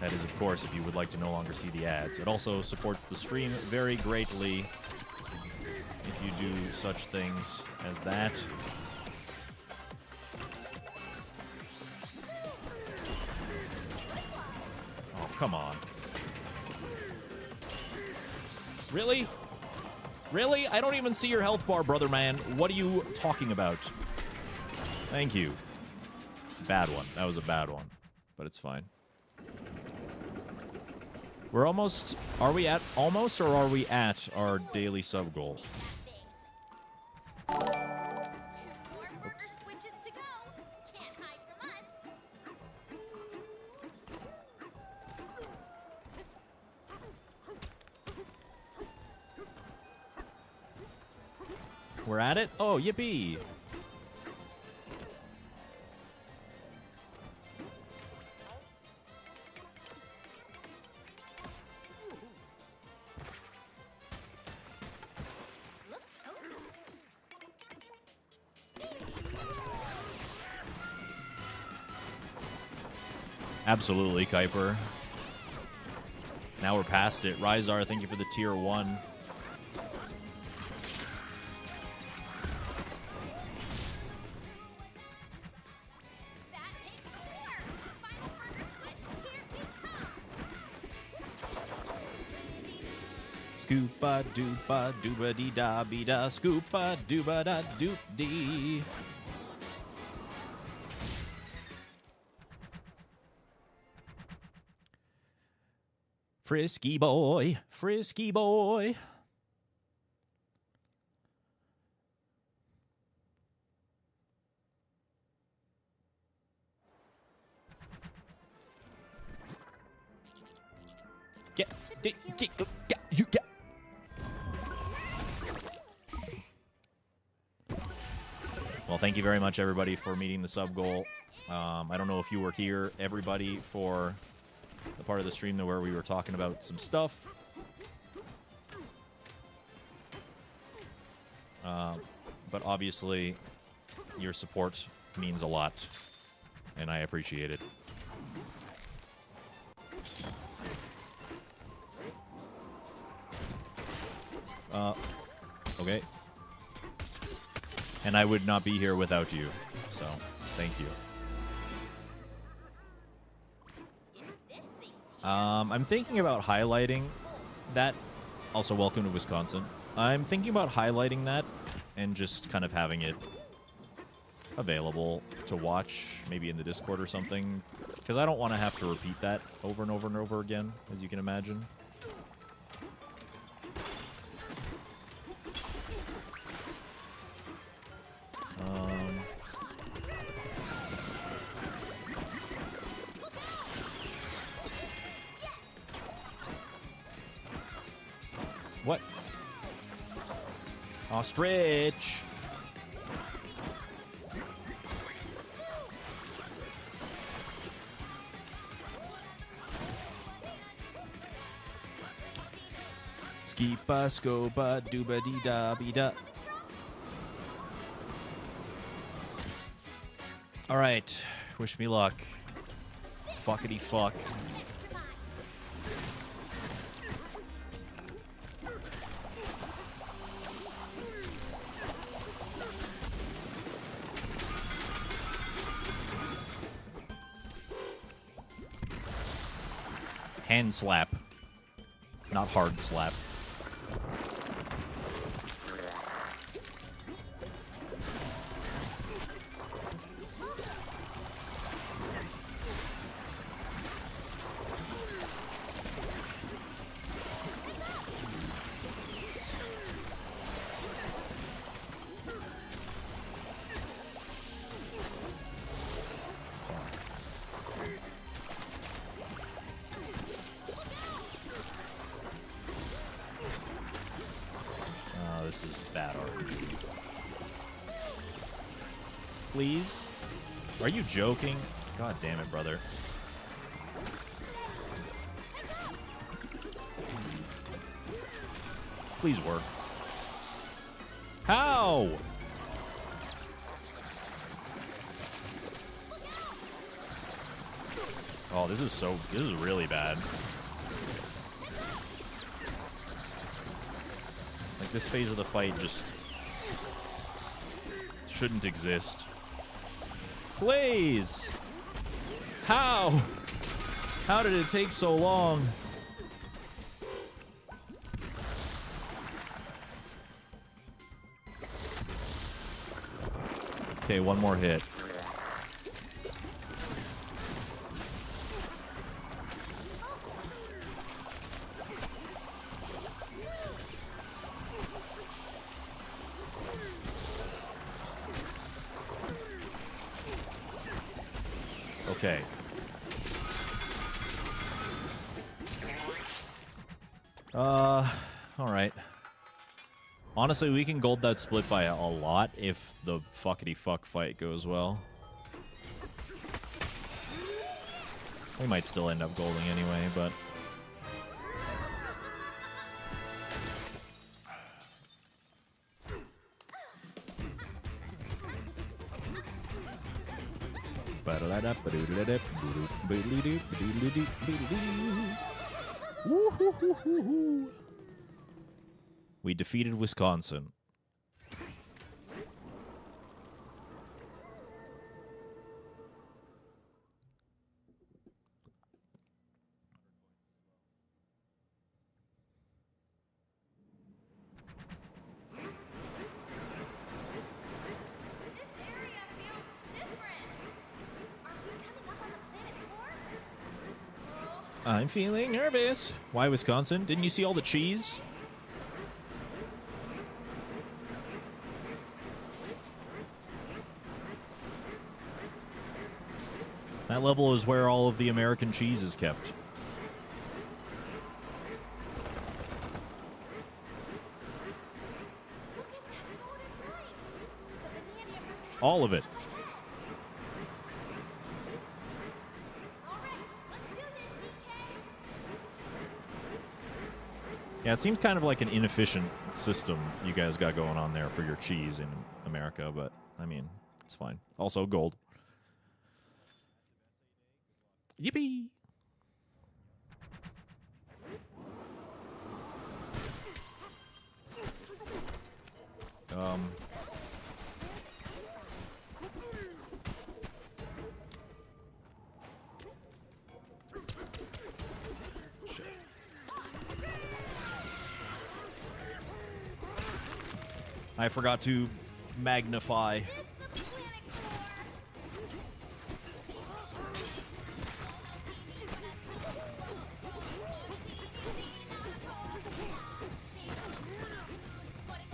[SPEAKER 1] That is, of course, if you would like to no longer see the ads. It also supports the stream very greatly if you do such things as that. Oh, come on. Really? Really? I don't even see your health bar, brother man. What are you talking about? Thank you. Bad one. That was a bad one. But it's fine. We're almost... Are we at almost, or are we at our daily sub goal?
[SPEAKER 4] 2 more burger switches to go. Can't hide from us.
[SPEAKER 1] We're at it? Oh, yippee! Absolutely, Kuiper. Now we're past it. Ryzar, thank you for the tier 1.
[SPEAKER 4] That takes 4. Final burger switch. Here we come.
[SPEAKER 1] Scoopa doopa dooba dee da be da. Scoopa dooba da doop dee. Frisky boy, frisky boy. You get. Well, thank you very much, everybody, for meeting the sub goal. I don't know if you were here, everybody, for the part of the stream where we were talking about some stuff. But obviously, your support means a lot, and I appreciate it. Okay. And I would not be here without you, so thank you. I'm thinking about highlighting that. Also, welcome to Wisconsin. I'm thinking about highlighting that and just kind of having it available to watch, maybe in the Discord or something, because I don't want to have to repeat that over and over and over again, as you can imagine. What? Ostrich! Skeepa, scoba, dooba dee da be da. Alright, wish me luck. Fuckity fuck. Hand slap, not hard slap. This is bad RPG. Please? Are you joking? God damn it, brother. Please work. How? Oh, this is really bad. Like, this phase of the fight just shouldn't exist. Please! How? How did it take so long? Okay, one more hit. Okay. Alright. Honestly, we can gold that split by a lot if the fuckity-fuck fight goes well. We might still end up golding anyway, but... We defeated Wisconsin.
[SPEAKER 4] This area feels different. Are we coming up on the planet core? Oh,
[SPEAKER 1] I'm feeling nervous. Why Wisconsin? Didn't you see all the cheese? That level is where all of the American cheese is kept.
[SPEAKER 4] look at that golden light. The vanadium reactor
[SPEAKER 1] All of it.
[SPEAKER 4] up ahead. All right, let's do this, DK.
[SPEAKER 1] Yeah, it seems kind of like an inefficient system you guys got going on there for your cheese in America, but, I mean, it's fine. Also, gold. Yippee! Shit. I forgot to magnify.
[SPEAKER 4] This the planet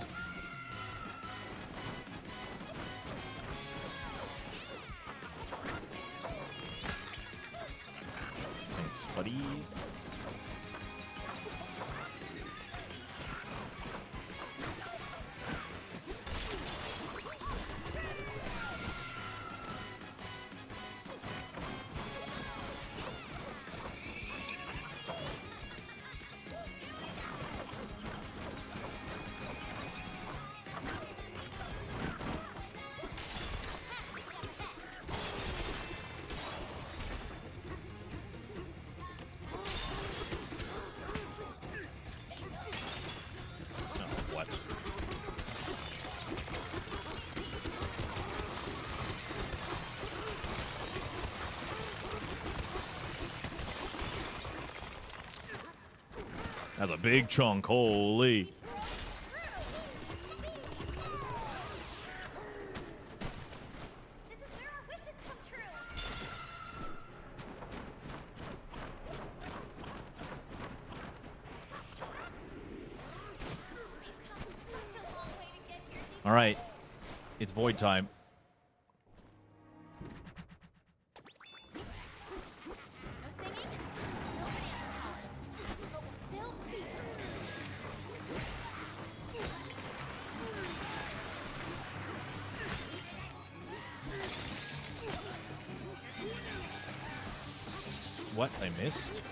[SPEAKER 4] core.
[SPEAKER 1] Thanks, buddy. Oh, what? That's a big chunk, holy.
[SPEAKER 4] This is where our wishes come true. We've come such a long way to get here, DK.
[SPEAKER 1] All right, it's void time.
[SPEAKER 4] No singing, no banana powers, but we'll still beat it.
[SPEAKER 1] What? I missed?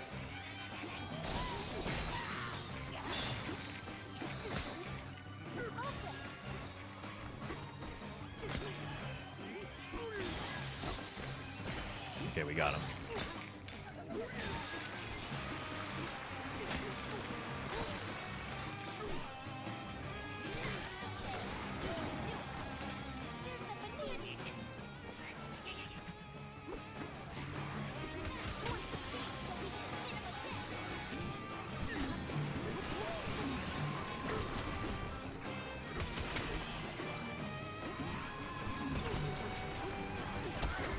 [SPEAKER 1] Okay, we got him.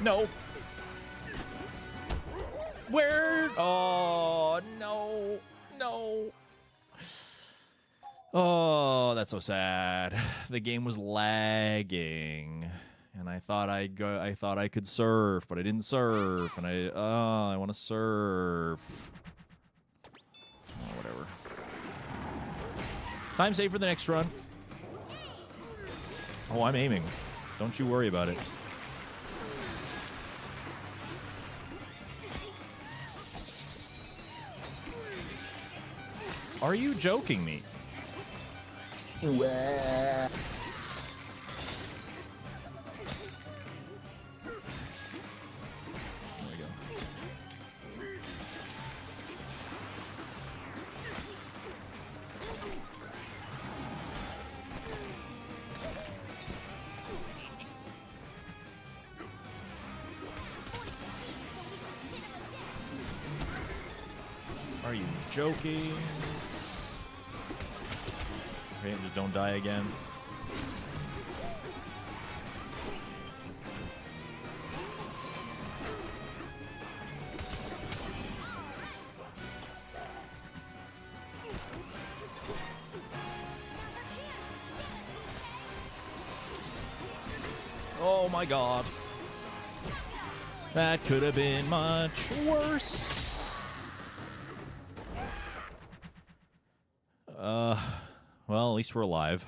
[SPEAKER 1] No. Where? Oh, no. No. Oh, that's so sad. The game was lagging. And I thought I could surf, but I didn't surf, and I want to surf. Oh, whatever. Time save for the next run. Oh, I'm aiming. Don't you worry about it. Are you joking me? There we go. Are you joking? Okay, just don't die again. Oh my god. That could have been much worse. Well, at least we're alive.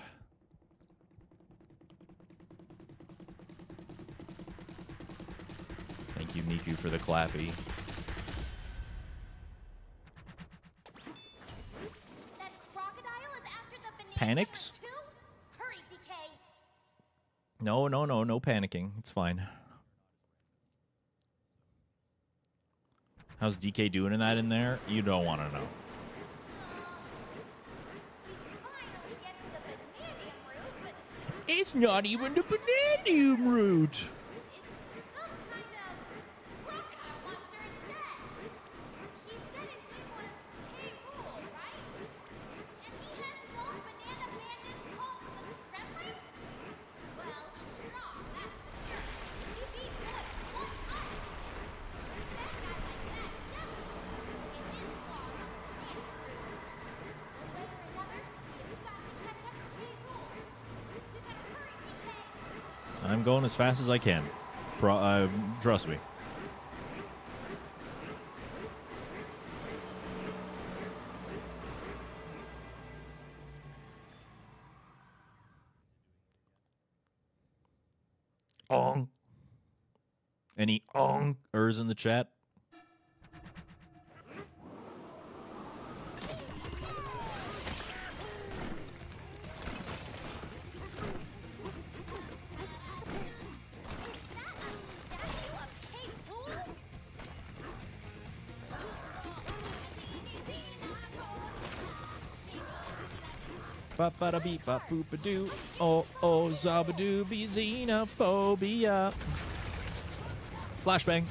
[SPEAKER 1] Thank you, Miku, for the clappy.
[SPEAKER 4] That crocodile is after the banana
[SPEAKER 1] Panics?
[SPEAKER 4] too? Hurry, DK.
[SPEAKER 1] No panicking. It's fine. How's DK doing in that in there? You don't want to know.
[SPEAKER 4] We finally get to the bananium route, but
[SPEAKER 1] It's not even the bananium route.
[SPEAKER 4] it's some kind of crocodile monster instead. He said his name was K. Rool, right? And he has his own banana bandits called the Kremlins? Well, he's strong, that's for sure. He beat Roy one time. A bad guy like that definitely wants to get his claws on the bananium route. One way or another, we've got to catch up to K. Rool. We better hurry, DK.
[SPEAKER 1] I'm going as fast as I can. Trust me. Ong. Any ong-ers in the chat? Ba ba da beep ba boop a doo. Oh oh zabadoo be xenophobia. Flashbang.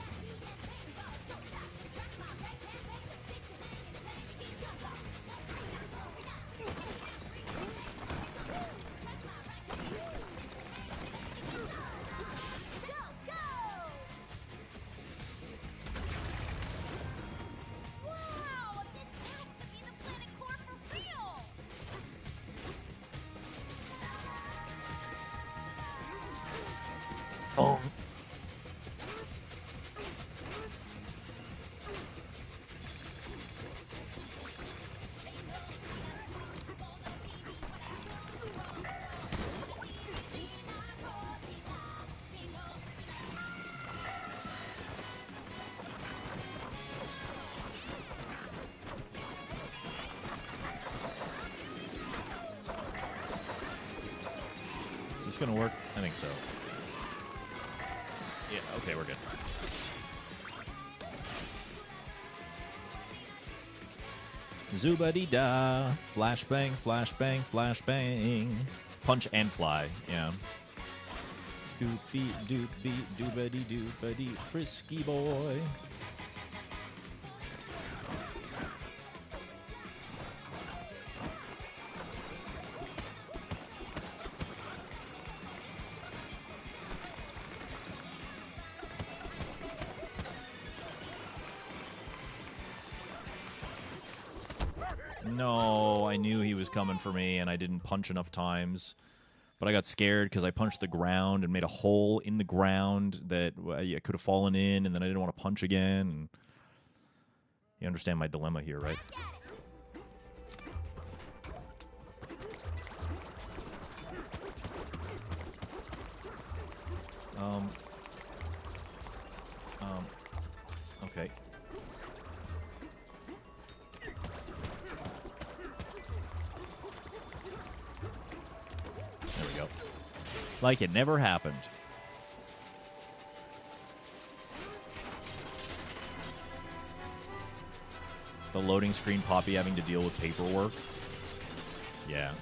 [SPEAKER 4] Wow, this has to be the planet core for real!
[SPEAKER 1] Ong. this gonna work? I think so. Yeah, okay, we're good. Zooba-dee-da. Flashbang, flashbang, flashbang. Punch and fly, yeah. Scoopy doopy doobity doobity frisky boy. No, I knew he was coming for me, and I didn't punch enough times. But I got scared because I punched the ground and made a hole in the ground that I could have fallen in, and then I didn't want to punch again. And you understand my dilemma here, right? Okay. There we go. Like it never happened. The loading screen Poppy having to deal with paperwork. Yeah.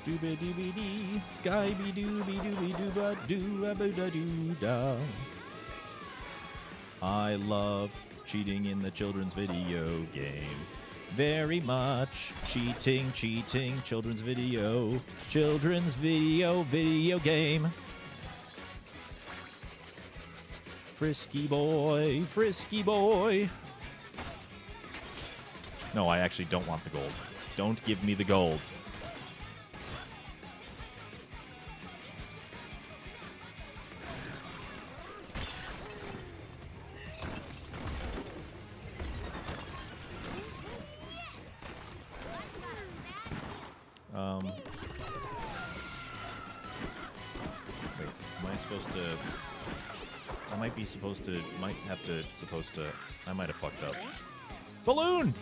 [SPEAKER 1] Dooby dooby dee, sky be dooby dooby dooba doo da doo da. I love cheating in the children's video game. Very much. Cheating, cheating, children's video game. Frisky boy, frisky boy. No, I actually don't want the gold. Don't give me the gold. Wait, am I supposed to... I might be supposed to... I might have fucked up. Balloon!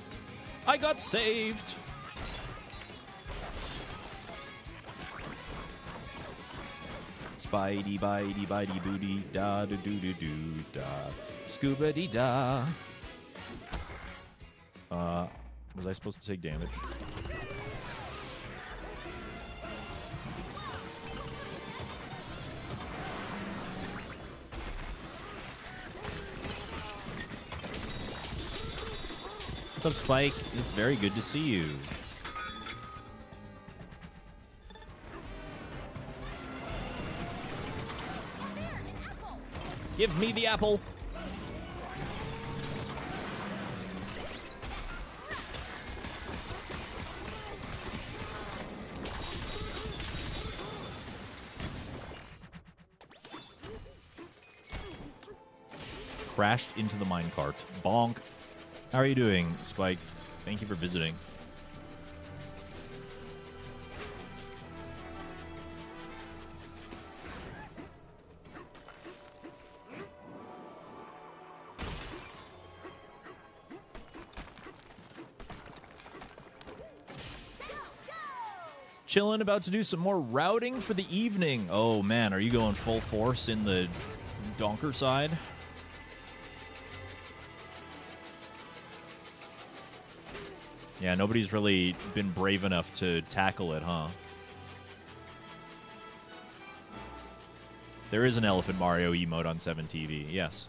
[SPEAKER 1] I got saved! Spidey, bitey, bitey, booty, da, do, do, do, do, da. Scuba dee da. Was I supposed to take damage? What's up, Spike? It's very good to see you. Give me the apple. Crashed into the minecart. Bonk. How are you doing, Spike? Thank you for visiting. Chillin', about to do some more routing for the evening. Oh man, are you going full force in the donker side? Yeah, nobody's really been brave enough to tackle it, huh? There is an Elephant Mario emote on 7TV, yes.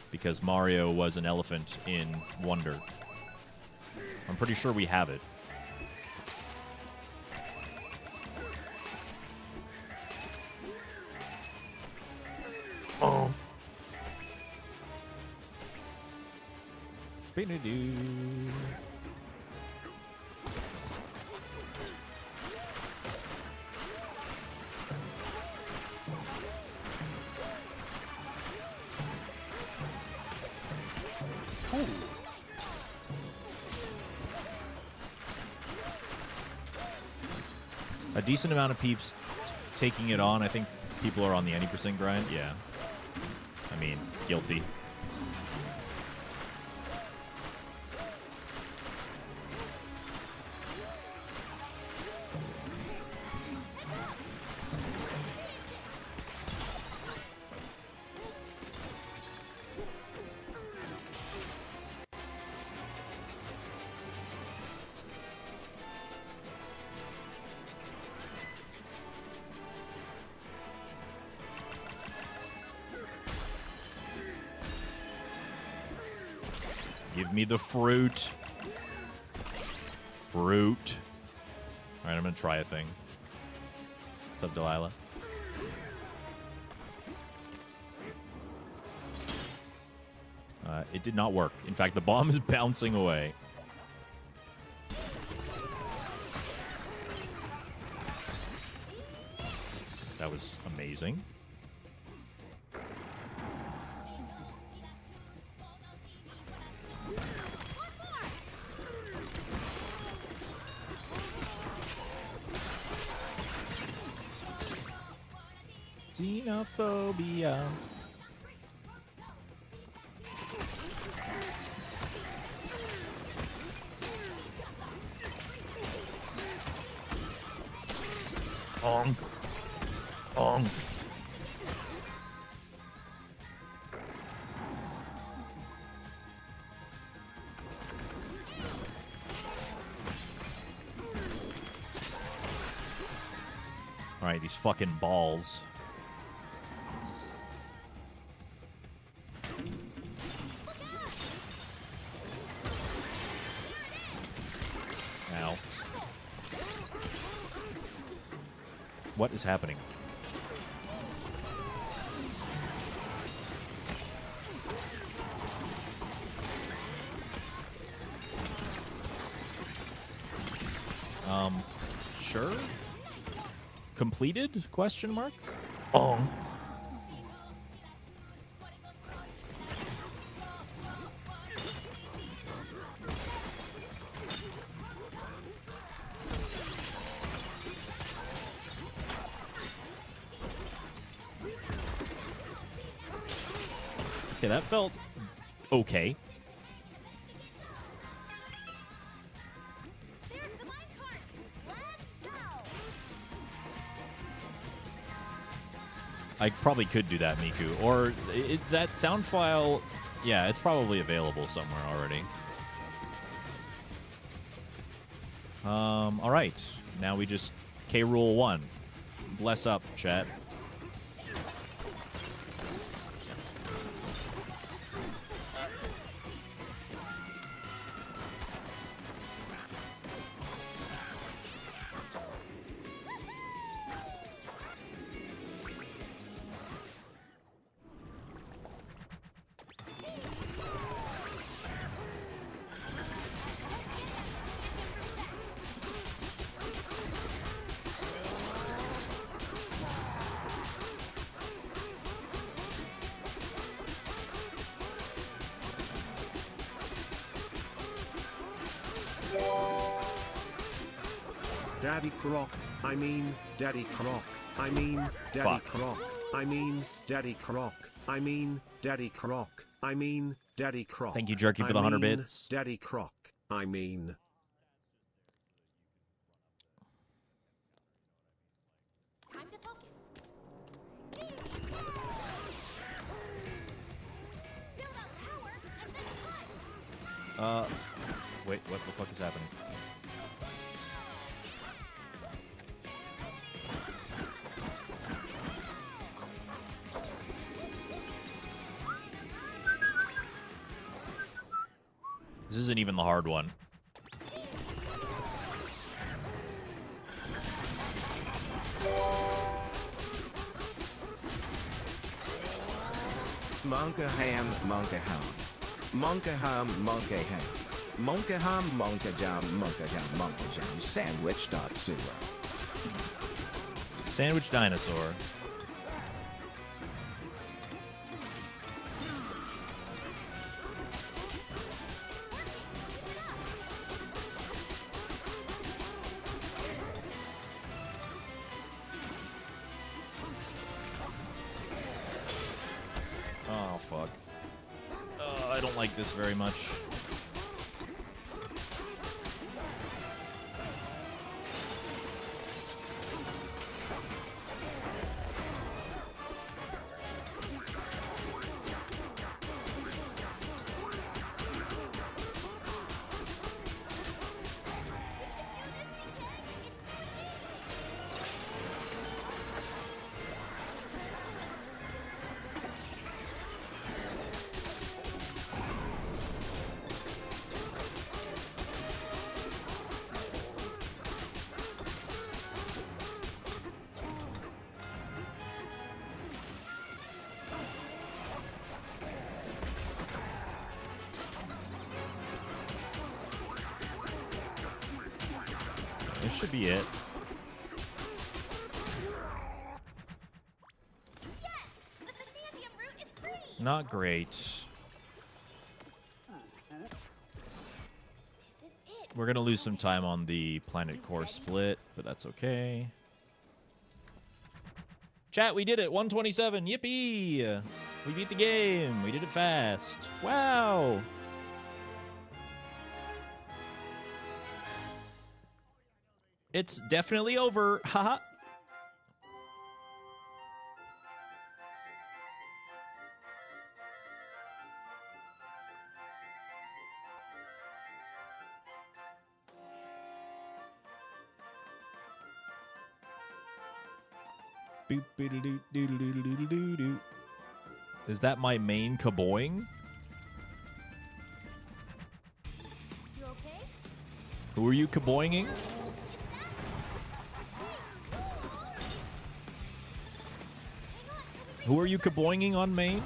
[SPEAKER 1] Because Mario was an elephant in Wonder. I'm pretty sure we have it. Oh. Be-do-do. A decent amount of peeps taking it on. I think people are on the any percent grind. Yeah. I mean, guilty. Give me the fruit. Fruit. All right, I'm going to try a thing. What's up, Delilah? It did not work. In fact, the bomb is bouncing away. That was amazing. Xenophobia. Onk. Onk. All right, these fucking balls. Ow. What is happening? Sure. Completed? Question mark? Oh. Okay, that felt okay.
[SPEAKER 4] There's the minecart. Let's go.
[SPEAKER 1] I probably could do that, Miku. Or that sound file, yeah, it's probably available somewhere already. All right. Now we just K-Rule 1. Bless up, chat.
[SPEAKER 3] Daddy Croc, I mean, Daddy Croc, I mean, Daddy
[SPEAKER 1] Fuck.
[SPEAKER 3] Croc, I mean, Daddy Croc, I mean, Daddy Croc, I mean, Daddy Croc.
[SPEAKER 1] Thank you, Jerky, for the 100 bits.
[SPEAKER 3] Daddy Croc, I mean.
[SPEAKER 4] Time to focus. Build up power and then punch.
[SPEAKER 1] Wait, what the fuck is happening? This isn't even the hard one.
[SPEAKER 2] Monka ham, monka ham. Monka ham, monka ham. Monka ham, monka jam, monka jam, monka jam. Sandwich dot sewer.
[SPEAKER 1] Sandwich dinosaur. don't like this very much. This should be it.
[SPEAKER 4] Yes! The Bananza route is free!
[SPEAKER 1] Not great.
[SPEAKER 4] This is it.
[SPEAKER 1] We're gonna lose some time on the planet core split, but that's okay. Chat, we did it. 127. Yippee! We beat the game. We did it fast. Wow. It's definitely over. Haha. Boop-a-doo-doo-doo-doo-doo-doo-doo. Is that my main kaboing?
[SPEAKER 4] You okay?
[SPEAKER 1] Who are you kaboinging? Who are you kaboinging on main?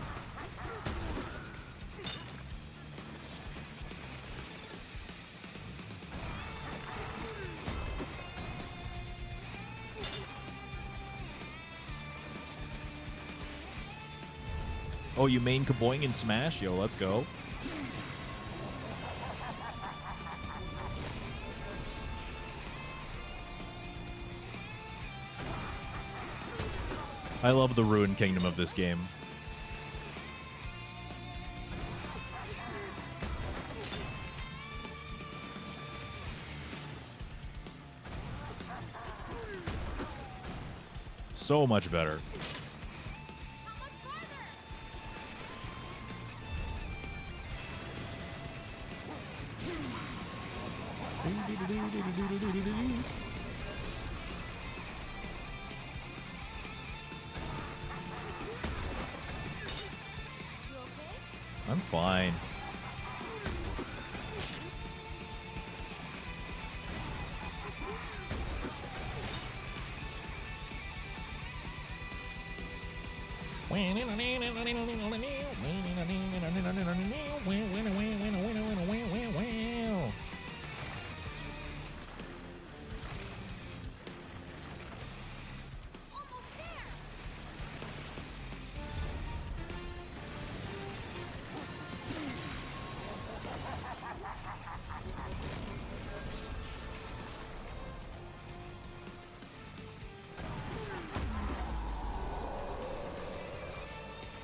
[SPEAKER 1] Oh, you main kaboing in Smash? Yo, let's go. I love the Ruin Kingdom of this game. So much better.
[SPEAKER 4] You okay?
[SPEAKER 1] I'm fine.
[SPEAKER 4] Almost there!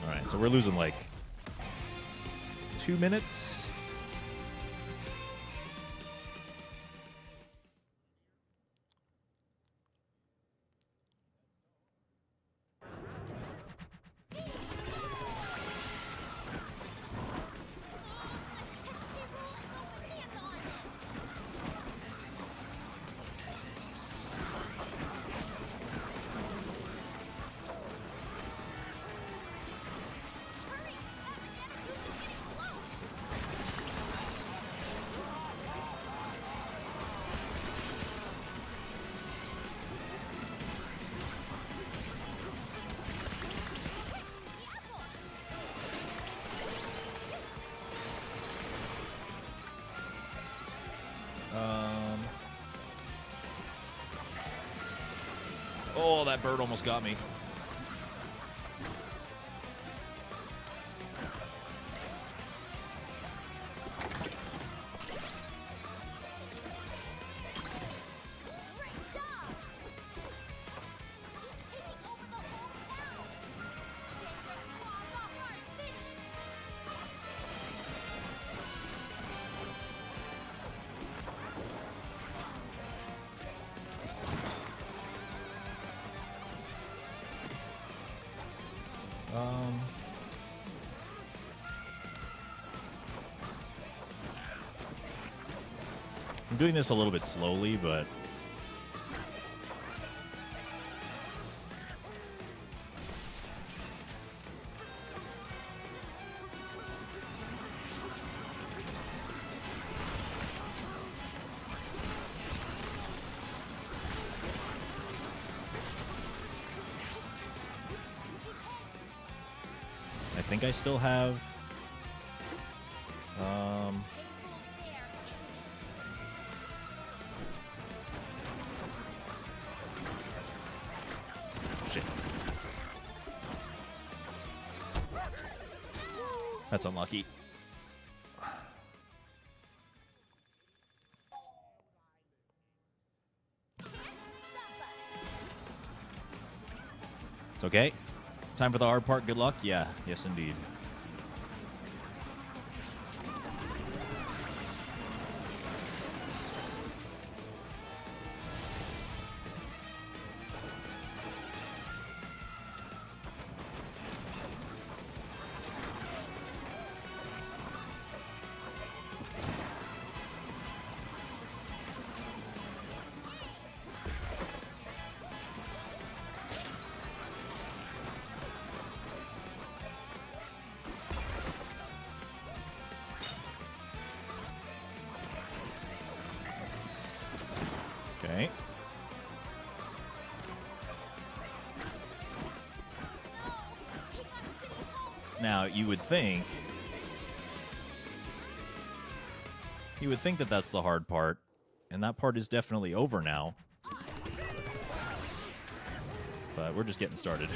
[SPEAKER 1] All right, so we're losing like 2 minutes.
[SPEAKER 4] Hurry! That banana goose is getting close! The apple!
[SPEAKER 1] Oh, that bird almost got me.
[SPEAKER 4] Great job! He's taking over the whole town! Get your paws off our city!
[SPEAKER 1] I'm doing this a little bit slowly, but... I think I still have... Shit. That's unlucky. It's okay. Time for the hard part. Good luck. Yeah. Yes, indeed. Okay. Now, you would think that that's the hard part, and that part is definitely over now. But we're just getting started.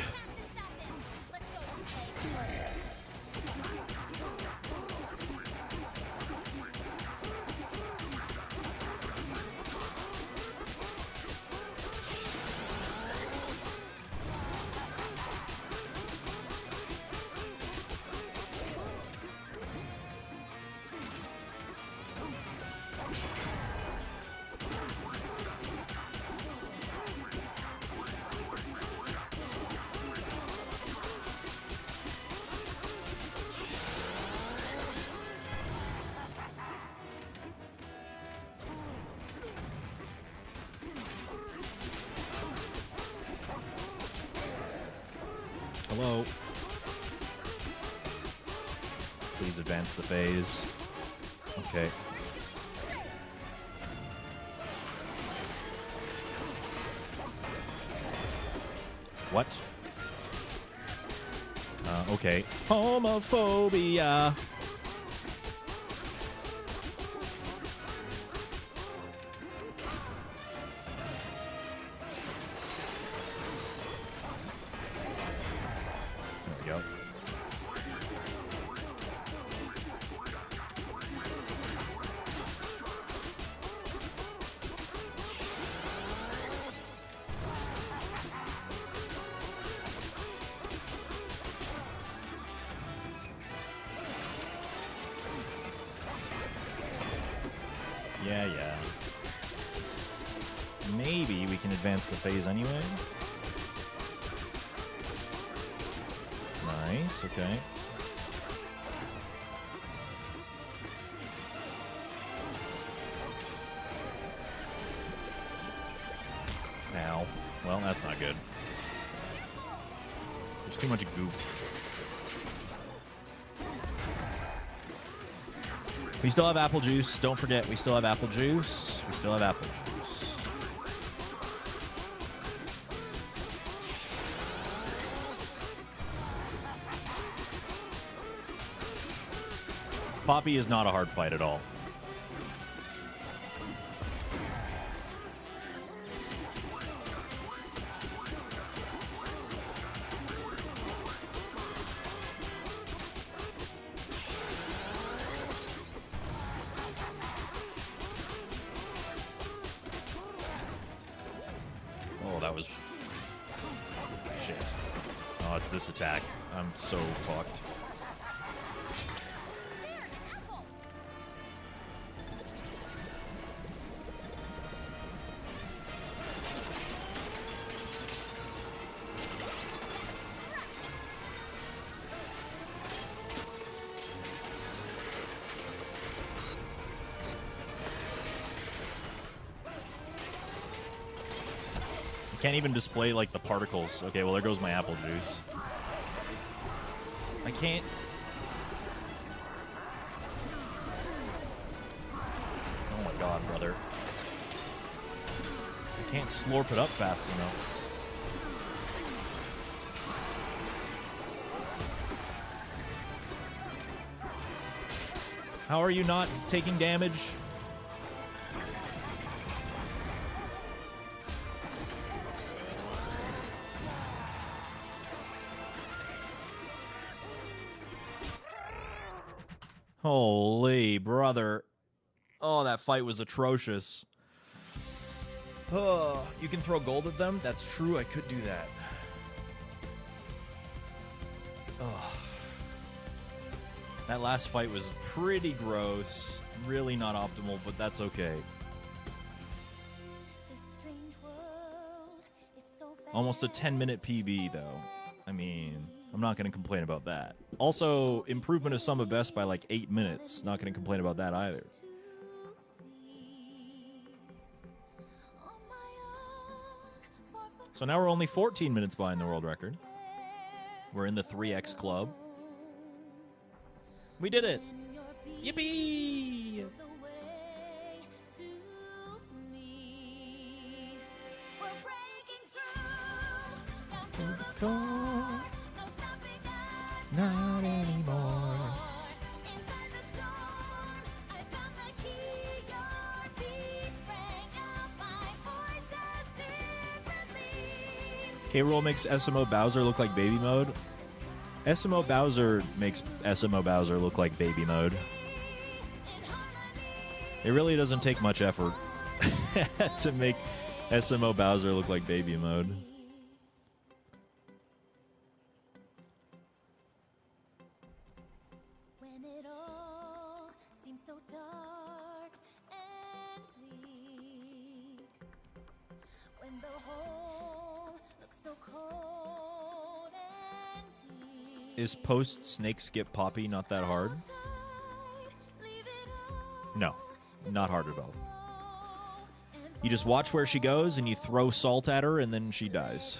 [SPEAKER 1] Hello. Please advance the phase. Okay. What? Okay. Homophobia. There we go. Yeah. Maybe we can advance the phase anyway. Nice, okay. Ow. Well, that's not good. There's too much goop. We still have apple juice. Don't forget, we still have apple juice. We still have apple juice. Poppy is not a hard fight at all. Oh, that was... shit. Oh, it's this attack. I'm so fucked. I can't even display, like, the particles. Okay, well, there goes my apple juice. I can't... Oh my god, brother. I can't slurp it up fast enough. How are you not taking damage? Holy brother. Oh, that fight was atrocious. Oh, you can throw gold at them? That's true, I could do that. Oh. That last fight was pretty gross. Really not optimal, but that's okay. Almost a 10-minute PB, though. I mean, I'm not going to complain about that. Also, improvement of sum of best by like 8 minutes. Not going to complain about that either. So now we're only 14 minutes behind the world record. We're in the 3x club. We did it! Yippee! Not anymore. K-Roll makes SMO Bowser look like baby mode. SMO Bowser makes SMO Bowser look like baby mode. It really doesn't take much effort to make SMO Bowser look like baby mode.
[SPEAKER 4] When it all seems so dark and bleak, when the hole looks so cold and deep,
[SPEAKER 1] Is post Snake Skip Poppy not that hard? No, not hard at all. You just watch where she goes and you throw salt at her and then she dies.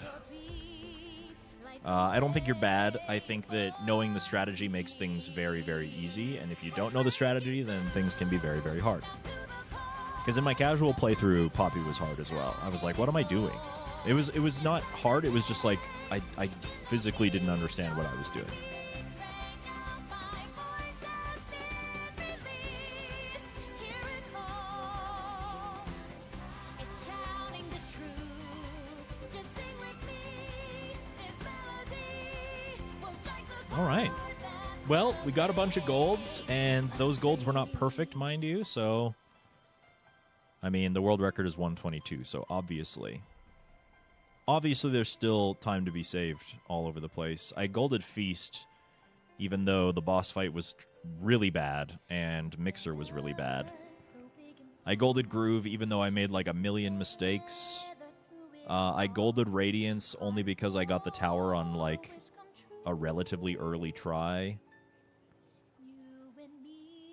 [SPEAKER 1] I don't think you're bad. I think that knowing the strategy makes things very, very easy. And if you don't know the strategy, then things can be very, very hard. Because in my casual playthrough, Poppy was hard as well. I was like, what am I doing? It was not hard. It was just like I physically didn't understand what I was doing. All right. Well, we got a bunch of golds, and those golds were not perfect, mind you, so... I mean, the world record is 122, so obviously... Obviously, there's still time to be saved all over the place. I golded Feast, even though the boss fight was really bad, and Mixer was really bad. I golded Groove, even though I made like a million mistakes. I golded Radiance only because I got the tower on, like... a relatively early try,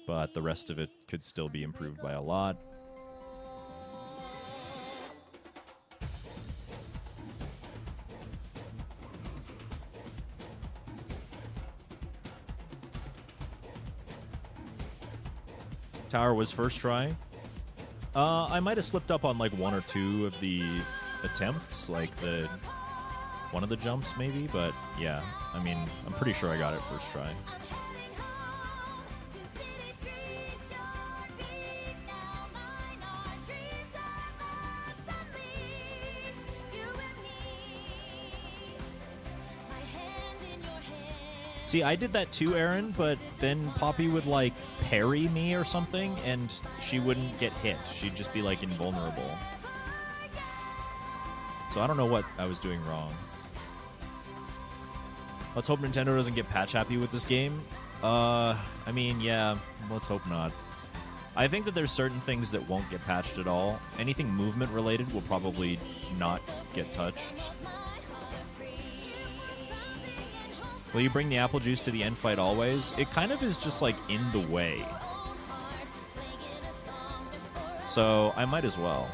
[SPEAKER 1] but the rest of it could still be improved by a lot. Tower was first try. I might have slipped up on like one or two of the attempts, like the one of the jumps maybe, but yeah, I mean, I'm pretty sure I got it first try. See, I did that too, Aaron, but then Poppy would like parry me or something and she wouldn't get hit. She'd just be like invulnerable. So I don't know what I was doing wrong. Let's hope Nintendo doesn't get patch happy with this game. I mean, yeah, let's hope not. I think that there's certain things that won't get patched at all. Anything movement related will probably not get touched. Will you bring the apple juice to the end fight always? It kind of is just like in the way. So I might as well.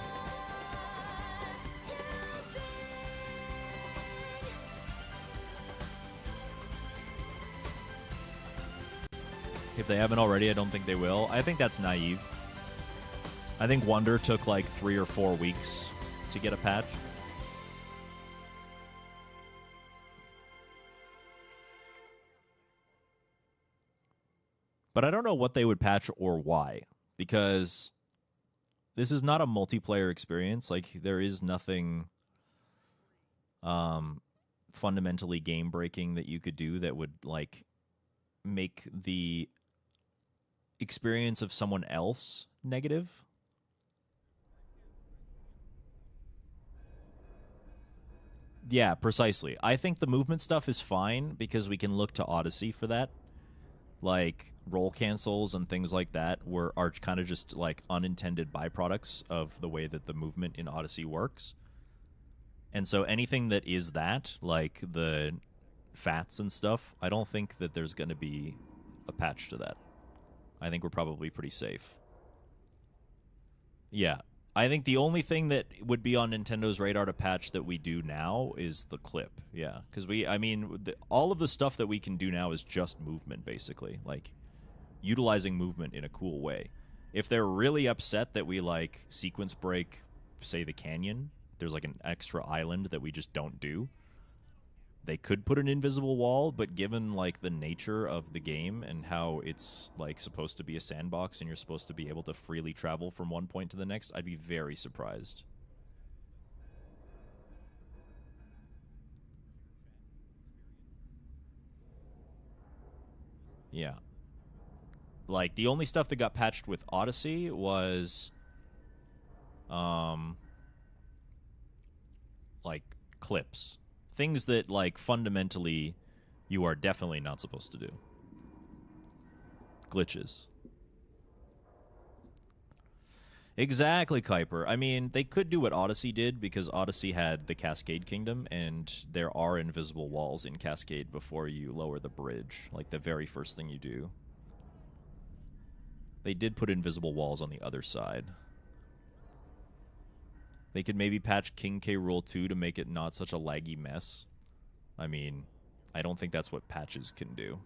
[SPEAKER 1] If they haven't already, I don't think they will. I think that's naive. I think Wonder took like 3 or 4 weeks to get a patch. But I don't know what they would patch or why, because this is not a multiplayer experience. Like, there is nothing fundamentally game-breaking that you could do that would, like, make the experience of someone else negative. Yeah, precisely. I think the movement stuff is fine because we can look to Odyssey for that. Like, roll cancels and things like that are kind of just, like, unintended byproducts of the way that the movement in Odyssey works. And so anything that is that, like the fats and stuff, I don't think that there's going to be a patch to that. I think we're probably pretty safe. Yeah. I think the only thing that would be on Nintendo's radar to patch that we do now is the clip. Yeah, because all of the stuff that we can do now is just movement, basically. Like, utilizing movement in a cool way. If they're really upset that we, like, sequence break, say, the canyon, there's, like, an extra island that we just don't do, they could put an invisible wall, but given, like, the nature of the game and how it's, like, supposed to be a sandbox and you're supposed to be able to freely travel from one point to the next, I'd be very surprised. Yeah. Like, the only stuff that got patched with Odyssey was, like, clips. Things that, like, fundamentally you are definitely not supposed to do. Glitches. Exactly, Kuiper. I mean, they could do what Odyssey did because Odyssey had the Cascade Kingdom, and there are invisible walls in Cascade before you lower the bridge, like the very first thing you do. They did put invisible walls on the other side. They could maybe patch King K. Rool 2 to make it not such a laggy mess. I mean, I don't think that's what patches can do.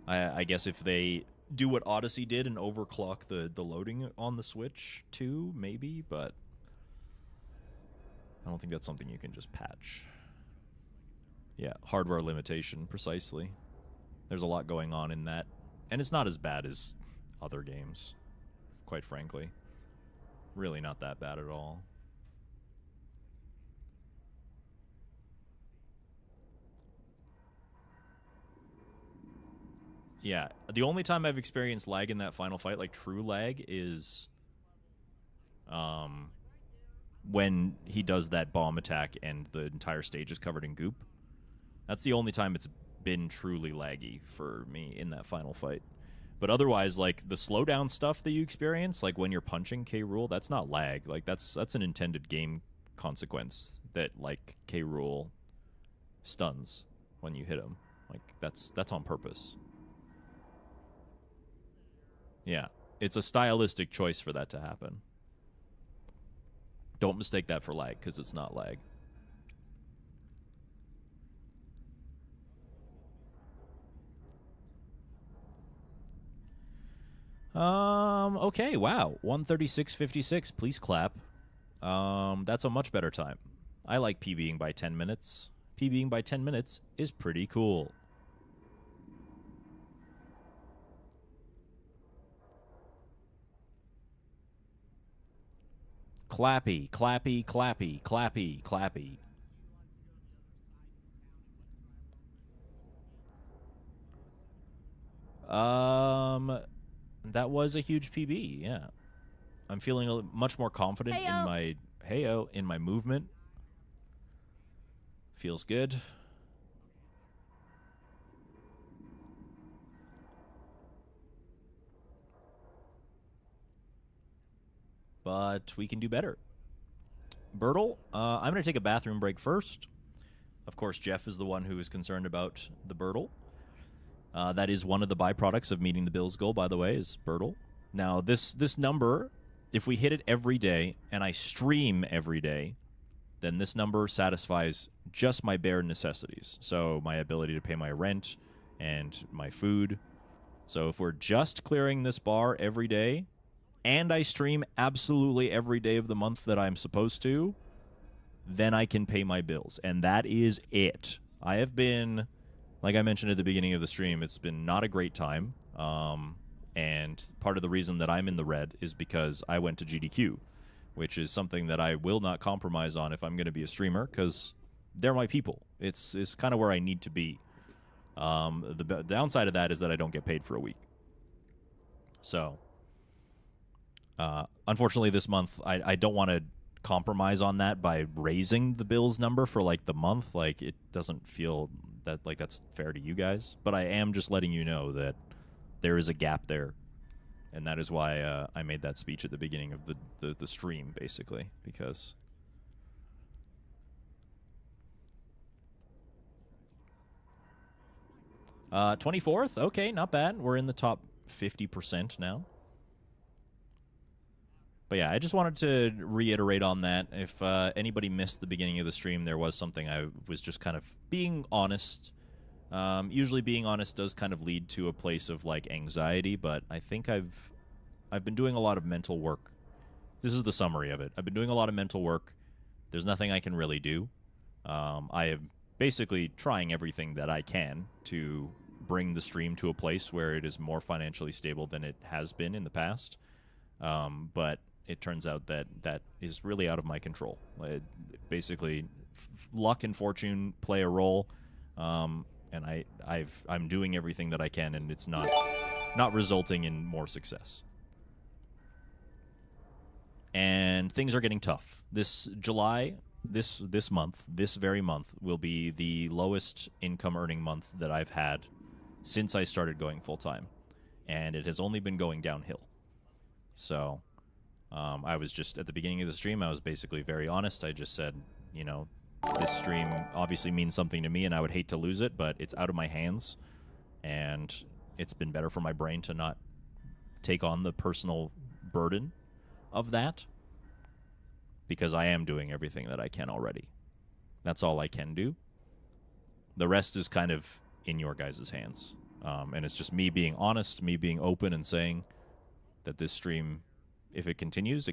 [SPEAKER 1] I guess if they do what Odyssey did and overclock the loading on the Switch too, maybe, but I don't think that's something you can just patch. Yeah, hardware limitation, precisely. There's a lot going on in that, and it's not as bad as other games, quite frankly. Really not that bad at all. Yeah, the only time I've experienced lag in that final fight, like true lag, is when he does that bomb attack and the entire stage is covered in goop. That's the only time it's been truly laggy for me in that final fight. But otherwise, like, the slowdown stuff that you experience, like when you're punching K. Rool, that's not lag. Like, that's an intended game consequence that, like, K. Rool stuns when you hit him. Like, that's on purpose. Yeah, it's a stylistic choice for that to happen. Don't mistake that for lag, because it's not lag. Okay, wow. 136.56. Please clap. That's a much better time. I like PBing by 10 minutes. PBing by 10 minutes is pretty cool. Clappy, clappy, clappy, clappy, clappy. That was a huge PB, yeah. I'm feeling much more confident in my movement. Feels good. But we can do better. Bertle, I'm going to take a bathroom break first. Of course, Jeff is the one who is concerned about the Bertle. That is one of the byproducts of meeting the Bills goal, by the way, is Bertle. Now, this number, if we hit it every day, and I stream every day, then this number satisfies just my bare necessities. So my ability to pay my rent and my food So if we're just clearing this bar every day, and I stream absolutely every day of the month that I'm supposed to, then I can pay my bills. And that is it. I have been, like I mentioned at the beginning of the stream, it's been not a great time. And part of the reason that I'm in the red is because I went to GDQ, which is something that I will not compromise on if I'm going to be a streamer, because they're my people. It's kind of where I need to be. The downside of that is that I don't get paid for a week. So, unfortunately, this month, I don't want to compromise on that by raising the bills number for, like, the month. Like, it doesn't feel that, like, that's fair to you guys. But I am just letting you know that there is a gap there. And that is why I made that speech at the beginning of the stream, basically, because... 24th? Okay, not bad. We're in the top 50% now. But yeah, I just wanted to reiterate on that. If anybody missed the beginning of the stream, there was something I was just kind of being honest. Usually being honest does kind of lead to a place of, like, anxiety, but I think I've been doing a lot of mental work. This is the summary of it. I've been doing a lot of mental work. There's nothing I can really do. I am basically trying everything that I can to bring the stream to a place where it is more financially stable than it has been in the past. But it turns out that that is really out of my control. Basically, luck and fortune play a role, and I'm doing everything that I can, and it's not resulting in more success. And things are getting tough. This July, this month, this very month, will be the lowest income earning month that I've had since I started going full time, and it has only been going downhill. So, I was just at the beginning of the stream, I was basically very honest. I just said, you know, this stream obviously means something to me, and I would hate to lose it, but it's out of my hands, and it's been better for my brain to not take on the personal burden of that, because I am doing everything that I can already. That's all I can do. The rest is kind of in your guys' hands. And it's just me being honest, me being open, and saying that this stream, if it continues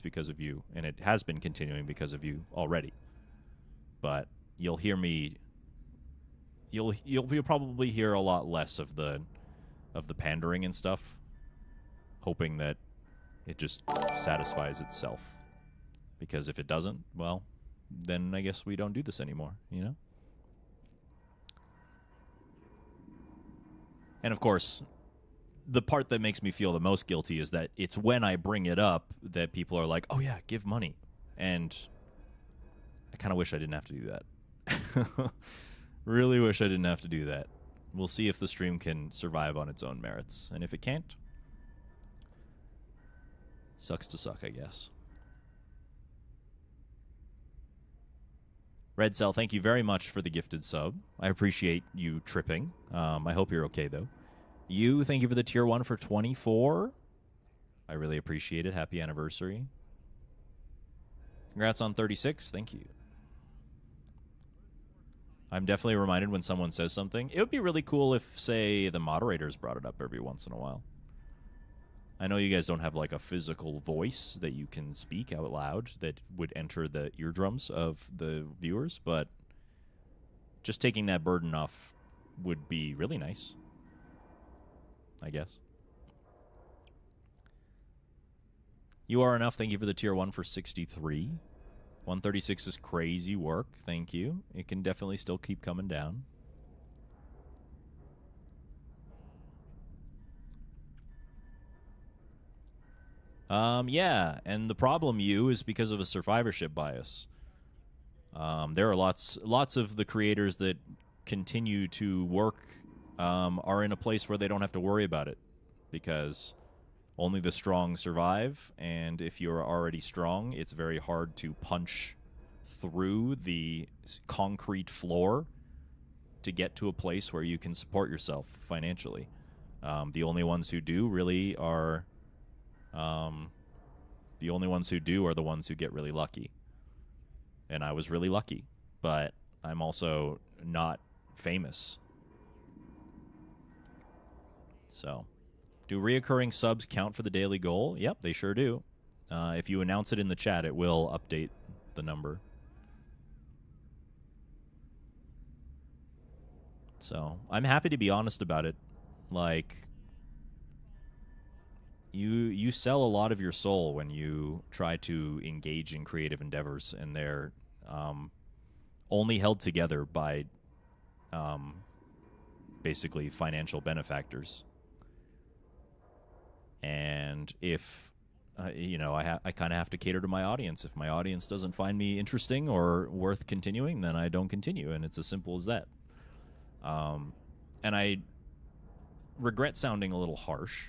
[SPEAKER 1] because of you. And it has been continuing because of you already. But you'll hear me... You'll probably hear a lot less of the pandering and stuff, hoping that it just satisfies itself. Because if it doesn't, well, then I guess we don't do this anymore, you know? And of course, the part that makes me feel the most guilty is that it's when I bring it up that people are like, oh yeah, give money. And I kind of wish I didn't have to do that. Really wish I didn't have to do that. We'll see if the stream can survive on its own merits. And if it can't, sucks to suck, I guess. Red Cell, thank you very much for the gifted sub. I appreciate you tripping. I hope you're okay, though. You, thank you for the tier 1 for 24. I really appreciate it. Happy anniversary. Congrats on 36. Thank you. I'm definitely reminded when someone says something. It would be really cool if, say, the moderators brought it up every once in a while. I know you guys don't have, like, a physical voice that you can speak out loud that would enter the eardrums of the viewers, but just taking that burden off would be really nice, I guess. You are enough. Thank you for the tier 1 for 63. 136 is crazy work. Thank you. It can definitely still keep coming down. Yeah, and the problem, is because of a survivorship bias. There are lots of the creators that continue to work are in a place where they don't have to worry about it, because only the strong survive, and if you're already strong, it's very hard to punch through the concrete floor to get to a place where you can support yourself financially. The only ones who do really are... the only ones who do are the ones who get really lucky. And I was really lucky, but I'm also not famous. So, do reoccurring subs count for the daily goal? Yep, they sure do. If you announce it in the chat, it will update the number. So, I'm happy to be honest about it. Like, you sell a lot of your soul when you try to engage in creative endeavors, and they're only held together by basically financial benefactors. And if you know, I kind of have to cater to my audience. If my audience doesn't find me interesting or worth continuing, then I don't continue, and it's as simple as that. And I regret sounding a little harsh,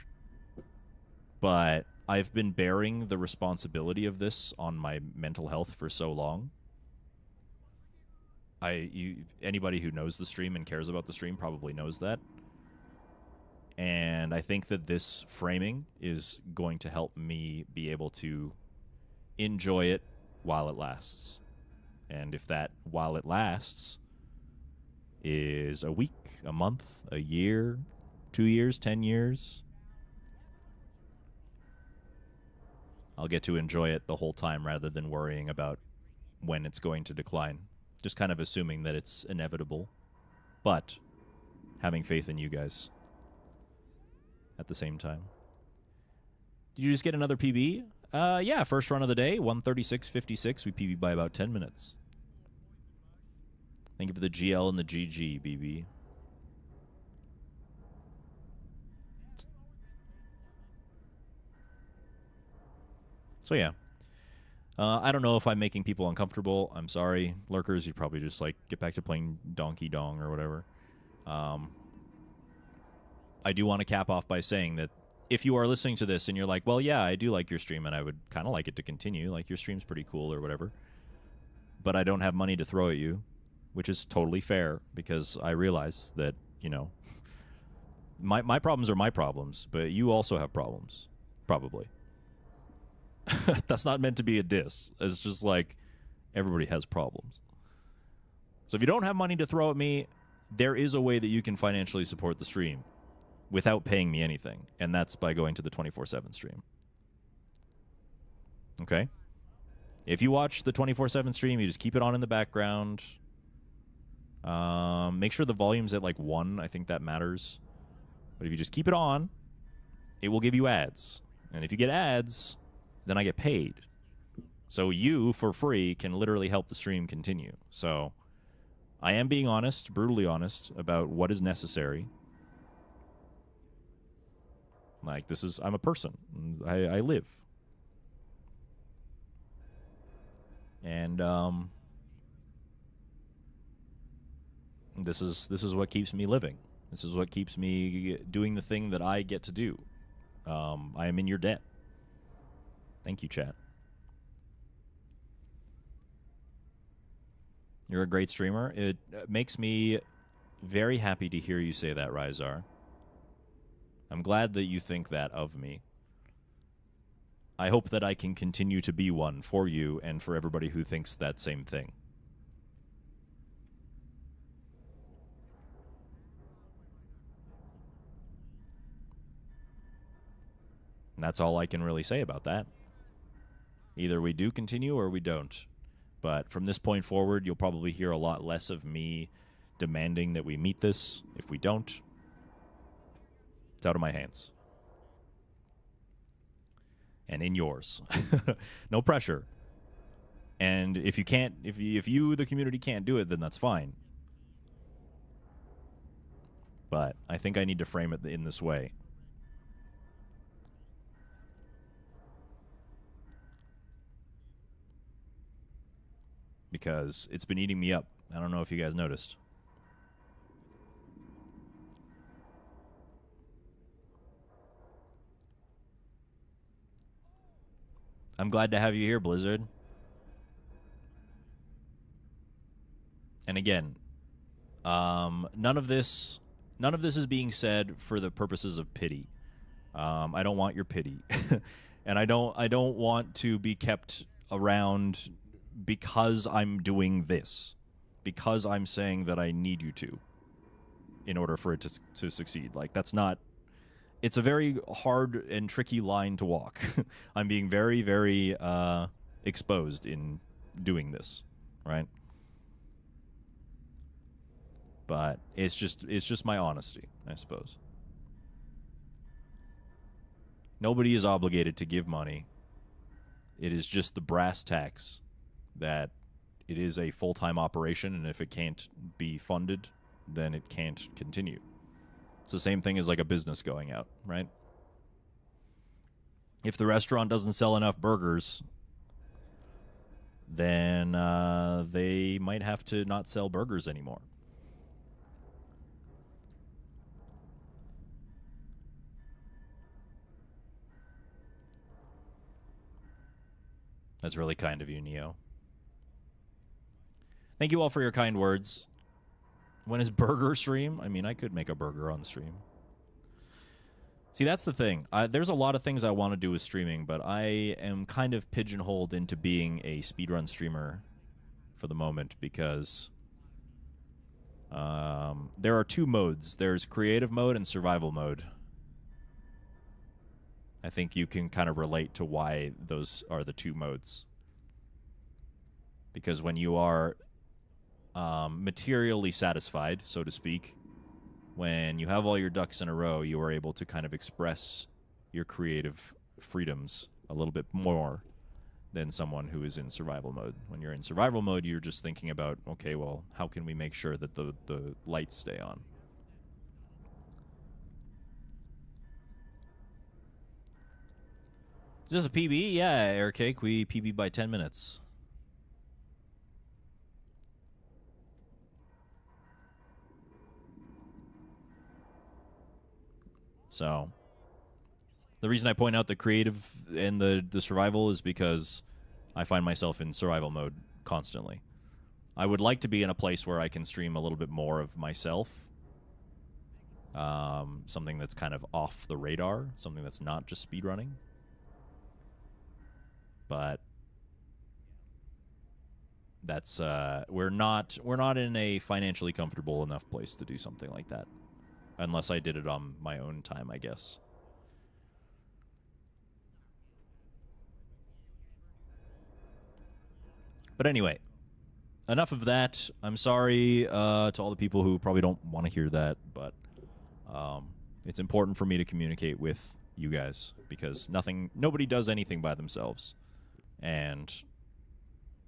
[SPEAKER 1] but I've been bearing the responsibility of this on my mental health for so long. Anybody who knows the stream and cares about the stream probably knows that. And I think that this framing is going to help me be able to enjoy it while it lasts. And if that while it lasts is a week, a month, a year, 2 years, 10 years, I'll get to enjoy it the whole time rather than worrying about when it's going to decline. Just kind of assuming that it's inevitable, but having faith in you guys at the same time. Did you just get another PB? Yeah, first run of the day, 136.56. We PB by about 10 minutes. Thank you for the GL and the GG, BB. So yeah. I don't know if I'm making people uncomfortable. I'm sorry. Lurkers, you probably just like get back to playing Donkey Dong or whatever. I do want to cap off by saying that if you are listening to this and you're like, well, yeah, I do like your stream and I would kind of like it to continue, like your stream's pretty cool or whatever, but I don't have money to throw at you, which is totally fair because I realize that, you know, my problems are my problems, but you also have problems, probably. That's not meant to be a diss. It's just like everybody has problems. So if you don't have money to throw at me, there is a way that you can financially support the stream without paying me anything, and that's by going to the 24/7 stream. Okay? If you watch the 24/7 stream, you just keep it on in the background. Make sure the volume's at like 1. I think that matters. But if you just keep it on, it will give you ads. And if you get ads, then I get paid. So you, for free, can literally help the stream continue. So I am being honest, brutally honest, about what is necessary. Like, this is, I'm a person. I live. And this is what keeps me living. This is what keeps me doing the thing that I get to do. I am in your debt. Thank you, chat. You're a great streamer. It makes me very happy to hear you say that, Ryzar. I'm glad that you think that of me. I hope that I can continue to be one for you and for everybody who thinks that same thing. And that's all I can really say about that. Either we do continue or we don't. But from this point forward, you'll probably hear a lot less of me demanding that we meet this. If we don't, it's out of my hands. And in yours. No pressure. And if you can't, if you, the community, can't do it, then that's fine. But I think I need to frame it in this way. Because it's been eating me up. I don't know if you guys noticed. I'm glad to have you here, Blizzard. And again, none of this is being said for the purposes of pity. I don't want your pity. And I don't want to be kept around because I'm doing this, because I'm saying that I need you to, in order for it to succeed. Like, that's not it's a very hard and tricky line to walk. I'm being very, very exposed in doing this, right? But it's just my honesty, I suppose. Nobody is obligated to give money. It is just the brass tacks that it is a full-time operation, and if it can't be funded, then it can't continue. It's the same thing as like a business going out, right? If the restaurant doesn't sell enough burgers, then they might have to not sell burgers anymore. That's really kind of you, Neo. Thank you all for your kind words. When is burger stream? I mean, I could make a burger on stream. See, that's the thing. There's a lot of things I want to do with streaming, but I am kind of pigeonholed into being a speedrun streamer for the moment because there are two modes. There's creative mode and survival mode. I think you can kind of relate to why those are the two modes. Because when you are materially satisfied, so to speak, when you have all your ducks in a row, you are able to kind of express your creative freedoms a little bit more than someone who is in survival mode. When you're in survival mode, you're just thinking about, okay, well, how can we make sure that the lights stay on? Just a PB? Yeah, Aircake, we PB by 10 minutes. So, the reason I point out the creative and the survival is because I find myself in survival mode constantly. I would like to be in a place where I can stream a little bit more of myself. Something that's kind of off the radar, something that's not just speedrunning. But that's we're not in a financially comfortable enough place to do something like that. Unless I did it on my own time, I guess. But anyway, enough of that. I'm sorry to all the people who probably don't want to hear that, but it's important for me to communicate with you guys because nobody does anything by themselves. And,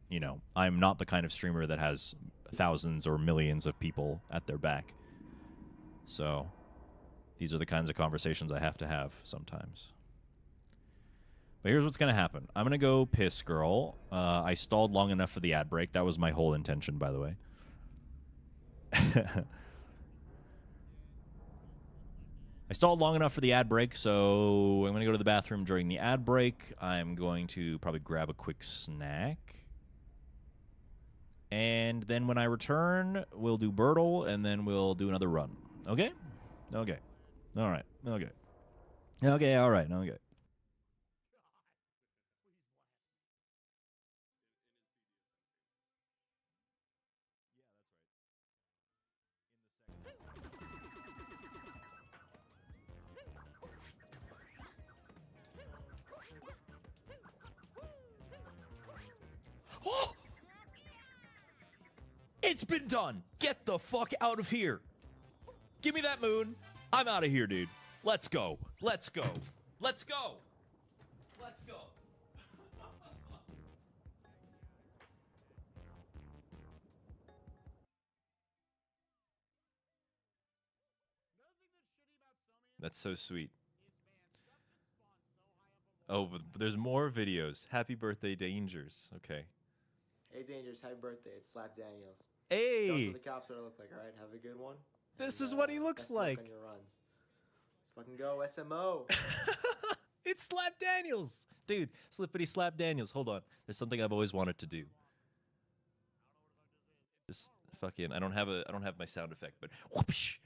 [SPEAKER 1] you know, I'm not the kind of streamer that has thousands or millions of people at their back. So these are the kinds of conversations I have to have sometimes. But here's what's going to happen. I'm going to go piss, girl. I stalled long enough for the ad break. That was my whole intention, by the way. I stalled long enough for the ad break, so I'm going to go to the bathroom during the ad break. I'm going to probably grab a quick snack. And then when I return, we'll do Birtle, and then we'll do another run. Okay? Okay. All right. Okay. Okay, all right. Okay. It's been done. Get the fuck out of here. Give me that moon. I'm out of here, dude. Let's go. Let's go. Let's go. Let's go. That's so sweet. Oh, but there's more videos. Happy birthday, Dangers. Okay.
[SPEAKER 6] Hey, Dangers, happy birthday. It's Slap Daniels.
[SPEAKER 1] Hey!
[SPEAKER 6] Tell the cops what I look like, all right? Have a good one.
[SPEAKER 1] This is what he looks
[SPEAKER 6] best of luck
[SPEAKER 1] like.
[SPEAKER 6] on your runs. Let's fucking go, SMO.
[SPEAKER 1] It's Slap Daniels. Dude, Slippity Slap Daniels. Hold on. There's something I've always wanted to do. Just fucking I don't have my sound effect, but whoopsh.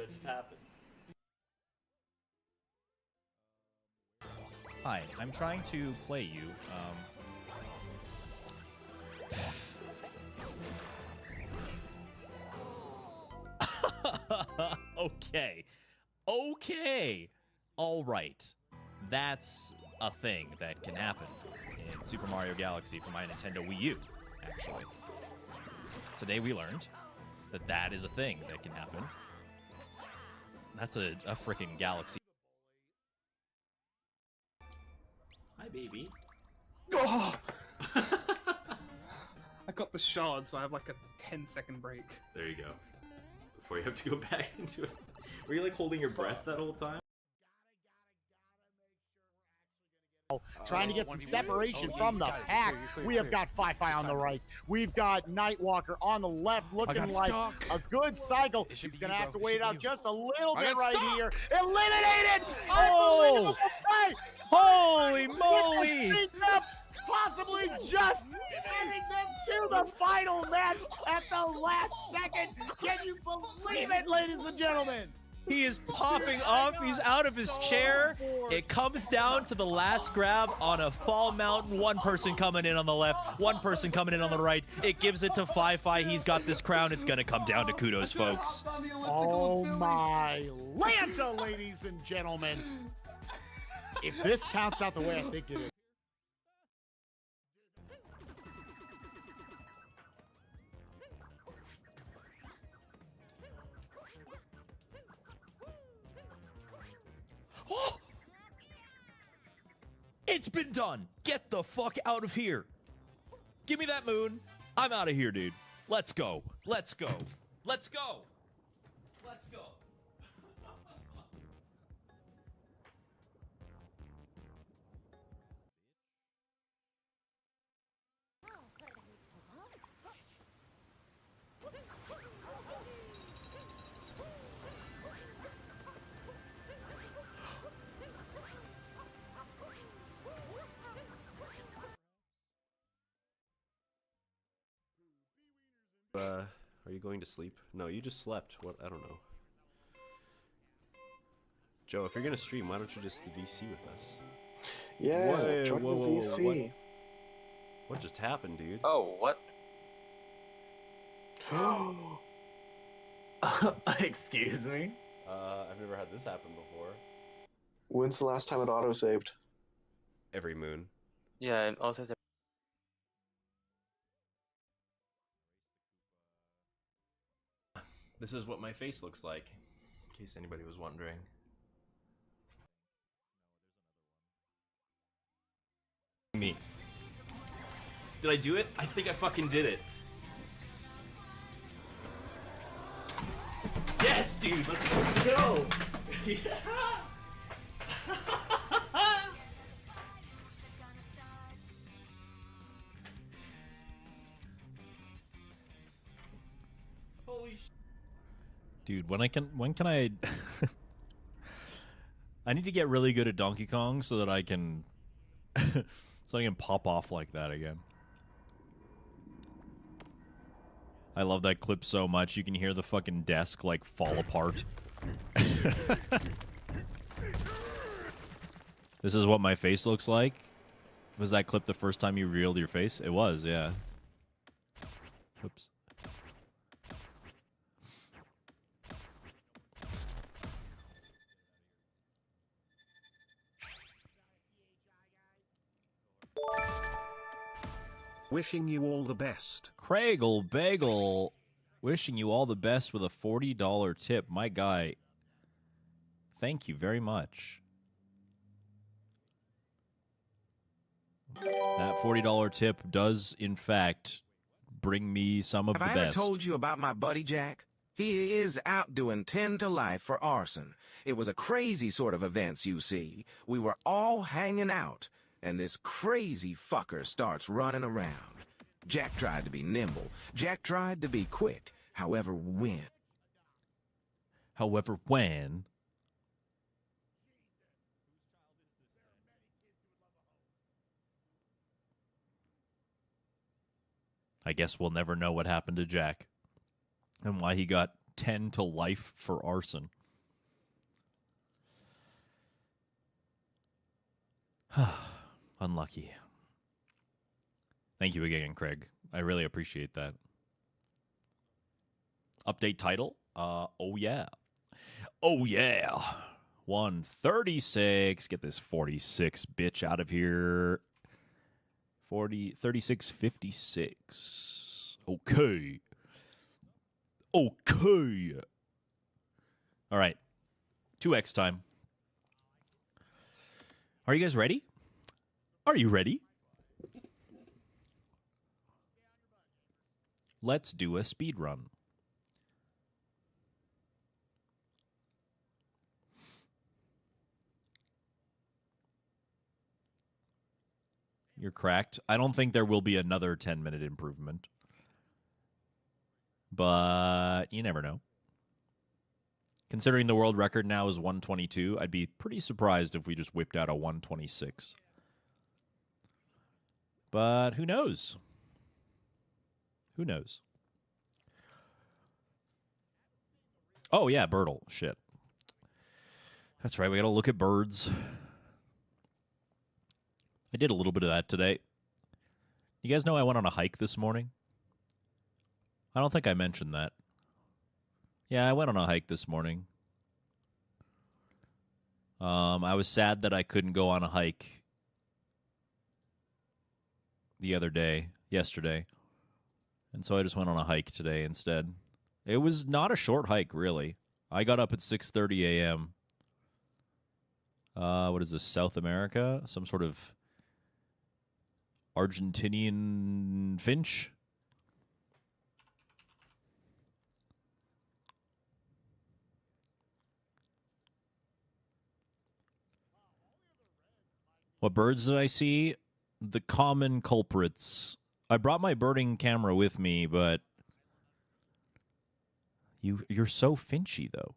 [SPEAKER 1] that just happened. Hi, I'm trying to play you. Okay. Okay. All right. That's a thing that can happen in Super Mario Galaxy for my Nintendo Wii U, actually. Today we learned that that is a thing that can happen. That's a freaking galaxy. Hi, baby.
[SPEAKER 7] Oh! I got the shard, so I have like a 10-second break.
[SPEAKER 1] There you go. Before you have to go back into it. Were you like holding your breath that whole time?
[SPEAKER 8] Trying to get some separation from the pack. We have got Fi-Fi on the right. We've got Nightwalker on the left, looking like a good cycle. He's going to have to wait out just a little bit right here. Eliminated! Oh!
[SPEAKER 1] Holy moly!
[SPEAKER 8] Possibly just sending them to the final match at the last second. Can you believe it, ladies and gentlemen?
[SPEAKER 1] He is popping off. He's out of his chair. It comes down to the last grab on a fall mountain. One person coming in on the left, one person coming in on the right. It gives it to Fi-Fi. He's got this crown. It's going to come down to kudos, folks.
[SPEAKER 8] Oh, my Lanta, ladies and gentlemen. If this counts out the way I think it is.
[SPEAKER 1] Oh! It's been done. Get the fuck out of here. Give me that moon. I'm out of here, dude. Let's go. Let's go. Let's go. Let's go.
[SPEAKER 9] Are you going to sleep? No, you just slept. What? I don't know. Joe, if you're gonna stream, why don't you just VC with us?
[SPEAKER 10] Yeah, join the VC.
[SPEAKER 9] What just happened, dude?
[SPEAKER 10] Oh, what? Excuse me?
[SPEAKER 9] I've never had this happen before.
[SPEAKER 10] When's the last time it auto-saved?
[SPEAKER 9] Every moon.
[SPEAKER 10] Yeah, and also
[SPEAKER 9] This is what my face looks like, in case anybody was wondering. Me. Did I do it? I think I fucking did it. Yes, dude, let's go! Yeah! Holy sh...
[SPEAKER 1] Dude, when can I I need to get really good at Donkey Kong so that I can so I can pop off like that again. I love that clip so much. You can hear the fucking desk like fall apart. This is what my face looks like. Was that clip the first time you revealed your face? It was, yeah. Oops.
[SPEAKER 3] Wishing you all the best.
[SPEAKER 1] Craigle Bagel, wishing you all the best with a $40 tip. My guy, thank you very much. That $40 tip does, in fact, bring me some of the
[SPEAKER 2] Have
[SPEAKER 1] best.
[SPEAKER 2] I ever told you about my buddy Jack? He is out doing 10 to life for arson. It was a crazy sort of events, you see. We were all hanging out, and this crazy fucker starts running around. Jack tried to be nimble. Jack tried to be quick. However, when?
[SPEAKER 1] I guess we'll never know what happened to Jack and why he got 10 to life for arson. Unlucky. Thank you again, Craig. I really appreciate that. Update title? Oh yeah. Oh yeah. 136. Get this 46 bitch out of here. 36.56. Okay. Okay. All right. 2x time. Are you guys ready? Are you ready? Let's do a speed run. You're cracked. I don't think there will be another 10-minute improvement. But you never know. Considering the world record now is 122, I'd be pretty surprised if we just whipped out a 126. But who knows? Who knows? Oh, yeah, Birdle. Shit. That's right, we gotta look at birds. I did a little bit of that today. You guys know I went on a hike this morning? I don't think I mentioned that. Yeah, I went on a hike this morning. I was sad that I couldn't go on a hike the other day, yesterday. And so I just went on a hike today instead. It was not a short hike, really. I got up at 6:30 a.m. What is this, South America? Some sort of Argentinian finch? What birds did I see? The common culprits. I brought my birding camera with me, but you're so finchy, though.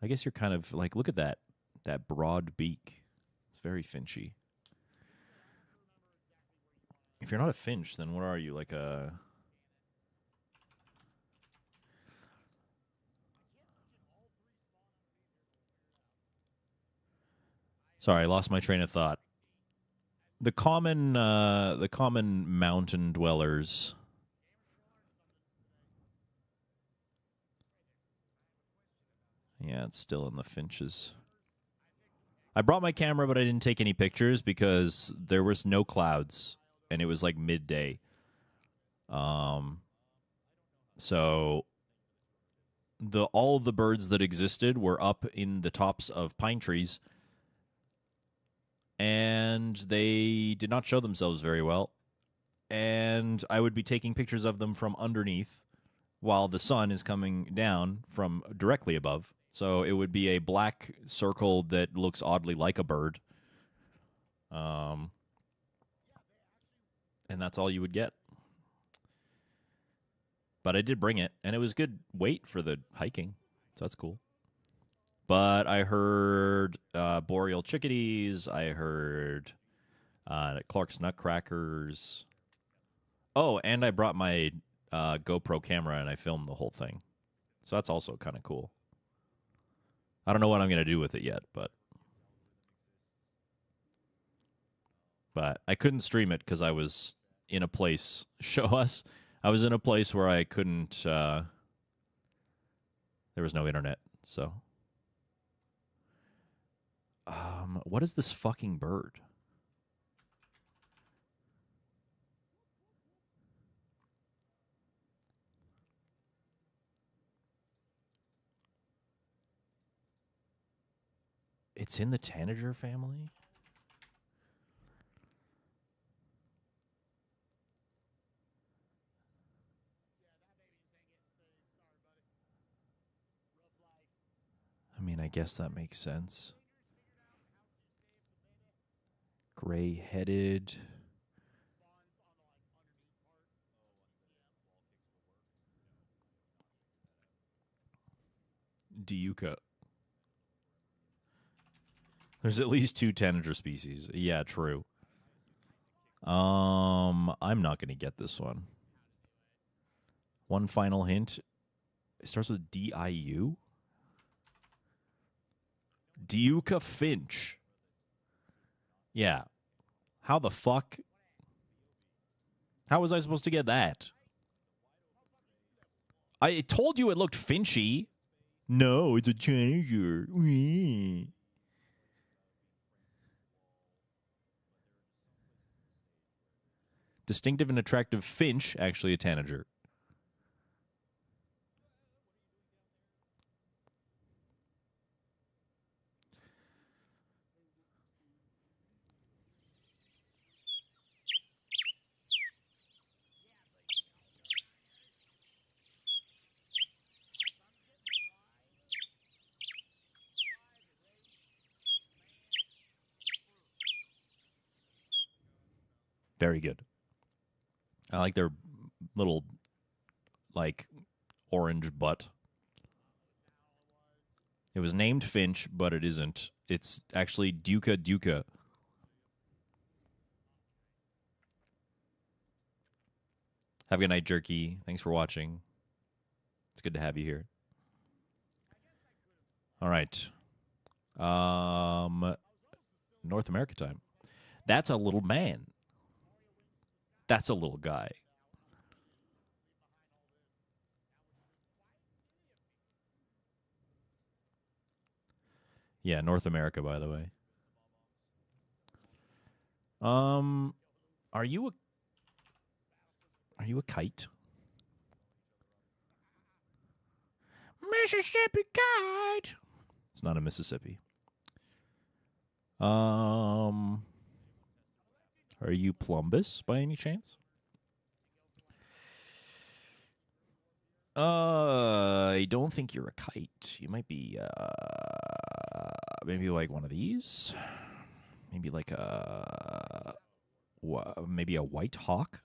[SPEAKER 1] I guess you're kind of like, look at that broad beak. It's very finchy. If you're not a finch, then what are you? Like a... Sorry, I lost my train of thought. The common mountain dwellers. Yeah, it's still in the finches. I brought my camera, but I didn't take any pictures because there was no clouds, and it was like midday. So all of the birds that existed were up in the tops of pine trees, and they did not show themselves very well. And I would be taking pictures of them from underneath while the sun is coming down from directly above. So it would be a black circle that looks oddly like a bird. And that's all you would get. But I did bring it, and it was good weight for the hiking, so that's cool. But I heard boreal chickadees. I heard Clark's nutcrackers. Oh, and I brought my GoPro camera, and I filmed the whole thing. So that's also kind of cool. I don't know what I'm going to do with it yet, but I couldn't stream it because I was in a place. Show us. I was in a place where I couldn't. There was no internet, so. What is this fucking bird? It's in the tanager family? I mean, I guess that makes sense. Gray-headed. Diuca. There's at least 2 tanager species. Yeah, true. I'm not going to get this one. One final hint. It starts with D-I-U? Diuca Finch. Yeah. How the fuck? How was I supposed to get that? I told you it looked Finchy. No, it's a tanager. Distinctive and attractive finch, actually a tanager. Very good. I like their little, like, orange butt. It was named Finch, but it isn't. It's actually Duca Duca. Have a good night, Jerky. Thanks for watching. It's good to have you here. All right. North America time. That's a little man. That's a little guy. Yeah, North America, by the way. Are you a kite? Mississippi kite. It's not a Mississippi. Are you Plumbus by any chance? I don't think you're a kite. You might be maybe like one of these. Maybe like maybe a white hawk.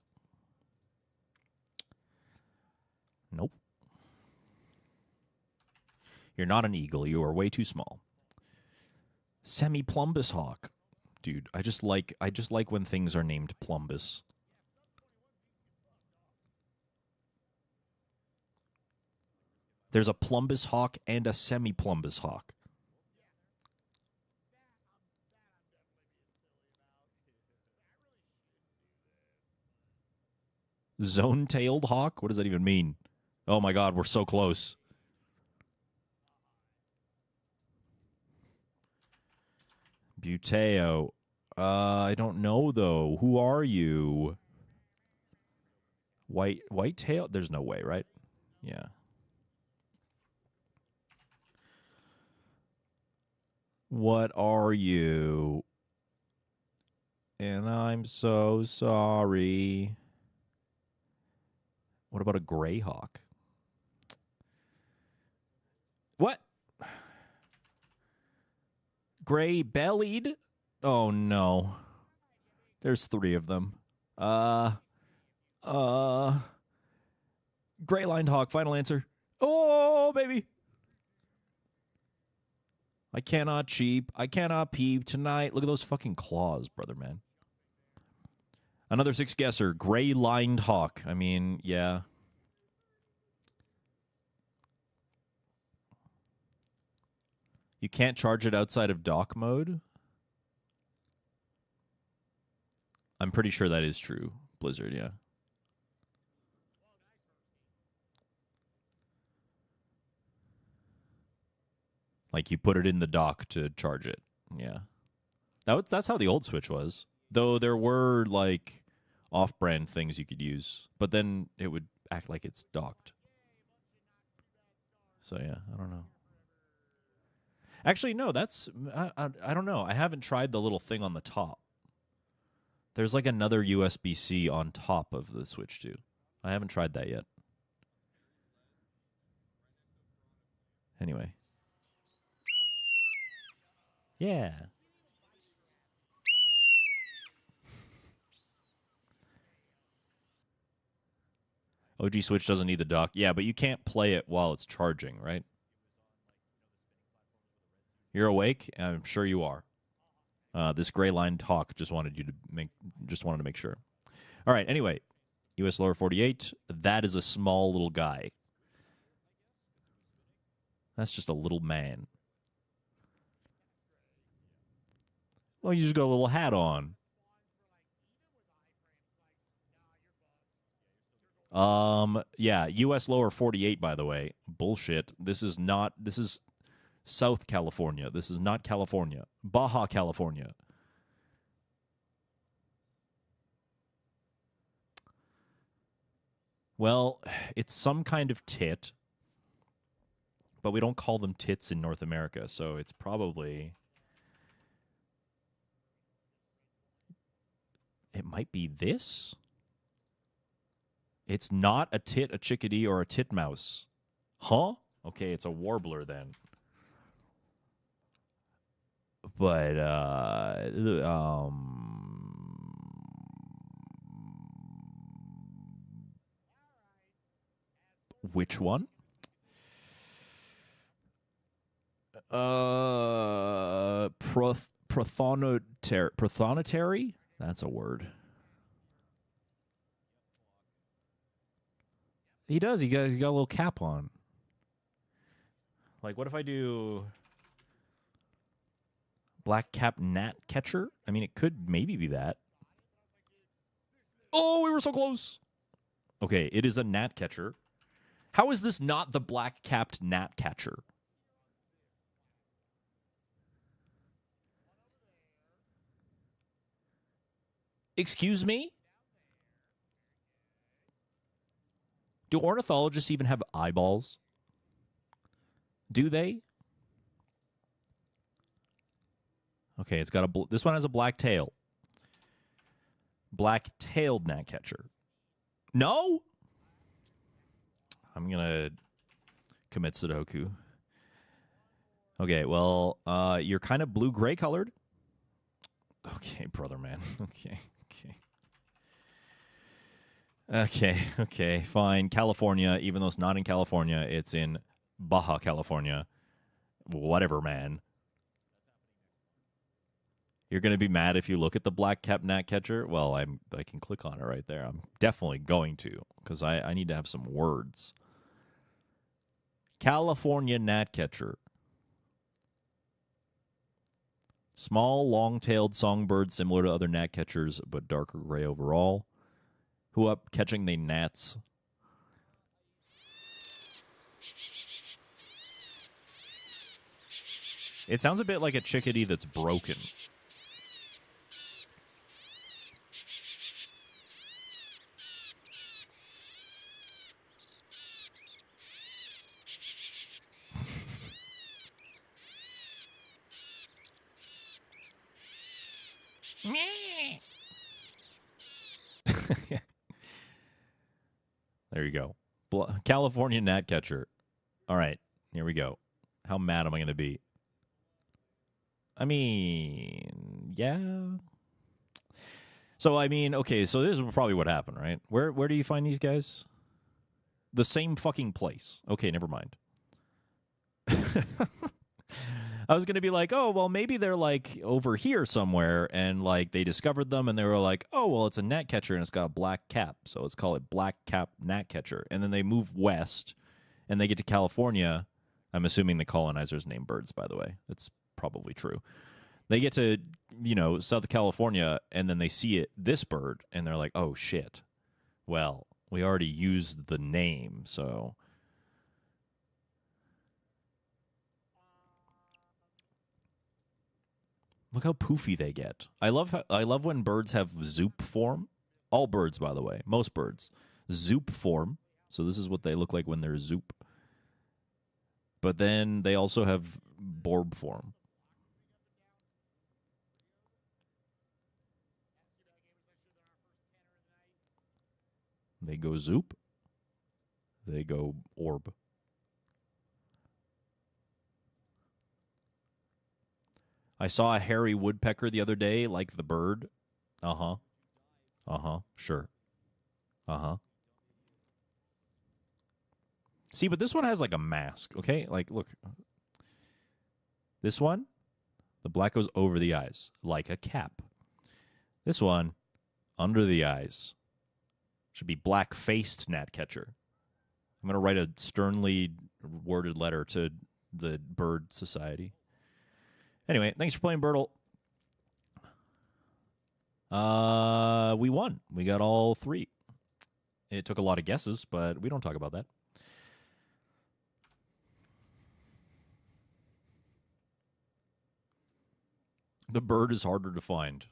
[SPEAKER 1] Nope. You're not an eagle. You are way too small. Semi-plumbus hawk. Dude, I just like when things are named Plumbus. There's a Plumbus hawk and a semi-Plumbus hawk. Zone-tailed hawk? What does that even mean? Oh my god, we're so close. Buteo. I don't know, though. Who are you? White tail? There's no way, right? Yeah. What are you? And I'm so sorry. What about a gray hawk? What? Gray-bellied? Oh, no. There's 3 of them. Gray-lined hawk, final answer. Oh, baby. I cannot cheep. I cannot peep tonight. Look at those fucking claws, brother, man. Another 6 guesser. Gray-lined hawk. I mean, yeah. You can't charge it outside of dock mode? I'm pretty sure that is true. Blizzard, yeah. Like, you put it in the dock to charge it. Yeah. That's how the old Switch was. Though there were, like, off-brand things you could use. But then it would act like it's docked. So, yeah, I don't know. Actually, no, that's... I don't know. I haven't tried the little thing on the top. There's, like, another USB-C on top of the Switch, too. I haven't tried that yet. Anyway. Yeah. OG Switch doesn't need the dock. Yeah, but you can't play it while it's charging, right? You're awake? I'm sure you are. This gray-lined hawk just wanted to make sure. All right, anyway. US lower 48. That is a small little guy. That's just a little man. Well, you just got a little hat on. Yeah, U.S. lower 48, by the way. Bullshit. This is South California. This is not California. Baja California. Well, it's some kind of tit, but we don't call them tits in North America, so it's probably... It might be this? It's not a tit, a chickadee, or a titmouse. Huh? Okay, it's a warbler then. But, which one? Prothonotary? That's a word. He does. He got a little cap on. Like, what if I do black cap gnat catcher? I mean, it could maybe be that. Oh, we were so close. Okay, it is a gnat catcher. How is this not the black-capped gnat catcher? Excuse me? Do ornithologists even have eyeballs? Do they? Okay, it's got a... This one has a black tail. Black-tailed gnatcatcher. No? I'm going to commit Sudoku. Okay, well, you're kind of blue-gray colored. Okay, brother man. Okay, fine. California, even though it's not in California, it's in Baja California. Whatever, man. You're going to be mad if you look at the black-capped gnatcatcher? Well, I can click on it right there. I'm definitely going to, because I need to have some words. California gnatcatcher. Small, long-tailed songbird similar to other gnatcatchers, but darker gray overall. Who up catching the gnats? It sounds a bit like a chickadee that's broken. There you go. California gnatcatcher. All right, here we go. How mad am I going to be? I mean, yeah. So, I mean, okay, so this is probably what happened, right? Where do you find these guys? The same fucking place. Okay, never mind. I was going to be like, oh, well, maybe they're, like, over here somewhere, and, like, they discovered them, and they were like, oh, well, it's a gnatcatcher, and it's got a black cap, so let's call it black cap gnatcatcher. And then they move west, and they get to California. I'm assuming the colonizers named birds, by the way. That's probably true. They get to, you know, Southern California, and then they see this bird, and they're like, oh, shit. Well, we already used the name, so... Look how poofy they get. I love when birds have zoop form. All birds, by the way. Most birds. Zoop form. So this is what they look like when they're zoop. But then they also have borb form. They go zoop. They go orb. I saw a hairy woodpecker the other day, like the bird. Uh-huh. Uh-huh. Sure. Uh-huh. See, but this one has like a mask, okay? Like, look. This one, the black goes over the eyes, like a cap. This one, under the eyes. Should be black-faced gnatcatcher. I'm going to write a sternly worded letter to the bird society. Anyway, thanks for playing, Bertle. We won. We got all 3. It took a lot of guesses, but we don't talk about that. The bird is harder to find.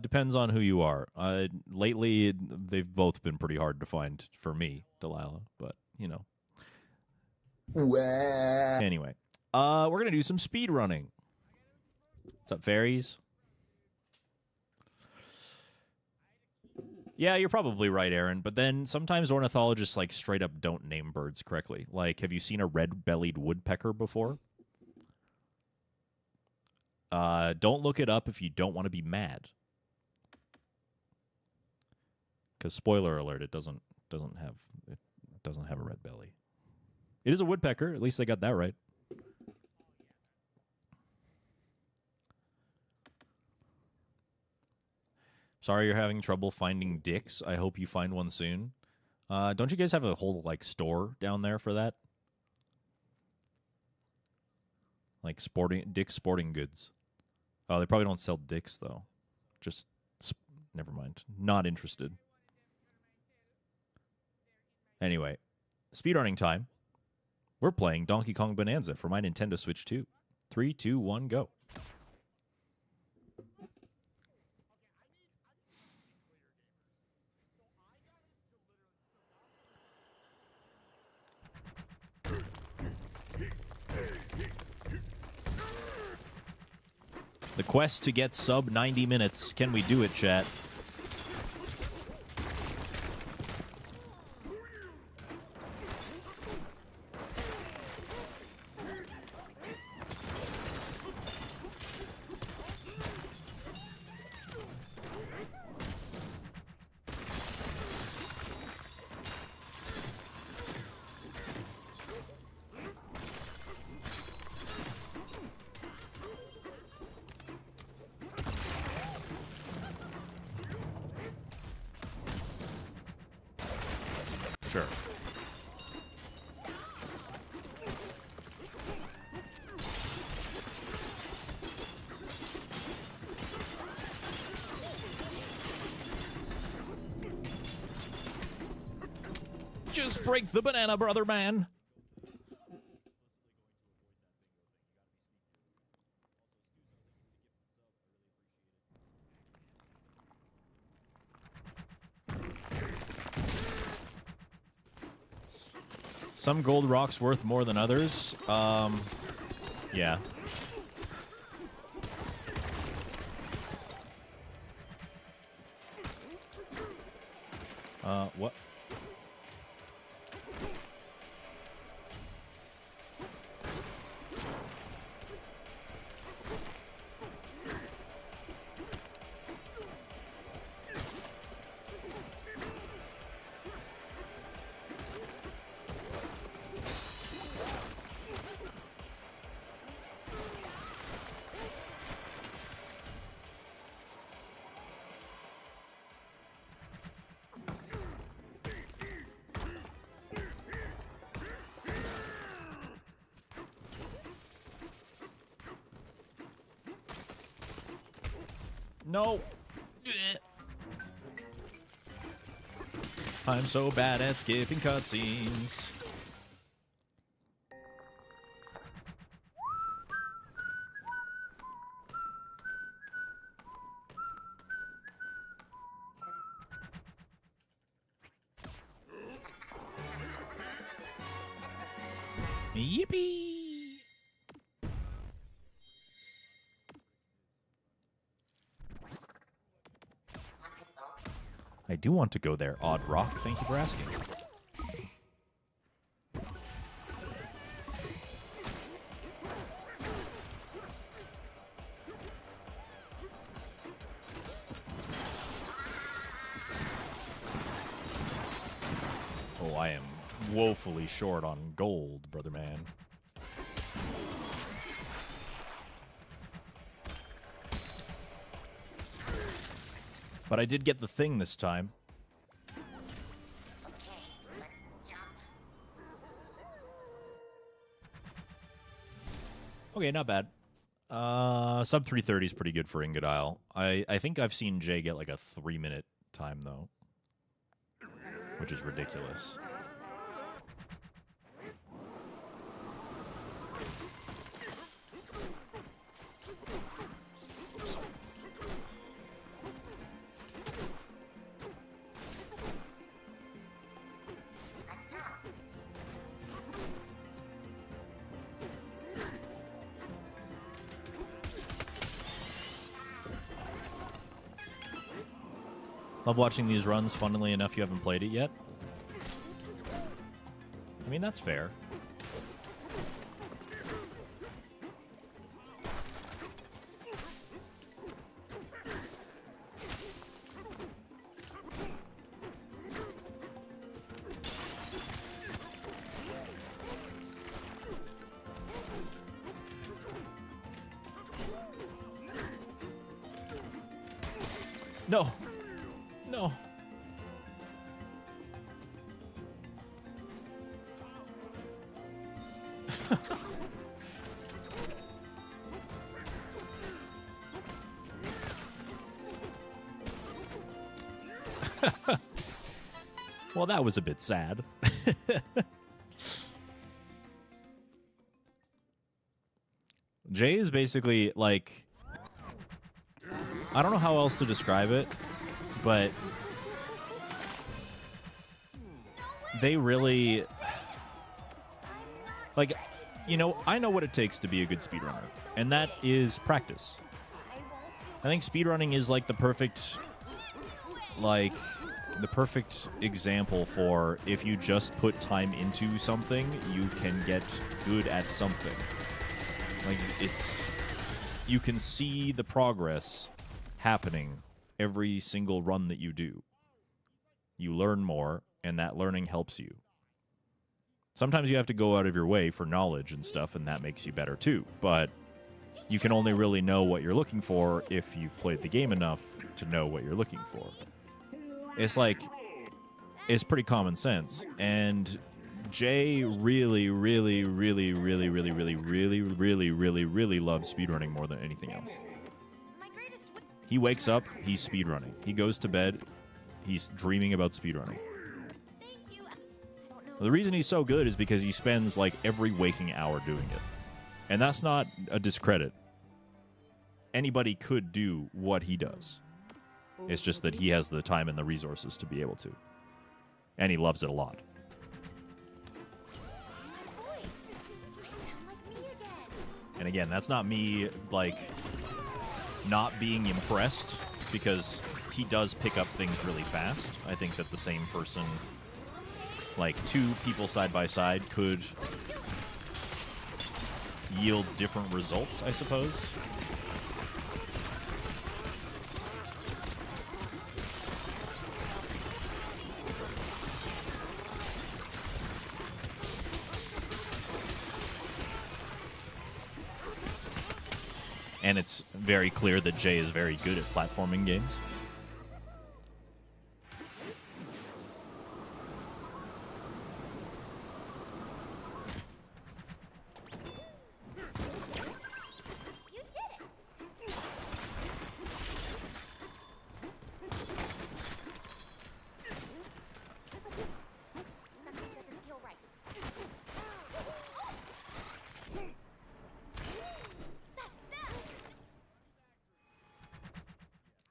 [SPEAKER 1] Depends on who you are. Lately, they've both been pretty hard to find for me, Delilah, but, you know. Anyway, we're going to do some speed running. What's up, fairies? Yeah, you're probably right, Aaron, but then sometimes ornithologists, like, straight up don't name birds correctly. Like, have you seen a red-bellied woodpecker before? Don't look it up if you don't want to be mad. Because spoiler alert, it doesn't have a red belly. It is a woodpecker. At least they got that right. Sorry you're having trouble finding dicks. I hope you find one soon. Don't you guys have a whole like store down there for that? Like Dick's Sporting Goods. Oh, they probably don't sell dicks, though. Just, never mind. Not interested. Anyway, speedrunning time. We're playing Donkey Kong Bonanza for my Nintendo Switch 2. 3, 2, 1, go. The quest to get sub 90 minutes. Can we do it, chat? Sure. Just break the banana, brother man. Some gold rock's worth more than others. Yeah. What? No. I'm so bad at skipping cutscenes. Yippee! I do want to go there, Odd Rock. Thank you for asking. Oh, I am woefully short on gold, brother man. But I did get the thing this time.
[SPEAKER 4] Okay, let's jump.
[SPEAKER 1] Okay, not bad. Sub 330 is pretty good for Ingot Isle. I think I've seen Jay get like a 3-minute time though, which is ridiculous. Love watching these runs. Funnily enough, you haven't played it yet. I mean, that's fair. No. No. Well, that was a bit sad. Jay is basically like, I don't know how else to describe it, but they really, like, you know, I know what it takes to be a good speedrunner, and that is practice. I think speedrunning is like the perfect example for if you just put time into something, you can get good at something. Like, you can see the progress happening every single run that you do. You learn more, and that learning helps you. Sometimes you have to go out of your way for knowledge and stuff, and that makes you better too. But you can only really know what you're looking for if you've played the game enough to know what you're looking for. It's like, it's pretty common sense. And Jay really, really, really, really, really, really, really, really, really, really loves speedrunning more than anything else. He wakes up, he's speedrunning. He goes to bed, he's dreaming about speedrunning. The reason he's so good is because he spends like every waking hour doing it. And that's not a discredit. Anybody could do what he does. It's just that he has the time and the resources to be able to. And he loves it a lot. And again, that's not me, like, not being impressed, because he does pick up things really fast. I think that the same person, like, two people side by side could yield different results, I suppose. And it's very clear that Jay is very good at platforming games.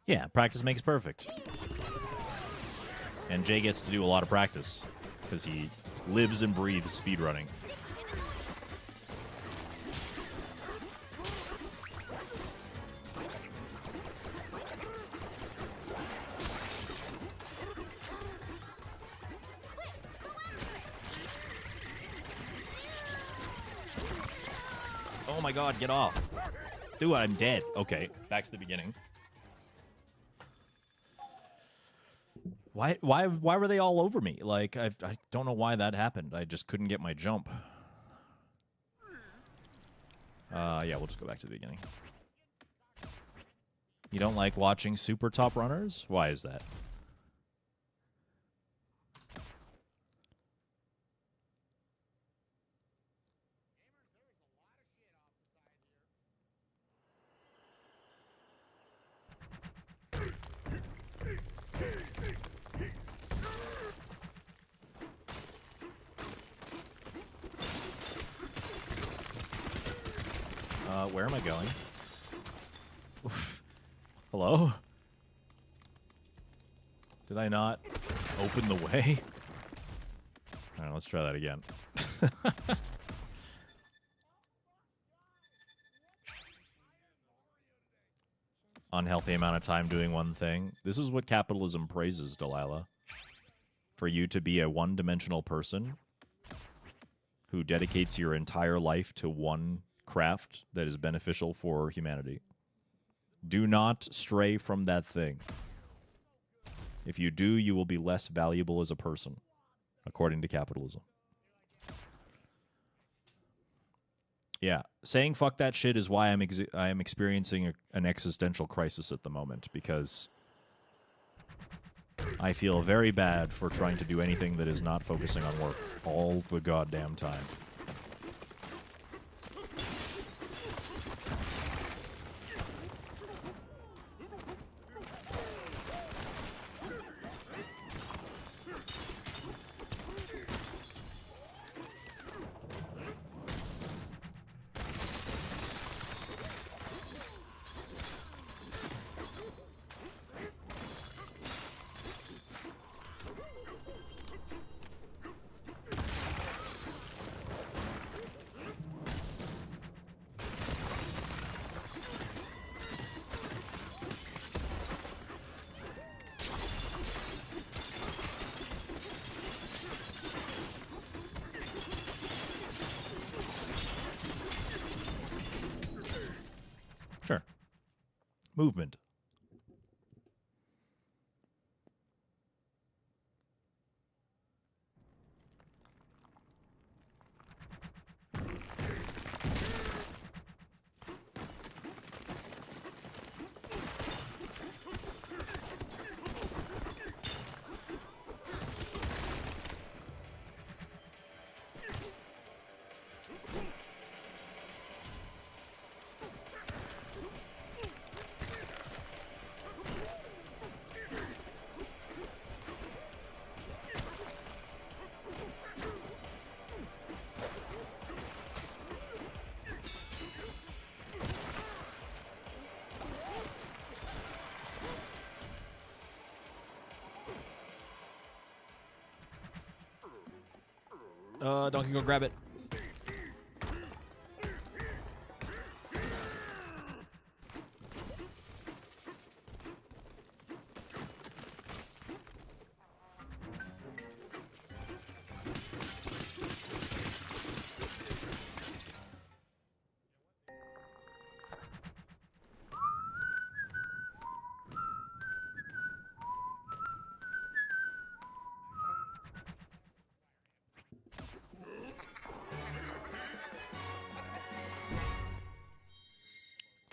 [SPEAKER 1] Yeah, practice makes perfect. And Jay gets to do a lot of practice because he lives and breathes speedrunning. Oh my god, get off. Dude, I'm dead. Okay, back to the beginning. Why were they all over me? Like, I don't know why that happened. I just couldn't get my jump. Yeah, we'll just go back to the beginning. You don't like watching super top runners? Why is that? Where am I going? Hello? Did I not open the way? All right, let's try that again. Unhealthy amount of time doing one thing. This is what capitalism praises, Delilah. For you to be a one-dimensional person who dedicates your entire life to one craft that is beneficial for humanity. Do not stray from that thing. If you do, you will be less valuable as a person, according to capitalism. Yeah, saying fuck that shit is why I am experiencing an existential crisis at the moment, because I feel very bad for trying to do anything that is not focusing on work all the goddamn time. Sure. Movement. Donkey, go grab it.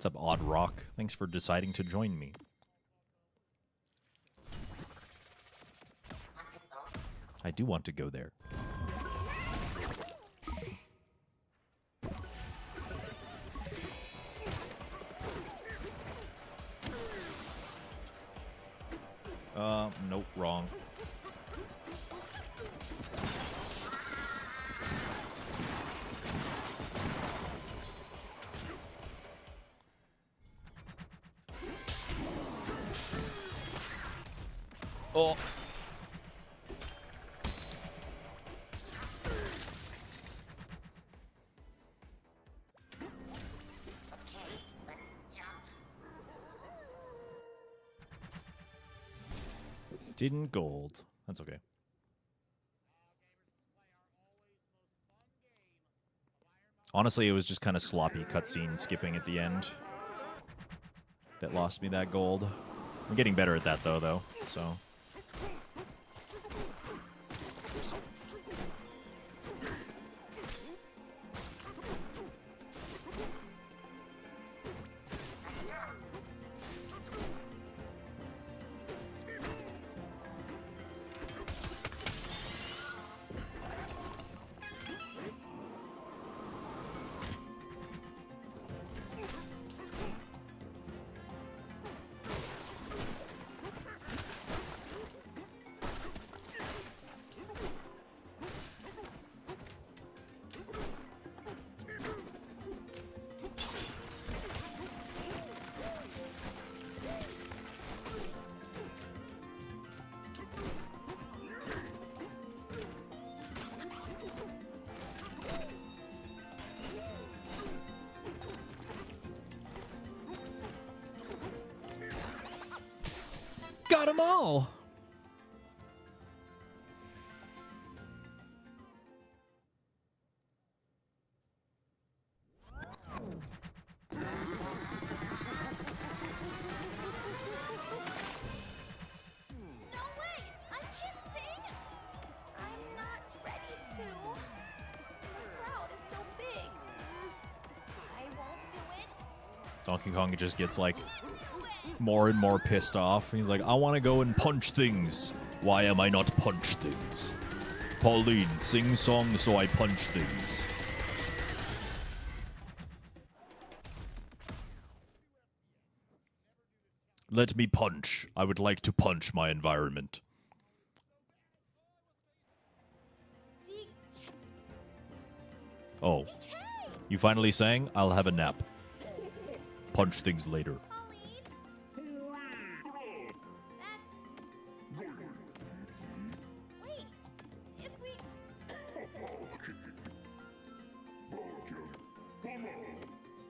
[SPEAKER 1] What's up, Odd Rock? Thanks for deciding to join me. I do want to go there. Nope, wrong. Oh. Didn't gold. That's okay. Honestly, it was just kind of sloppy cutscene skipping at the end that lost me that gold. I'm getting better at that, though, so... Got them all.
[SPEAKER 4] No way! I can't sing! I'm not ready to. The crowd is so big. I won't do it.
[SPEAKER 1] Donkey Kong just gets like more and more pissed off. He's like, I want to go and punch things. Why am I not punch things? Pauline, sing song so I punch things. Let me punch. I would like to punch my environment. Oh. You finally sang? I'll have a nap. Punch things later.
[SPEAKER 4] Wait, if we...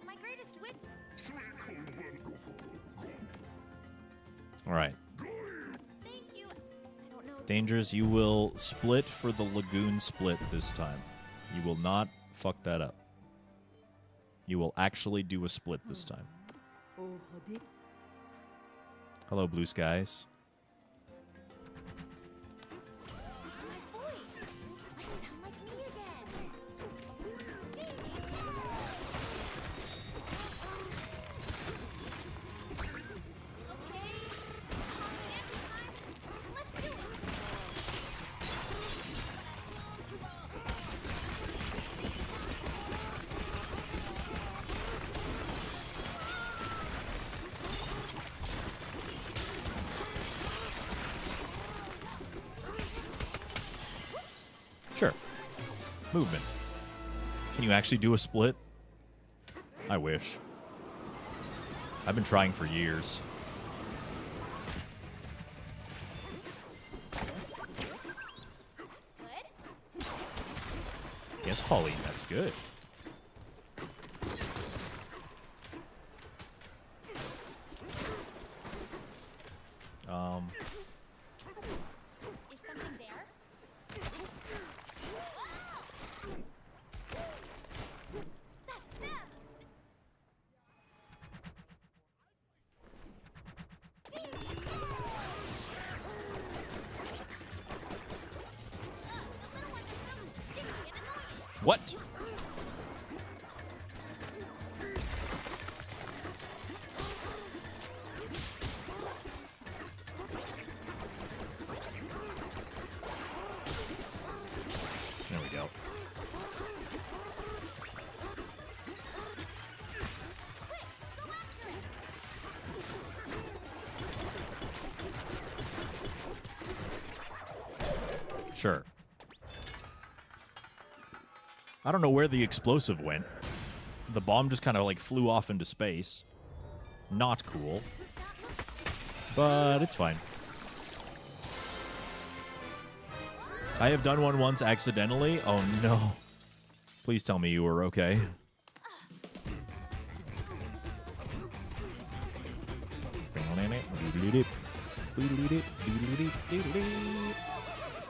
[SPEAKER 4] My greatest wit...
[SPEAKER 1] All right.
[SPEAKER 4] Thank you. I don't know...
[SPEAKER 1] Dangers, you will split for the lagoon split this time. You will not fuck that up. You will actually do a split this time. Hello, blue skies.
[SPEAKER 4] My voice! I sound like me again! Okay, dance time. Let's do it!
[SPEAKER 1] Sure. Movement. Can you actually do a split? I wish. I've been trying for years. Yes, Pauline, that's good.
[SPEAKER 4] Is something there? That's them!
[SPEAKER 1] What? There we go. Sure. I don't know where the explosive went. The bomb just kind of like flew off into space. Not cool. But it's fine. I have done one once accidentally. Oh no. Please tell me you were okay.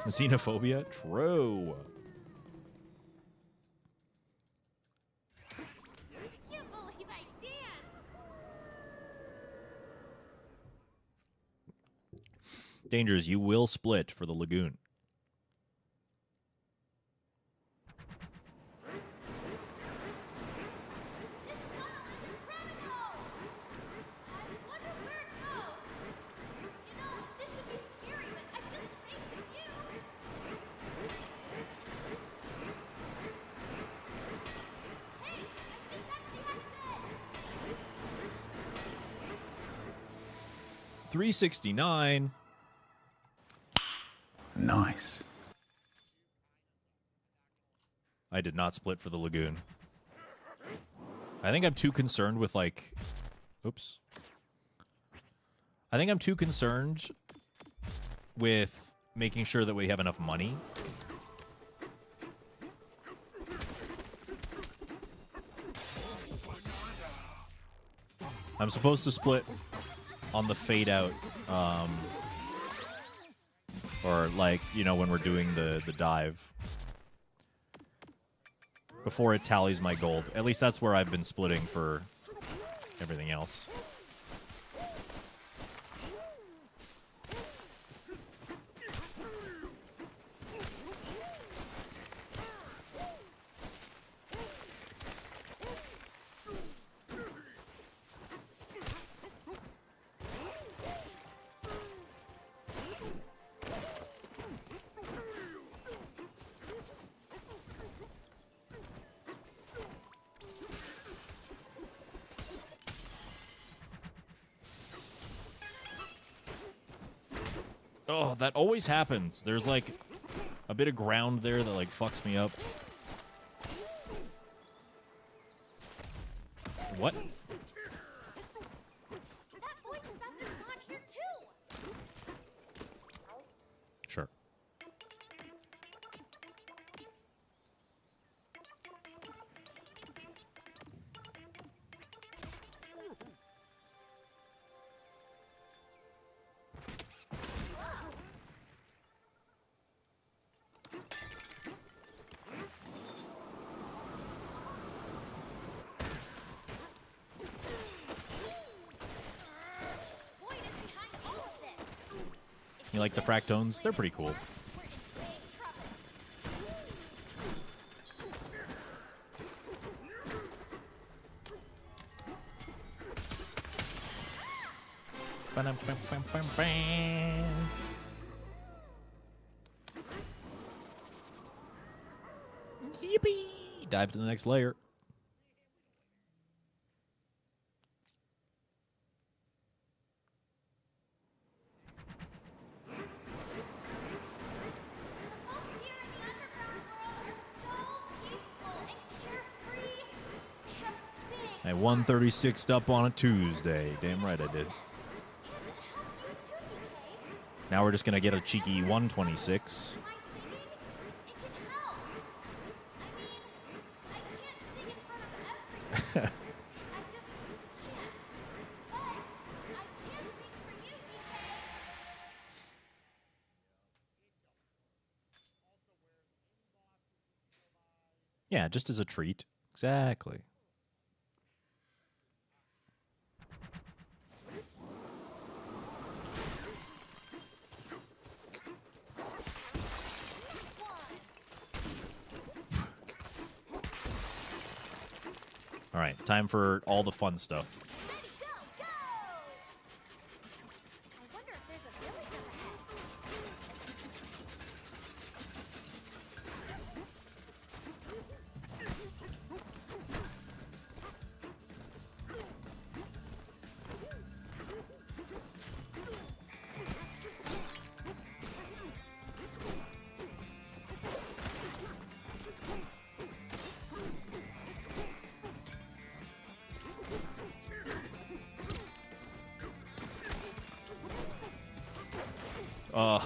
[SPEAKER 1] Xenophobia? True.
[SPEAKER 4] I can't believe I danced!
[SPEAKER 1] Dangers, you will split for the lagoon. $369.
[SPEAKER 11] Nice.
[SPEAKER 1] I did not split for the lagoon. I think I'm too concerned with, like... Oops. I think I'm too concerned with making sure that we have enough money. I'm supposed to split on the fade out Or like, you know, when we're doing the dive. Before it tallies my gold. At least that's where I've been splitting for everything else. Oh, that always happens. There's like a bit of ground there that like fucks me up. What?
[SPEAKER 4] That void stuff is gone here too.
[SPEAKER 1] Sure.
[SPEAKER 4] Void is behind all of this.
[SPEAKER 1] You like the fractones? They're pretty cool.
[SPEAKER 4] We're in big trouble.
[SPEAKER 1] Yippee! Dive to the next layer.
[SPEAKER 4] Folks here in the underground world are so peaceful and carefree. They have big
[SPEAKER 1] I 136'd up on a Tuesday. Damn right I did.
[SPEAKER 4] and help you too, DK.
[SPEAKER 1] Now we're just gonna get a cheeky 126.
[SPEAKER 4] My singing, it can help. I mean, I can't sing in front of everyone. I just can't. But I can sing for you, DK.
[SPEAKER 1] Yeah, just as a treat. Exactly. All right, time for all the fun stuff.
[SPEAKER 4] Ready, go, go! I wonder if there's a village up ahead.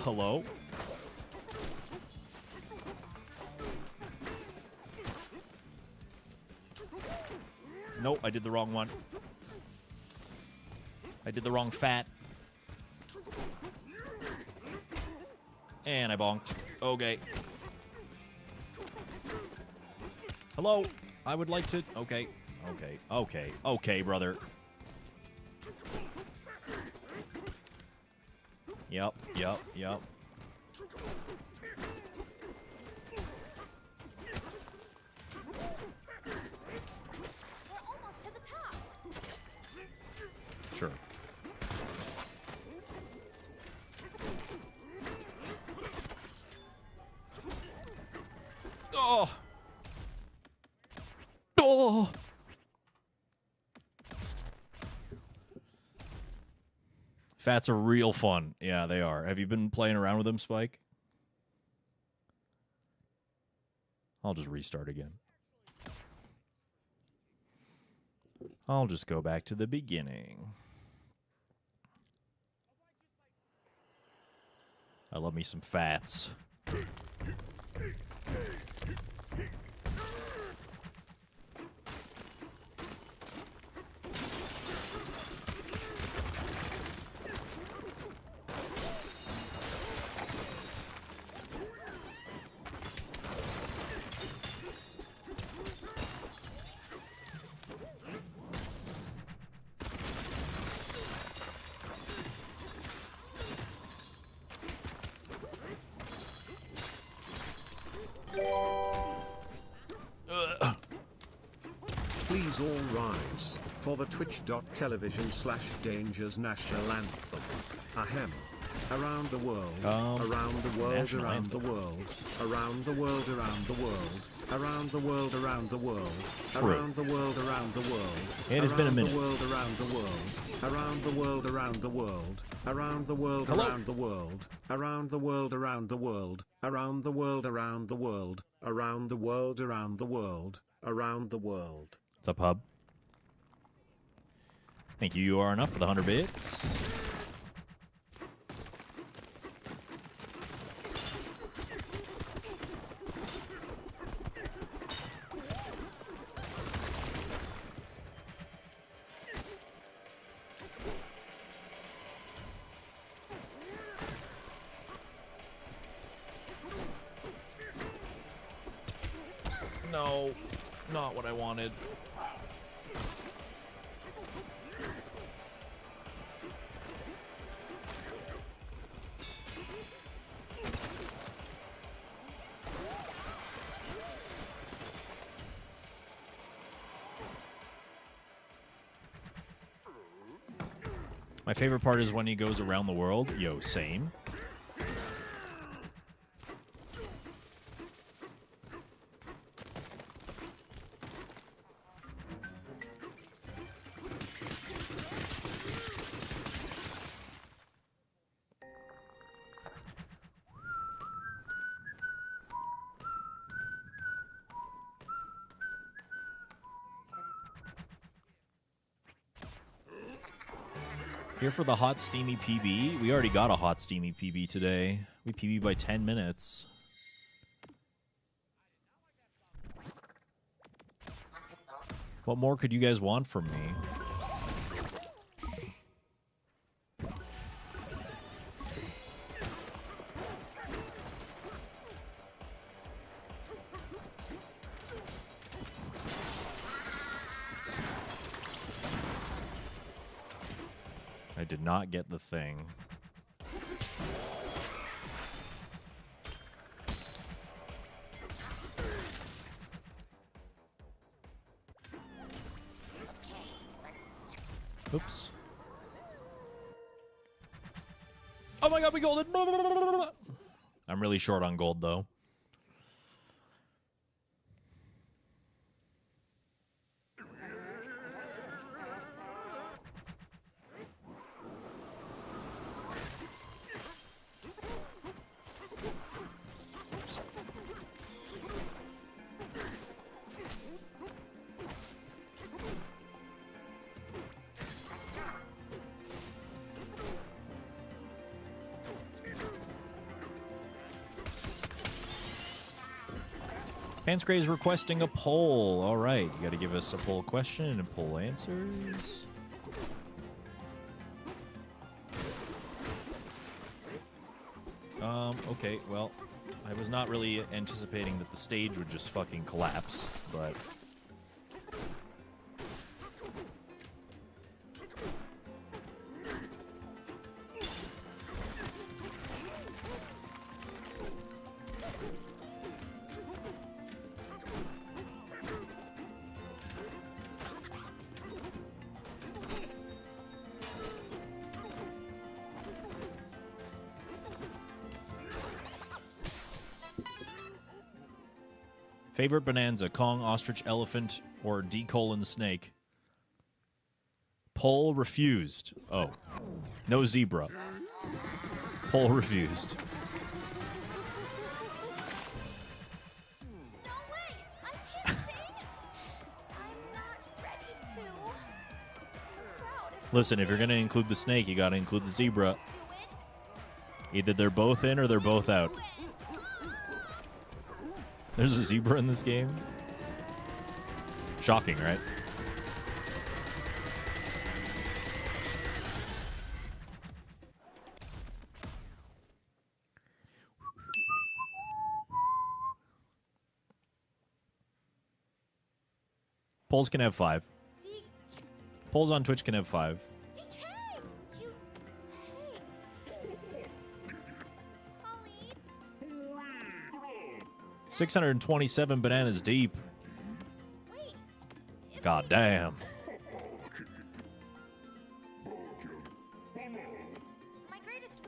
[SPEAKER 1] Hello? Nope, I did the wrong one. I did the wrong fat. And I bonked. Okay. Hello? I would like to... Okay. Okay. Okay. Okay, brother. Yep. Yep. Yep.
[SPEAKER 4] We're almost to the top.
[SPEAKER 1] Sure. Oh! Oh! Fats are real fun. Yeah, they are. Have you been playing around with them, Spike? I'll just restart again. I'll just go back to the beginning. I love me some Fats.
[SPEAKER 3] Please all rise for the twitch.tv/Dangers National Anthem. Ahem. Around the world, around the world, around the world, around the world, around the world, around the world, around the world, around the world, around the world.
[SPEAKER 1] It has been a minute.
[SPEAKER 3] Around the world, around the world, around the world, around the world, around the world, around the world, around the world, around the world, around the world, around the world, around the world, around the world, around the world.
[SPEAKER 1] What's up, Hub? Thank you. You are enough for the 100 bits. No, not what I wanted. My favorite part is when he goes around the world. Yo, same. Here for the hot steamy PB. We already got a hot steamy PB today. We PB by 10 minutes. What more could you guys want from me? I did not get the thing. Oops. Oh my god, we golded! I'm really short on gold, though. Pansgray is requesting a poll. All right, you got to give us a poll question and poll answers. Okay, well, I was not really anticipating that the stage would just fucking collapse, but... Favorite Bananza, Kong, Ostrich, Elephant, or D: Snake? Poll refused. Oh. No zebra. Poll refused.
[SPEAKER 4] No way! I can't sing! I'm not ready to. The crowd is
[SPEAKER 1] Listen, if you're going to include the snake, you got to include the zebra.
[SPEAKER 4] do it.
[SPEAKER 1] Either they're both in or they're both out. There's a zebra in this game? Shocking, right? Polls can have 5. Polls on Twitch can have 5.
[SPEAKER 4] DK! You. Hey. Colleen?
[SPEAKER 1] 627 bananas deep.
[SPEAKER 4] Wait. If
[SPEAKER 1] God damn.
[SPEAKER 4] My greatest.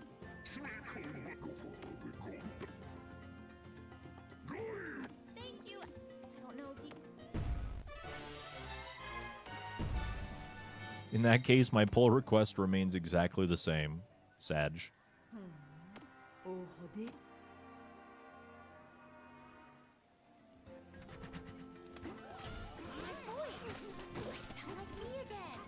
[SPEAKER 4] Thank you. I don't know.
[SPEAKER 1] In that case, my pull request remains exactly the same. Sag.
[SPEAKER 4] My voice. I sound like me again.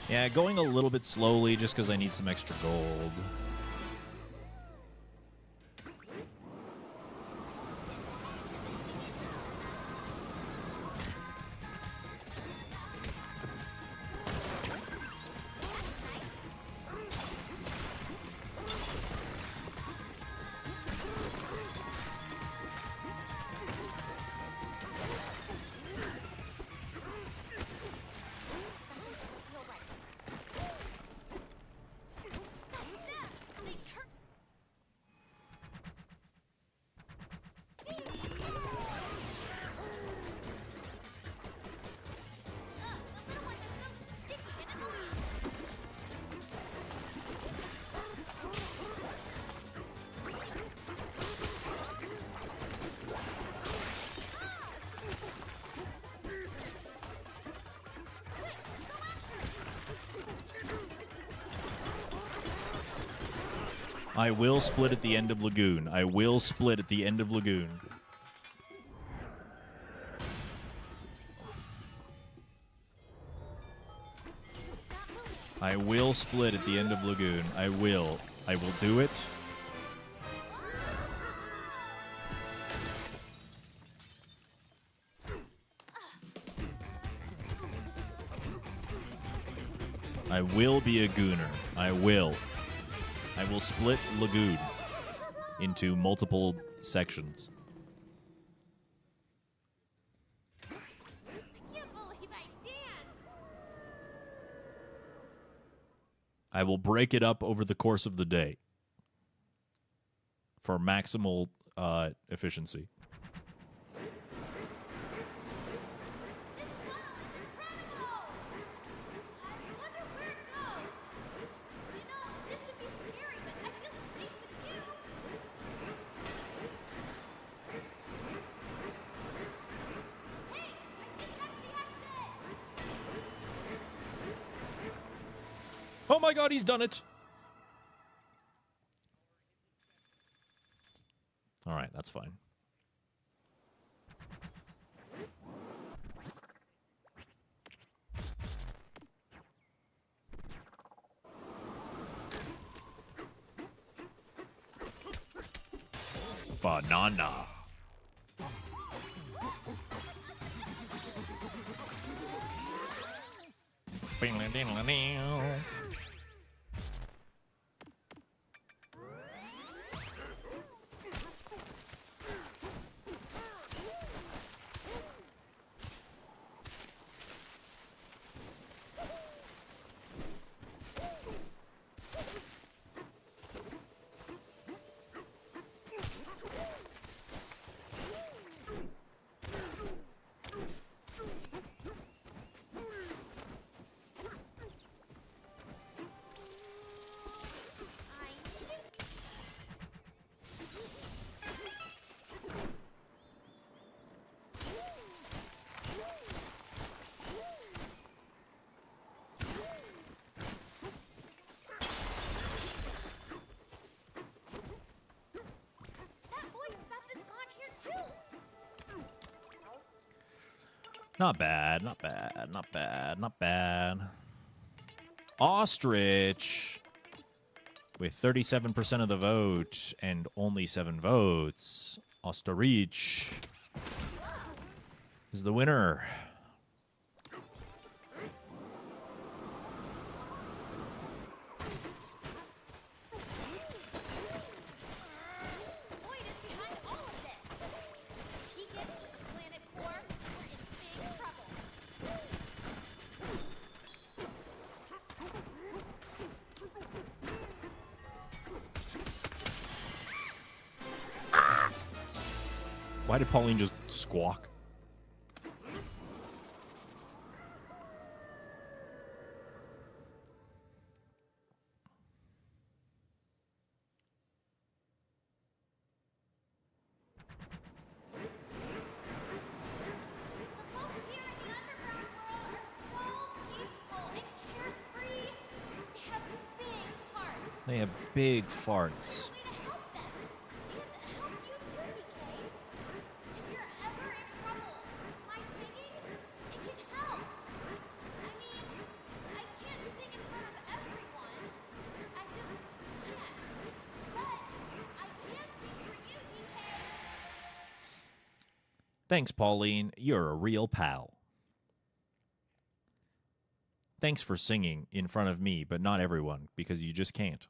[SPEAKER 1] Yeah, going a little bit slowly just because I need some extra gold. I will split at the end of Lagoon. I will split at the end of Lagoon. I will split at the end of Lagoon. I will. I will do it. I will be a gooner. I will. I will split Lagoon into multiple sections.
[SPEAKER 4] I can't believe I danced.
[SPEAKER 1] I will break it up over the course of the day for maximal efficiency. Oh my god, he's done it! Alright, that's fine. Banana. Not bad, not bad, not bad, not bad. Ostrich. With 37% of the vote and only 7 votes, Osterreich is the winner.
[SPEAKER 4] Boyd is behind all of this. If he gets to the planet core, we're in big trouble.
[SPEAKER 1] Why did Pauline just squawk?
[SPEAKER 4] The folks here in the underground world are so peaceful and carefree. They have big hearts.
[SPEAKER 1] They have big farts.
[SPEAKER 4] Way to help them. And help you too, DK. If you're ever in trouble, my singing, it can help. I mean, I can't sing in front of everyone. I just can't. But I can sing for you, DK.
[SPEAKER 1] Thanks, Pauline. You're a real pal. Thanks for singing in front of me, but not everyone, because you just can't.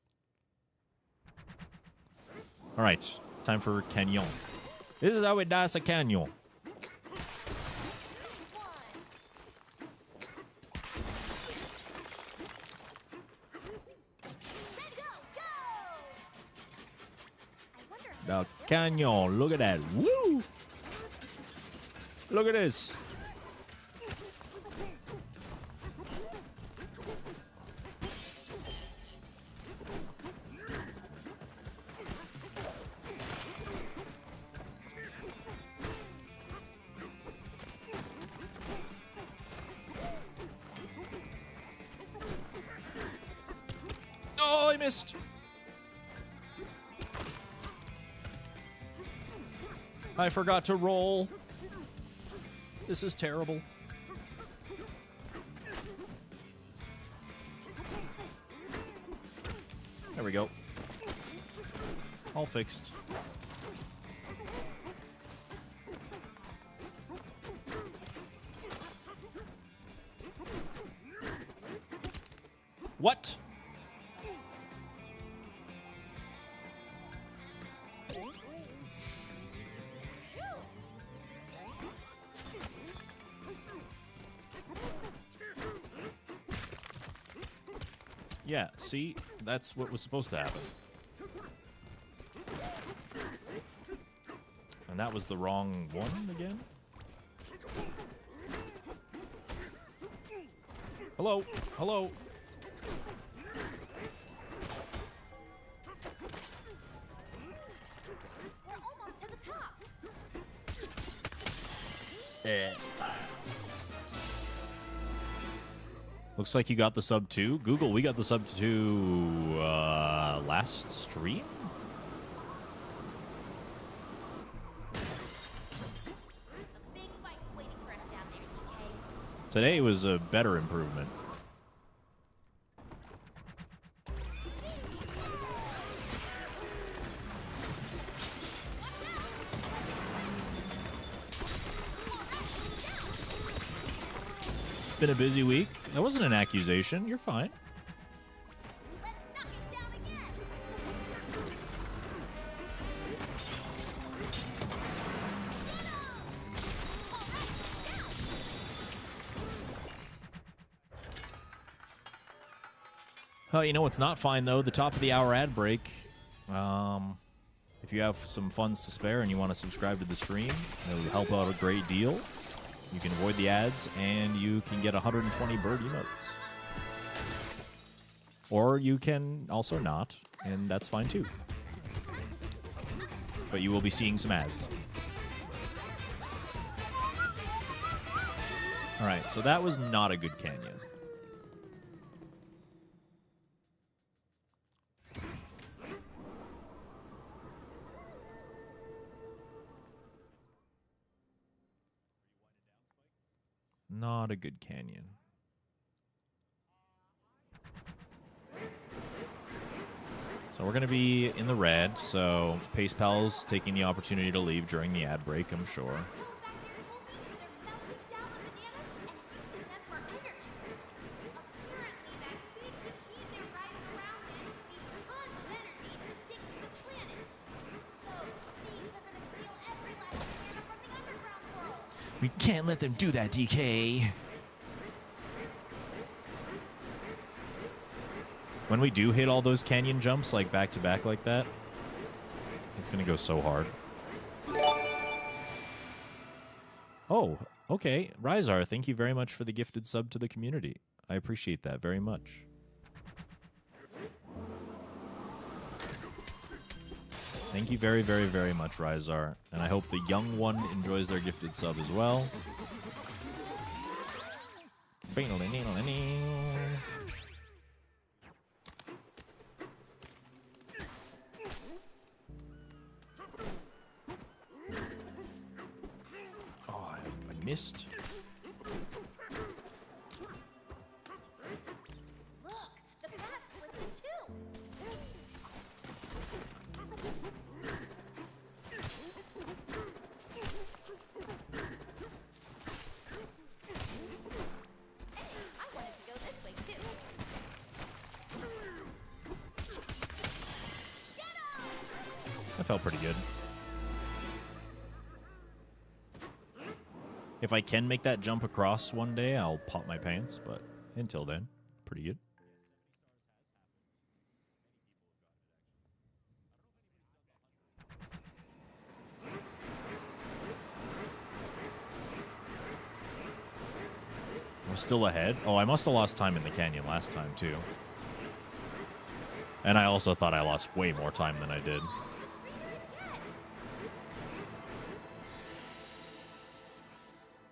[SPEAKER 1] All right, time for Canyon. This is how we dice a Canyon. Now, Canyon, look at that. Woo! Look at this. Oh, I missed. I forgot to roll. This is terrible. There we go. All fixed. What? Yeah, see? That's what was supposed to happen. And that was the wrong one again? Hello? Hello?
[SPEAKER 4] We're almost to the top.
[SPEAKER 1] Looks like you got the sub too. Google, we got the sub to last stream?
[SPEAKER 4] A big fight's waiting for us down there, DK.
[SPEAKER 1] Today was a better improvement. It's been a busy week. That wasn't an accusation. You're fine.
[SPEAKER 4] Let's knock it down again.
[SPEAKER 1] Oh, you know what's not fine, though? The top of the hour ad break. If you have some funds to spare and you want to subscribe to the stream, it would help out a great deal. You can avoid the ads, and you can get 120 bird emotes. Or you can also not, and that's fine, too. But you will be seeing some ads. All right, so that was not a good canyon. Not a good canyon. So we're going to be in the red, so Pace Pal's taking the opportunity to leave during the ad break, I'm sure. We can't let them do that, DK. When we do hit all those canyon jumps, like back-to-back like that, it's going to go so hard. Oh, okay. Rizar, thank you very much for the gifted sub to the community. I appreciate that very much. Thank you very, very, very much, Rizar. And I hope the young one enjoys their gifted sub as well. Oh, I missed.
[SPEAKER 4] Look, the path splits in two. I wanted to go this way too.
[SPEAKER 1] That felt pretty good. If I can make that jump across one day, I'll pop my pants, but until then, pretty good. I'm still ahead. Oh, I must have lost time in the canyon last time, too. And I also thought I lost way more time than I did.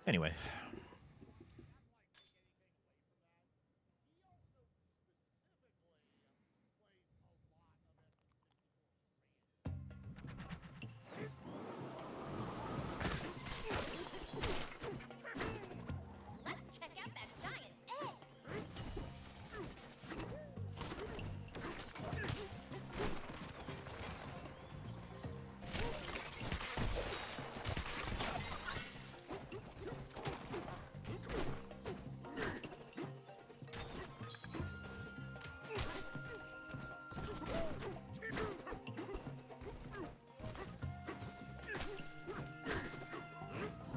[SPEAKER 1] Anyway.
[SPEAKER 4] Let's check out that giant egg.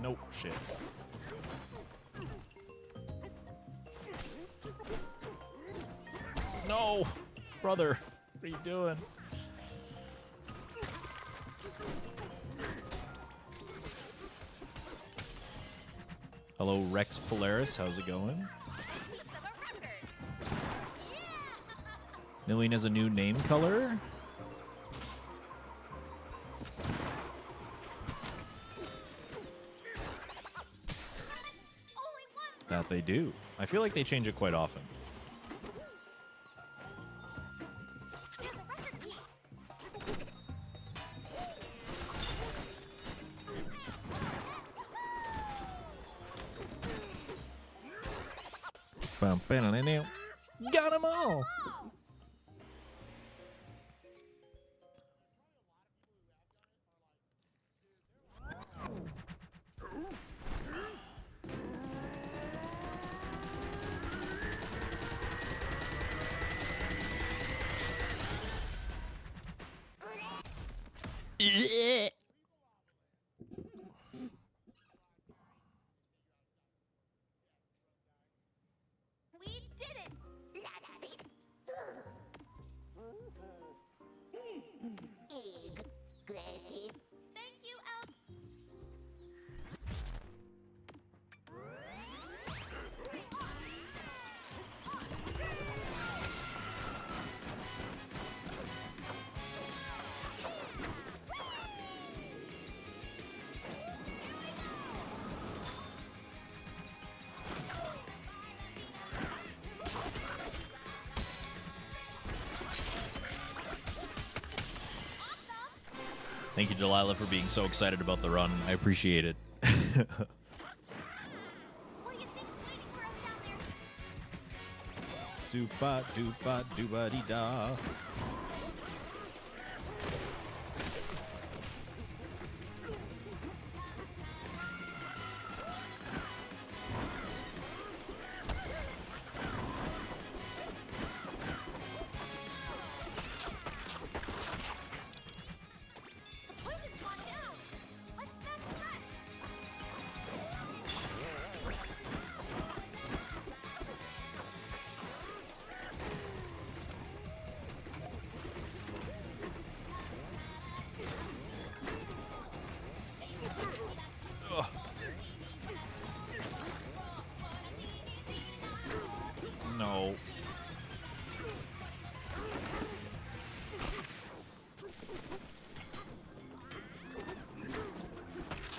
[SPEAKER 1] Nope, shit. No! Brother, what are you doing? Hello, Rex Polaris. How's it going?
[SPEAKER 4] Piece of a record.
[SPEAKER 1] Million has a new name color.
[SPEAKER 4] Only one.
[SPEAKER 1] That they do. I feel like they change it quite often.
[SPEAKER 4] There's a record piece.
[SPEAKER 1] Got them all! Yeah.
[SPEAKER 4] We did it. Thank you, El.
[SPEAKER 1] Thank you, Delilah, for being so excited about the run. I appreciate it.
[SPEAKER 4] What do you think's waiting for us down there?
[SPEAKER 1] Zuba dooba dooba dee da.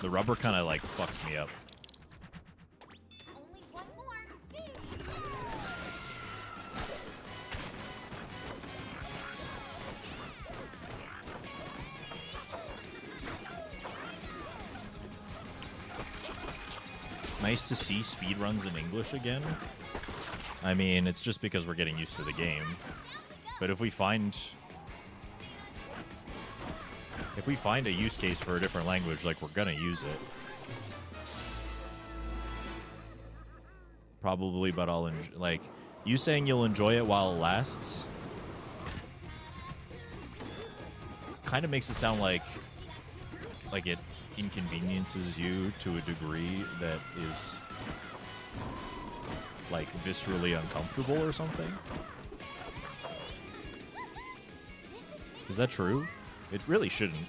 [SPEAKER 1] The rubber kind of like fucks me up.
[SPEAKER 4] Only one more.
[SPEAKER 1] Nice to see speedruns in English again. I mean, it's just because we're getting used to the game. But if we find a use case for a different language, like, we're gonna use it. Probably, but I'll enjoy, like, you saying you'll enjoy it while it lasts kind of makes it sound like it inconveniences you to a degree that is, like, viscerally uncomfortable or something. Is that true? It really shouldn't.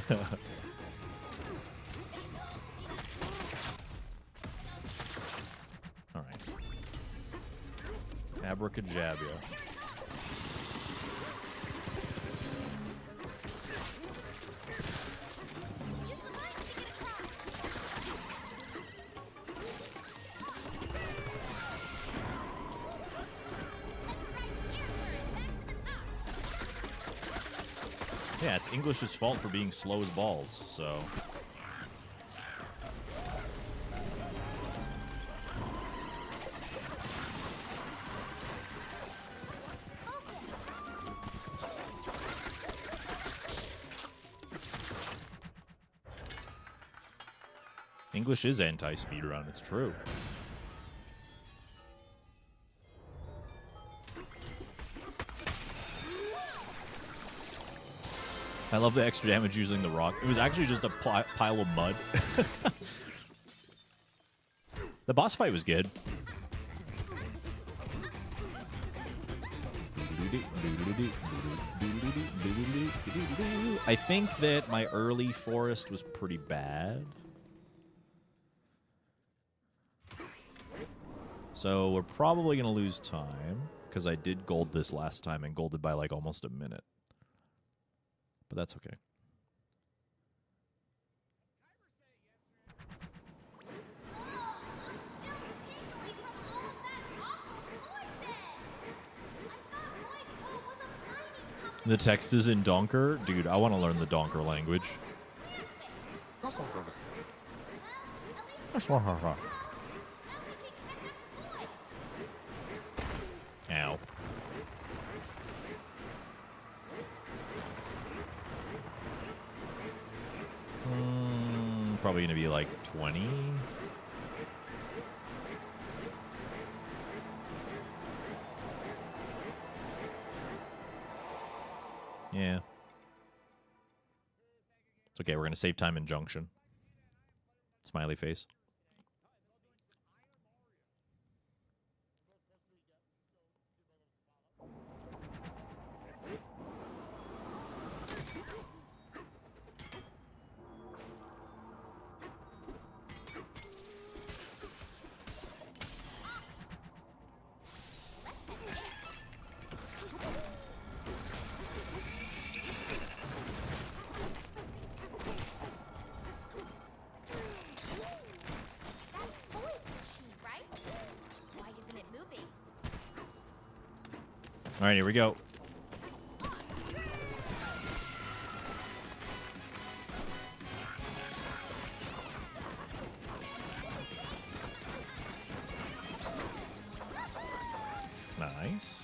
[SPEAKER 1] All right. Abracadabra. Yeah, it's English's fault for being slow as balls, so... English is anti-speedrun, it's true. I love the extra damage using the rock. It was actually just a pile of mud. The boss fight was good. I think that my early forest was pretty bad. So we're probably going to lose time, because I did gold this last time and golded by like almost a minute. But that's okay. The text is in Donker? Dude, I want to learn the Donker language. Ow. Probably going to be like 20. Yeah. It's okay, we're going to save time in Junction. Smiley face. All right, here we go. Nice.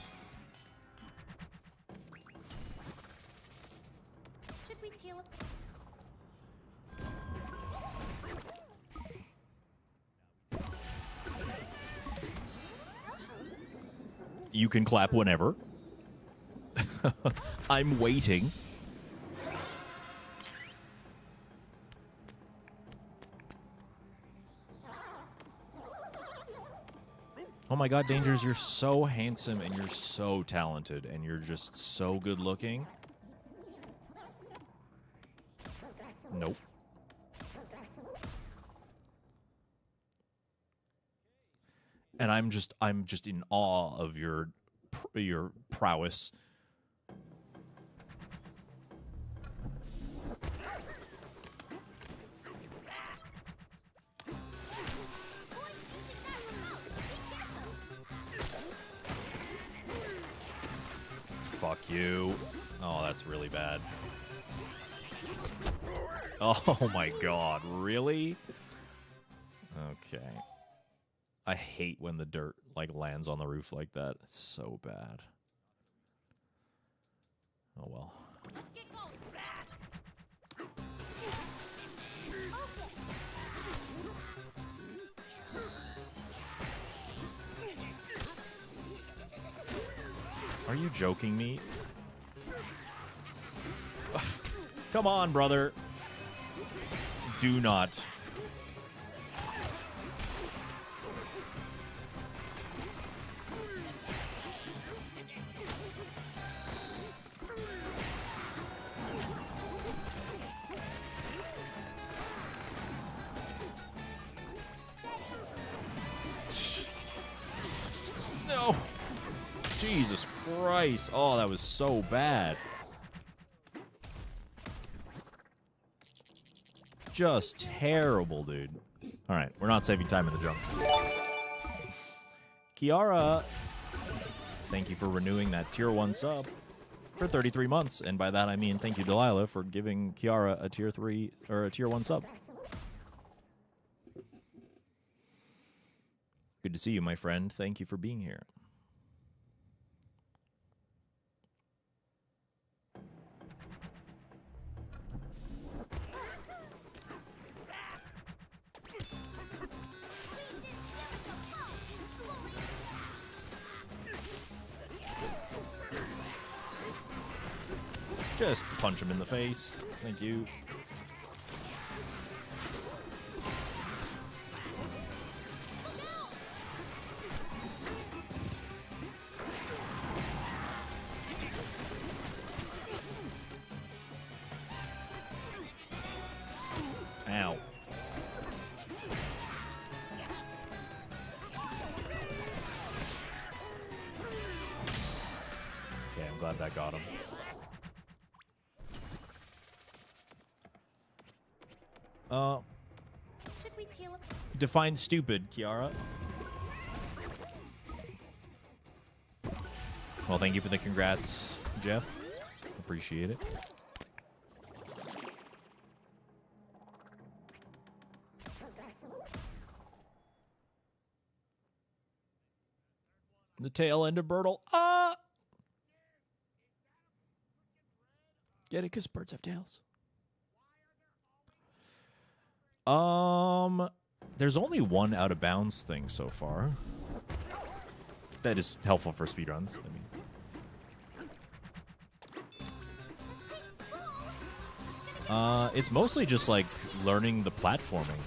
[SPEAKER 4] Should we teal up?
[SPEAKER 1] You can clap whenever. I'm waiting. Oh my god, Dangers, you're so handsome and you're so talented and you're just so good looking. Nope. And I'm just in awe of your prowess you. Oh, that's really bad. Oh my god, really? Okay. I hate when the dirt like lands on the roof like that. It's so bad. Oh well.
[SPEAKER 4] Let's get going.
[SPEAKER 1] Are you joking me? Come on, brother. Do not. No. Jesus Christ. Oh, that was so bad. Just terrible, dude. All right, we're not saving time in the jump. Kiara, thank you for renewing that tier 1 sub for 33 months. And by that, I mean thank you, Delilah, for giving Kiara a tier 3 or a tier 1 sub. Good to see you, my friend. Thank you for being here. Just punch him in the face. Thank you. Ow. Okay, I'm glad that got him.
[SPEAKER 4] Should we teal up?
[SPEAKER 1] Define stupid, Kiara. Well, thank you for the congrats, Jeff. Appreciate it. The tail end of Birtle. Ah! Get it? Because birds have tails. There's only one out of bounds thing so far. That is helpful for speedruns. I mean, it's mostly just like learning the platforming.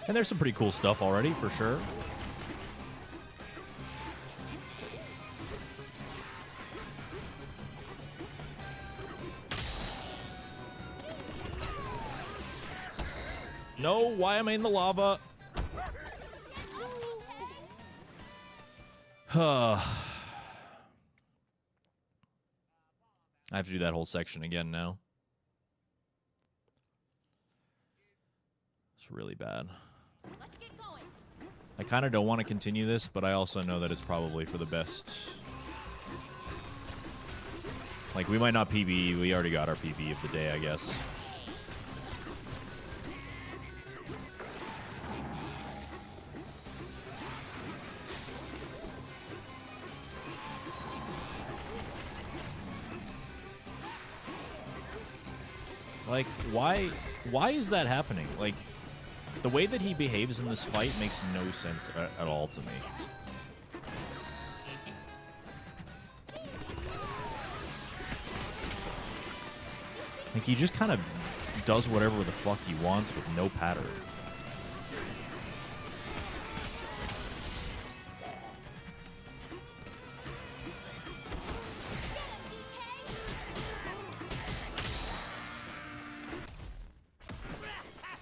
[SPEAKER 1] And there's some pretty cool stuff already, for sure. No, why am I in the lava? I have to do that whole section again now. It's really bad.
[SPEAKER 4] Let's get going.
[SPEAKER 1] I kind of don't want to continue this, but I also know that it's probably for the best. Like, we might not PB. We already got our PB of the day, I guess. Like, why is that happening? Like, the way that he behaves in this fight makes no sense at all to me. Like, he just kind of does whatever the fuck he wants with no pattern.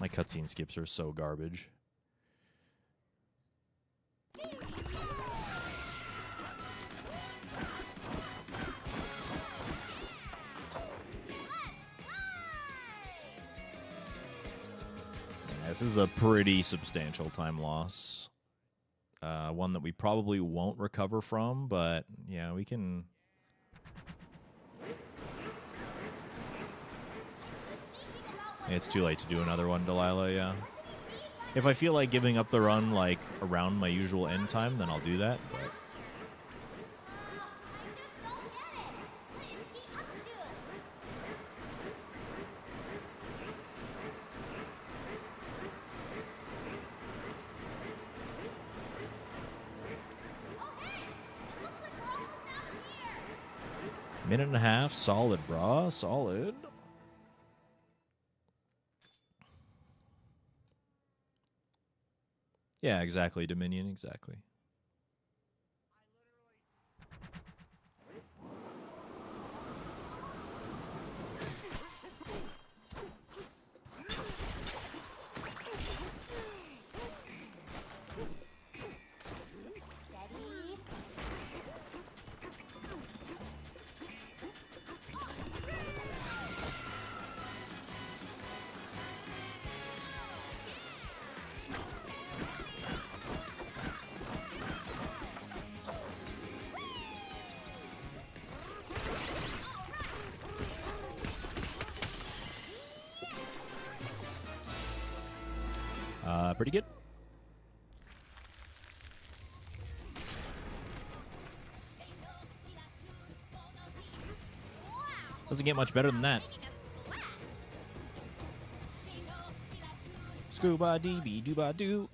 [SPEAKER 1] My cutscene skips are so garbage. This is a pretty substantial time loss. One that we probably won't recover from, but yeah, we can... It's too late to do another one, Delilah, yeah. If I feel like giving up the run, like, around my usual end time, then I'll do that, but... Minute and a half, solid, brah, solid. Yeah, exactly, Dominion, exactly. Pretty good. Doesn't get much better than that. Scuba dee bee doo ba doo.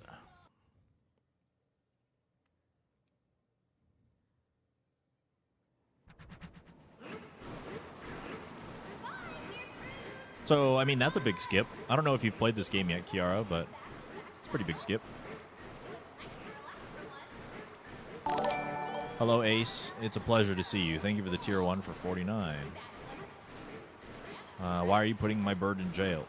[SPEAKER 1] So, I mean, that's a big skip. I don't know if you've played this game yet, Kiara, but it's a pretty big skip. Hello, Ace. It's a pleasure to see you. Thank you for the tier 1 for 49. Why are you putting my bird in jail?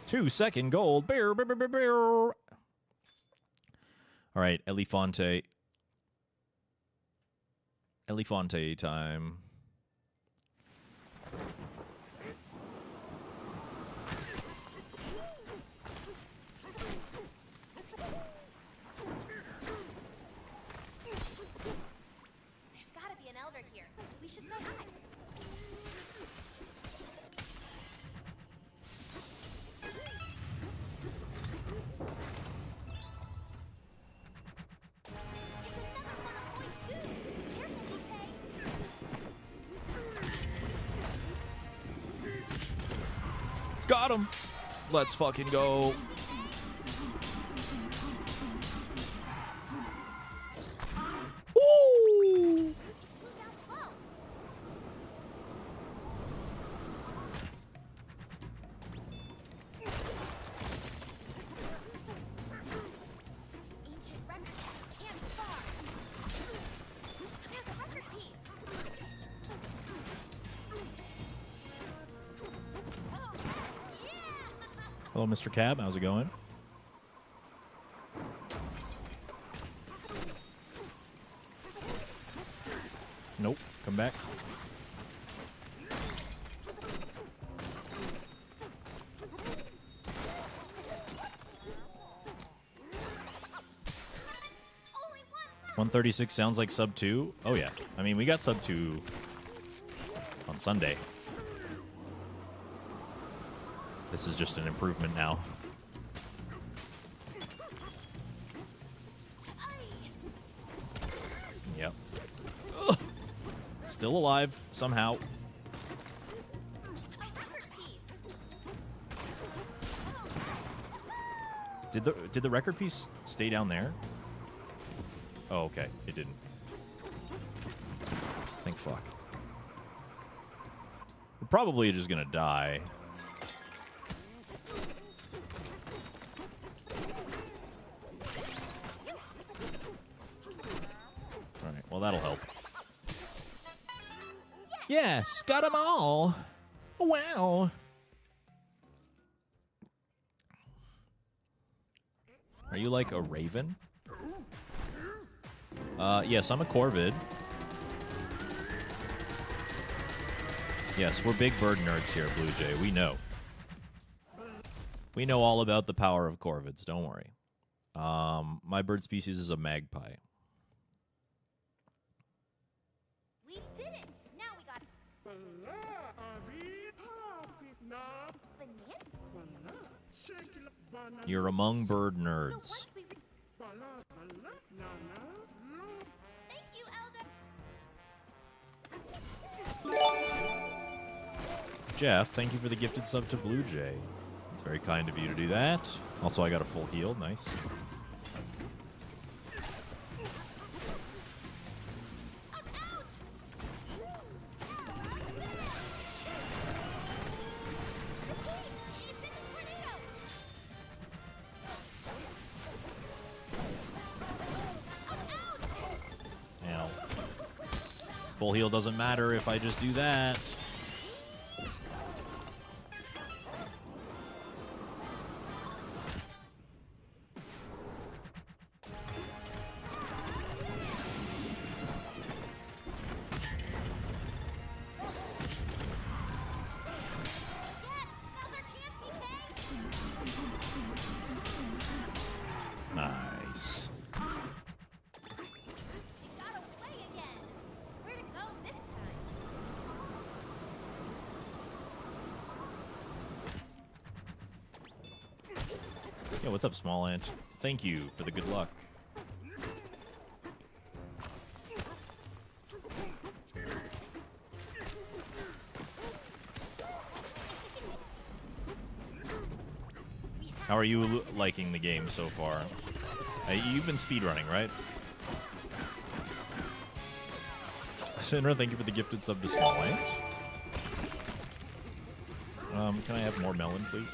[SPEAKER 1] Two-second gold. Bear, bear, bear, bear, bear. All right, Elefante. Elefante time.
[SPEAKER 4] There's gotta be an elder here. We should say hi.
[SPEAKER 1] Got him. Let's fucking go. Woo!
[SPEAKER 4] Ancient records can't be far. There's a record piece.
[SPEAKER 1] Hello, Mr. Cab. How's it going? Nope. Come back.
[SPEAKER 4] Only one left.
[SPEAKER 1] 136 sounds like sub 2. Oh, yeah. I mean, we got sub 2 on Sunday. This is just an improvement now. Yep. Ugh. Still alive, somehow.
[SPEAKER 4] A record piece.
[SPEAKER 1] Did the record piece stay down there? Oh, okay. It didn't. Thank fuck. We're probably just gonna die. Alright, well that'll help. Yes, got them all. Wow. Are you like a raven? Yes, I'm a corvid. Yes, we're big bird nerds here, Blue Jay. We know. We know all about the power of corvids. Don't worry. My bird species is a magpie.
[SPEAKER 4] We did it! Now we got banana.
[SPEAKER 1] You're among bird
[SPEAKER 4] So
[SPEAKER 1] nerds.
[SPEAKER 4] once we Thank you, Elder.
[SPEAKER 1] Jeff, thank you for the gifted sub to Blue Jay. It's very kind of you to do that. Also, I got a full heal. Nice. Ow. Full heal doesn't matter if I just do that. Nice.
[SPEAKER 4] It got away again. Where to go this time?
[SPEAKER 1] Yeah, what's up, Small Ant? Thank you for the good luck. How are you liking the game so far? You've been speedrunning, right? Sinra, thank you for the gifted sub to Small Ant. Can I have more melon, please?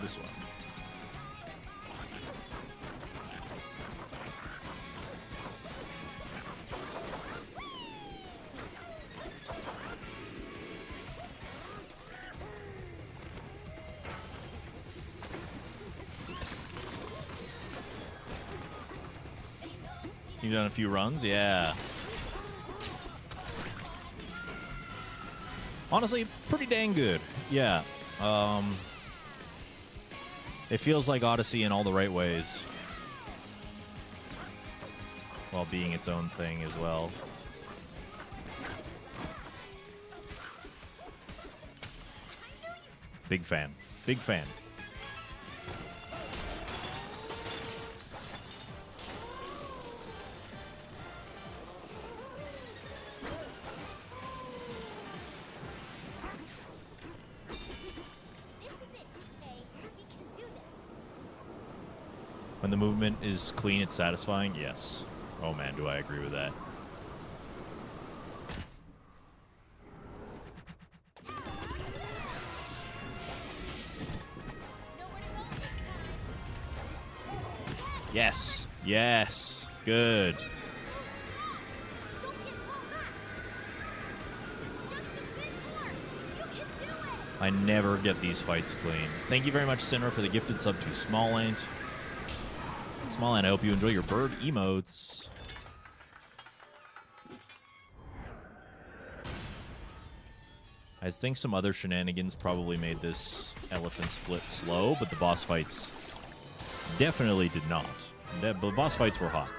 [SPEAKER 1] This one. You've done a few runs? Yeah. Honestly, pretty dang good. Yeah. It feels like Odyssey in all the right ways. While being its own thing as well. Big fan. Big fan. When the movement is clean, it's satisfying? Yes. Oh man, do I agree with that. Yes. Yes. Good. I never get these fights clean. Thank you very much, Sinra, for the gifted sub to Small Ant. Small Ant, I hope you enjoy your bird emotes. I think some other shenanigans probably made this elephant split slow, but the boss fights definitely did not. The boss fights were hot.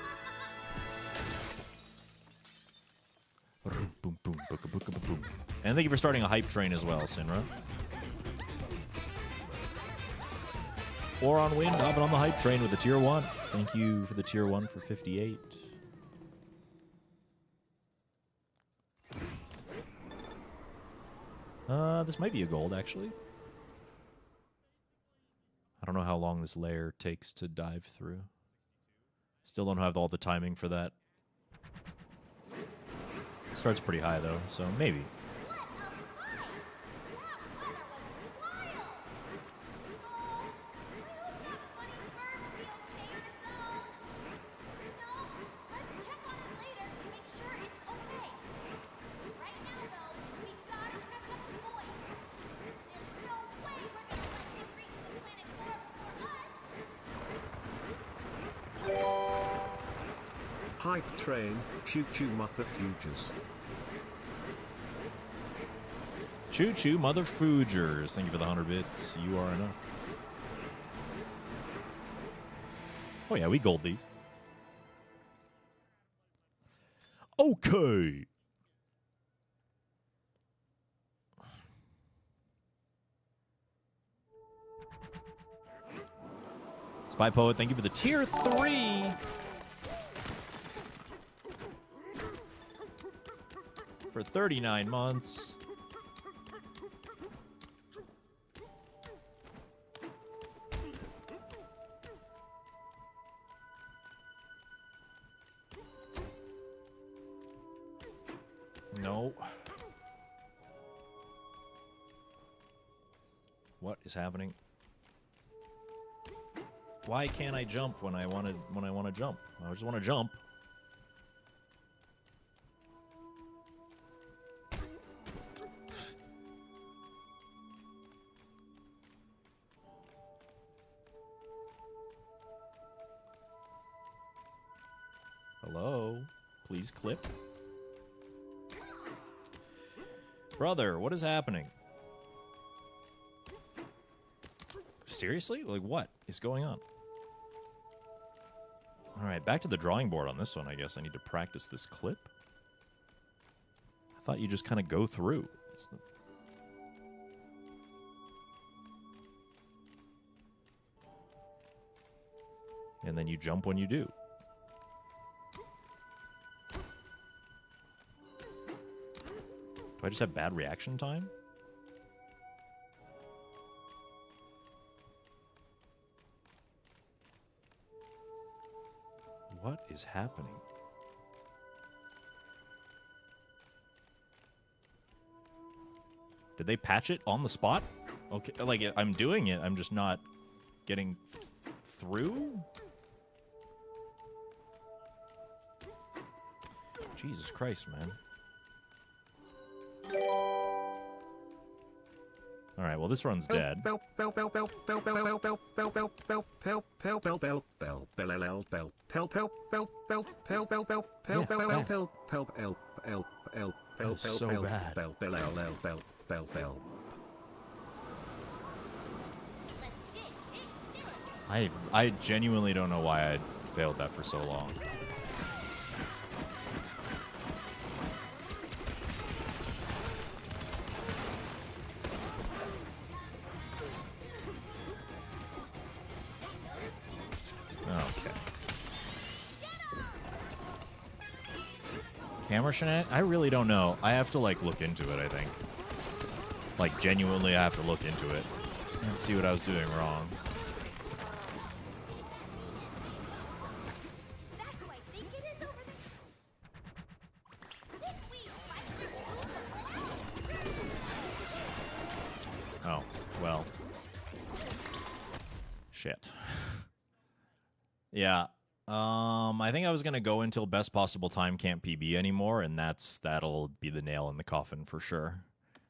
[SPEAKER 1] And thank you for starting a hype train as well, Sinra. Or on Wind, hopping on the hype train with a tier 1. Thank you for the tier 1 for 58. This might be a gold, actually. I don't know how long this layer takes to dive through. Still don't have all the timing for that. Starts pretty high, though, so maybe.
[SPEAKER 3] hype train, choo-choo mother futures.
[SPEAKER 1] Choo choo, mother foogers. Thank you for the 100 bits. You are enough. Oh, yeah, we gold these. Okay. Spy Poet, thank you for the tier 3. For 39 months. No. What is happening? Why can't I jump when I want to jump? I just want to jump. Hello? Please clip. Brother, what is happening? Seriously? Like, what is going on? Alright, back to the drawing board on this one, I guess. I need to practice this clip. I thought you just kind of go through. And then you jump when you do. Do I just have bad reaction time? What is happening? Did they patch it on the spot? Okay, like, I'm doing it, I'm just not getting through? Jesus Christ, man. Alright, well, this run's dead. So bad. I genuinely don't know why I failed that for so long. Okay. Camera shenanigans? I really don't know. I have to, like, look into it, I think. Like, genuinely, I have to look into it and see what I was doing wrong. Oh, well. Shit. Yeah. I think I was gonna go until best possible time can't PB anymore, and that'll be the nail in the coffin for sure.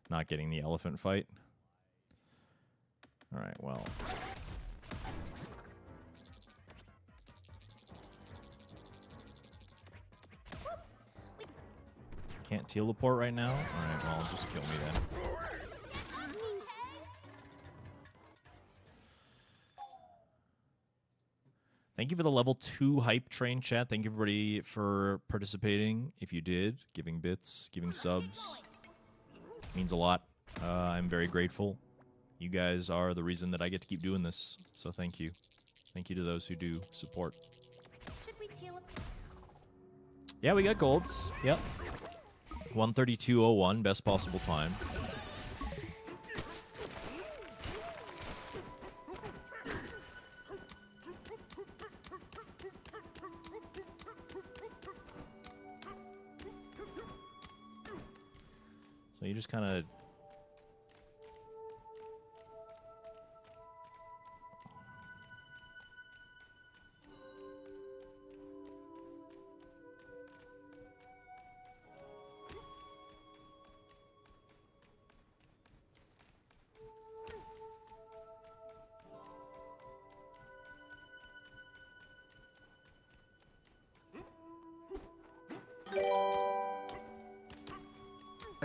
[SPEAKER 1] Not getting the elephant fight. All right, well. Can't teleport right now? All right, well, just kill me then. Thank you for the level 2 hype train chat. Thank you, everybody, for participating. If you did, giving bits, giving subs. Means a lot. I'm very grateful. You guys are the reason that I get to keep doing this. So thank you. Thank you to those who do support. Yeah, we got golds. Yep. 132.01, best possible time. So you just kind of...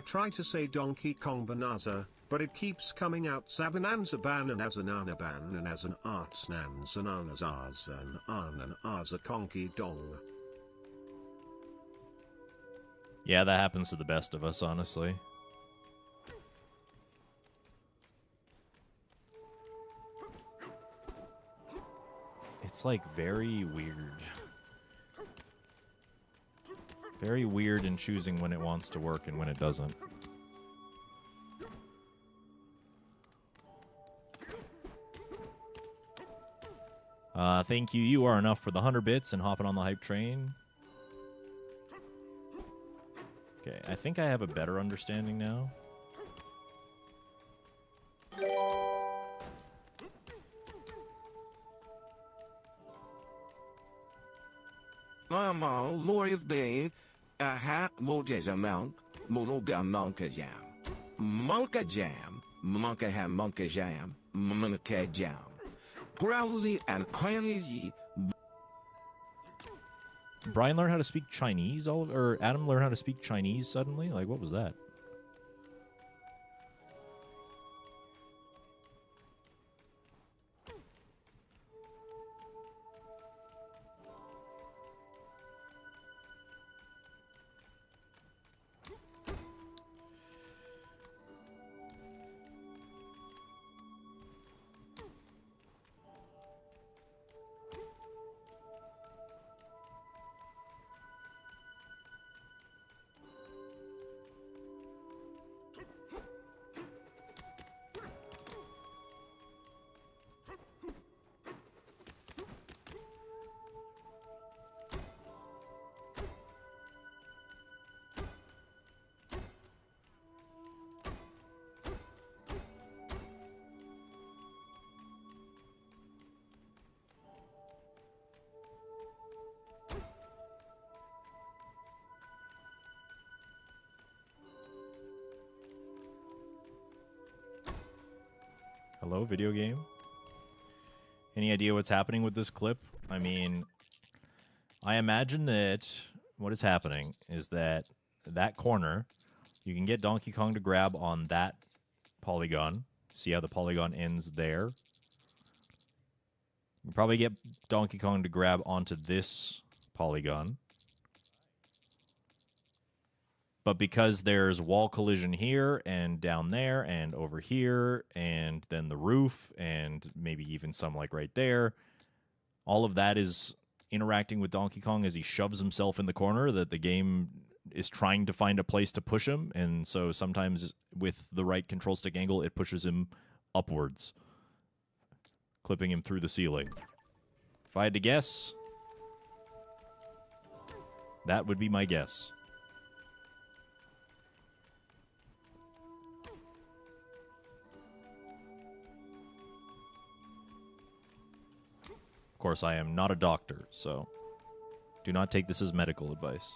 [SPEAKER 3] I try to say Donkey Kong Bananza, but it keeps coming out Sabananza Bananza ban and as an arts nanzananas an a conky dong.
[SPEAKER 1] Yeah, that happens to the best of us, honestly. It's like very weird. Very weird in choosing when it wants to work and when it doesn't. Thank you. You are enough for the 100 bits and hopping on the hype train. Okay, I think I have a better understanding now.
[SPEAKER 2] Glorious day. A hat mount, monoga monka jam. Monka jam, monka ham monka jam, monka jam. Growly and crazy.
[SPEAKER 1] Brian learned how to speak Chinese, or Adam learned how to speak Chinese suddenly? Like, what was that? Hello, video game? Any idea what's happening with this clip? I mean, I imagine that what is happening is that corner, you can get Donkey Kong to grab on that polygon. See how the polygon ends there? You probably get Donkey Kong to grab onto this polygon. But because there's wall collision here and down there and over here and then the roof and maybe even some like right there, all of that is interacting with Donkey Kong as he shoves himself in the corner, that the game is trying to find a place to push him. And so sometimes with the right control stick angle, it pushes him upwards, clipping him through the ceiling. If I had to guess, that would be my guess. Of course, I am not a doctor, so do not take this as medical advice.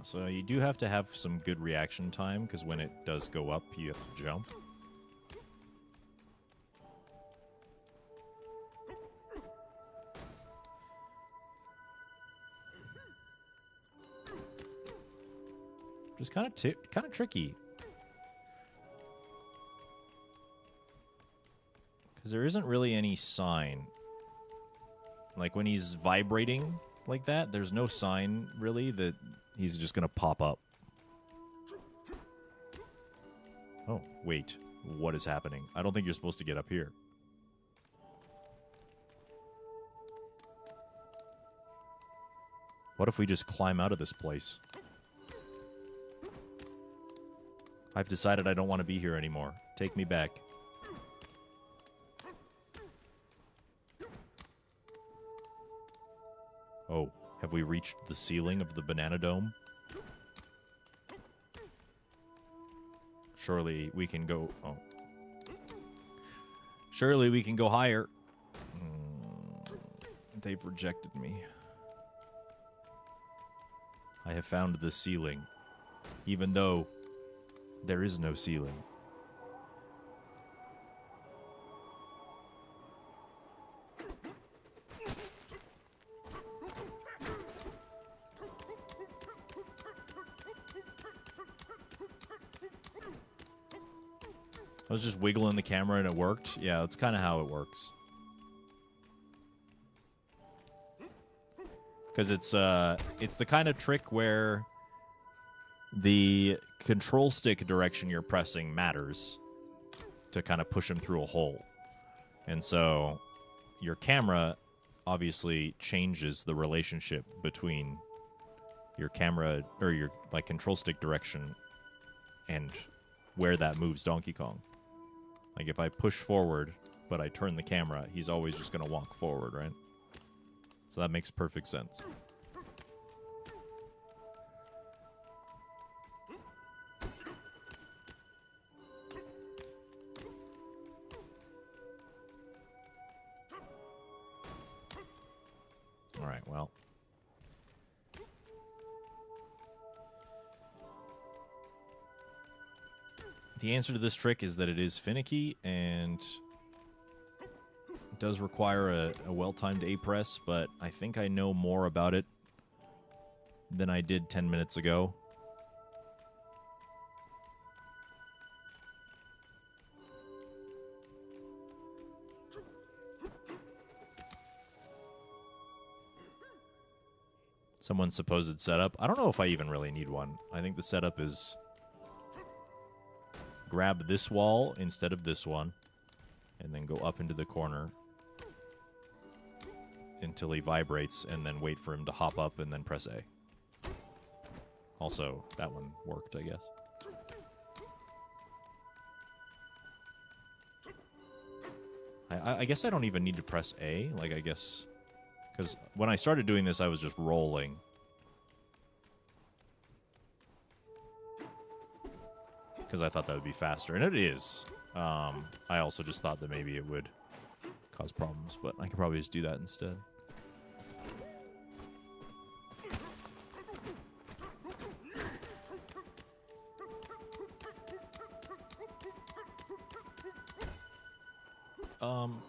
[SPEAKER 1] So you do have to have some good reaction time, because when it does go up, you have to jump. Just kind of tricky. Because there isn't really any sign. Like when he's vibrating like that, there's no sign really that he's just going to pop up. Oh, wait. What is happening? I don't think you're supposed to get up here. What if we just climb out of this place? I've decided I don't want to be here anymore. Take me back. Oh, have we reached the ceiling of the Banana Dome? Surely we can go... Oh. Surely we can go higher. They've rejected me. I have found the ceiling, even though there is no ceiling. I was just wiggling the camera and it worked. Yeah, that's kind of how it works. Because it's the kind of trick where the control stick direction you're pressing matters to kind of push him through a hole. And so your camera obviously changes the relationship between your camera or your like control stick direction and where that moves Donkey Kong. Like if I push forward but I turn the camera, he's always just going to walk forward, right? So that makes perfect sense. All right, well. The answer to this trick is that it is finicky and it does require a well-timed A press, but I think I know more about it than I did 10 minutes ago. Someone's supposed setup. I don't know if I even really need one. I think the setup is grab this wall instead of this one and then go up into the corner until he vibrates and then wait for him to hop up and then press A. Also, that one worked, I guess. I guess I don't even need to press A. Like, I guess... Because when I started doing this, I was just rolling. Because I thought that would be faster. And it is. I also just thought that maybe it would cause problems. But I could probably just do that instead.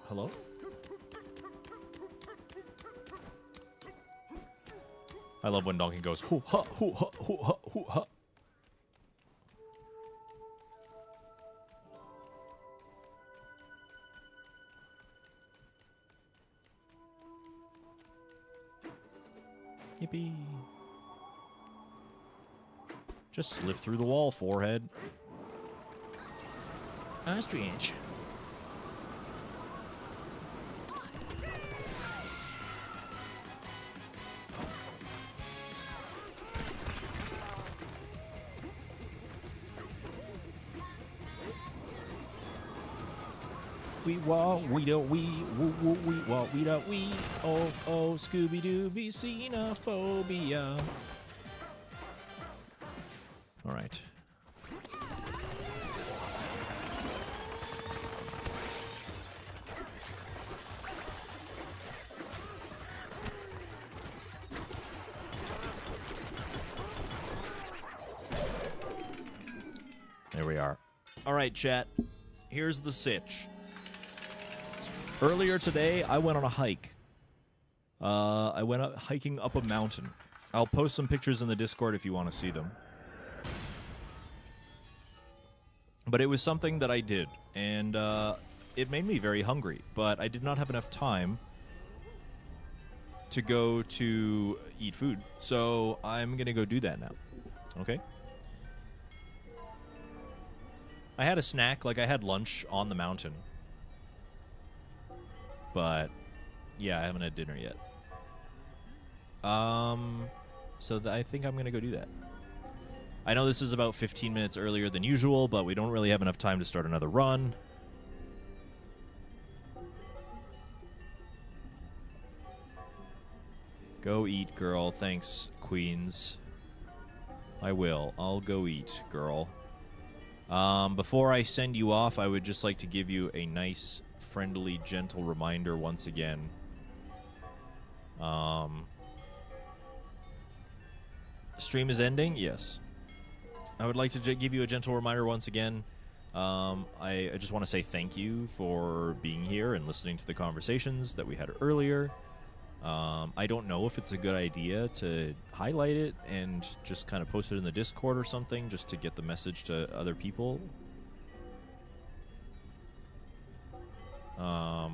[SPEAKER 1] Hello? I love when Donkey goes, hoo ha, hoo ha, hoo ha, hoo ha. Yippee. Just slip through the wall, forehead. Ostrich. We walk, we don't, we woo woo, we walk, we don't, we oh oh, Scooby Dooby xenophobia. All right. There we are. All right, chat. Here's the sitch. Earlier today, I went on a hike. I went hiking up a mountain. I'll post some pictures in the Discord if you want to see them. But it was something that I did, and it made me very hungry. But I did not have enough time to go to eat food. So I'm going to go do that now. Okay? I had a snack, like I had lunch on the mountain. But, yeah, I haven't had dinner yet. So I think I'm going to go do that. I know this is about 15 minutes earlier than usual, but we don't really have enough time to start another run. Go eat, girl. Thanks, Queens. I will. I'll go eat, girl. Before I send you off, I would just like to give you a nice, friendly, gentle reminder once again. Stream is ending? Yes. I would like to give you a gentle reminder once again. I just want to say thank you for being here and listening to the conversations that we had earlier. I don't know if it's a good idea to highlight it and just kind of post it in the Discord or something just to get the message to other people. I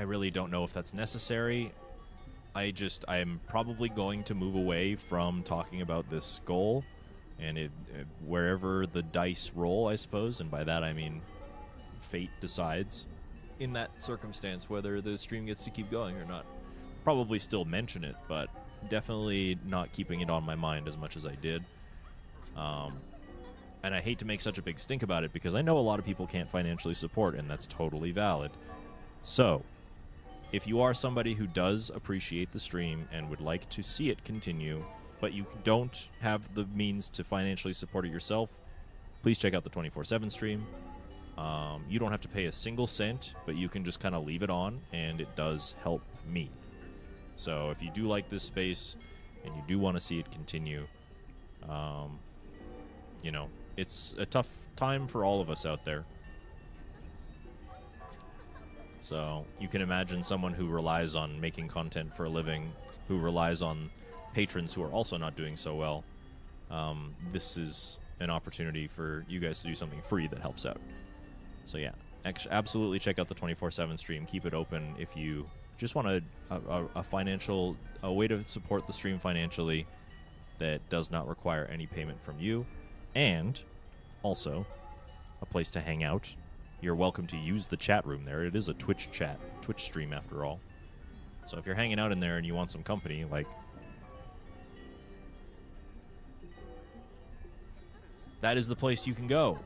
[SPEAKER 1] really don't know if that's necessary. I'm probably going to move away from talking about this goal and wherever the dice roll, I suppose, and by that I mean fate decides in that circumstance whether the stream gets to keep going or not. Probably still mention it, but definitely not keeping it on my mind as much as I did. And I hate to make such a big stink about it because I know a lot of people can't financially support, and that's totally valid. So, if you are somebody who does appreciate the stream and would like to see it continue, but you don't have the means to financially support it yourself, please check out the 24/7 stream. You don't have to pay a single cent, but you can just kind of leave it on, and it does help me. So if you do like this space and you do want to see it continue, you know, it's a tough time for all of us out there. So you can imagine someone who relies on making content for a living, who relies on patrons who are also not doing so well. This is an opportunity for you guys to do something free that helps out. So yeah, absolutely check out the 24/7 stream. Keep it open if you just want a way to support the stream financially that does not require any payment from you, and also a place to hang out. You're welcome to use the chat room there. It is a Twitch stream after all. So if you're hanging out in there and you want some company, like, that is the place you can go.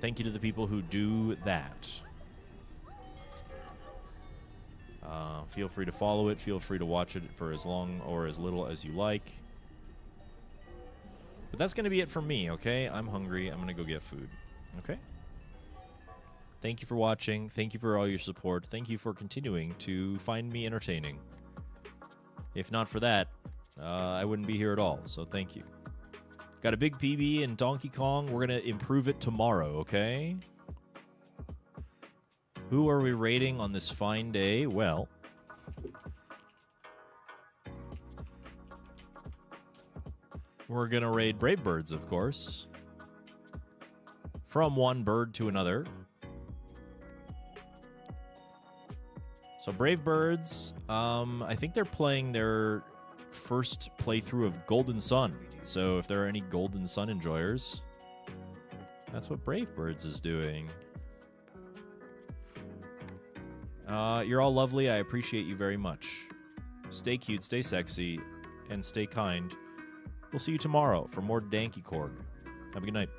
[SPEAKER 1] Thank you to the people who do that. Feel free to follow it. Feel free to watch it for as long or as little as you like. But that's going to be it from me, okay? I'm hungry. I'm going to go get food, okay? Thank you for watching. Thank you for all your support. Thank you for continuing to find me entertaining. If not for that, I wouldn't be here at all, so thank you. Got a big PB in Donkey Kong. We're going to improve it tomorrow, okay? Who are we raiding on this fine day? Well, we're going to raid Brave Birds, of course. From one bird to another. So Brave Birds, I think they're playing their first playthrough of Golden Sun. So if there are any Golden Sun enjoyers, that's what Brave Birds is doing. You're all lovely. I appreciate you very much. Stay cute, stay sexy, and stay kind. We'll see you tomorrow for more Danky Korg. Have a good night.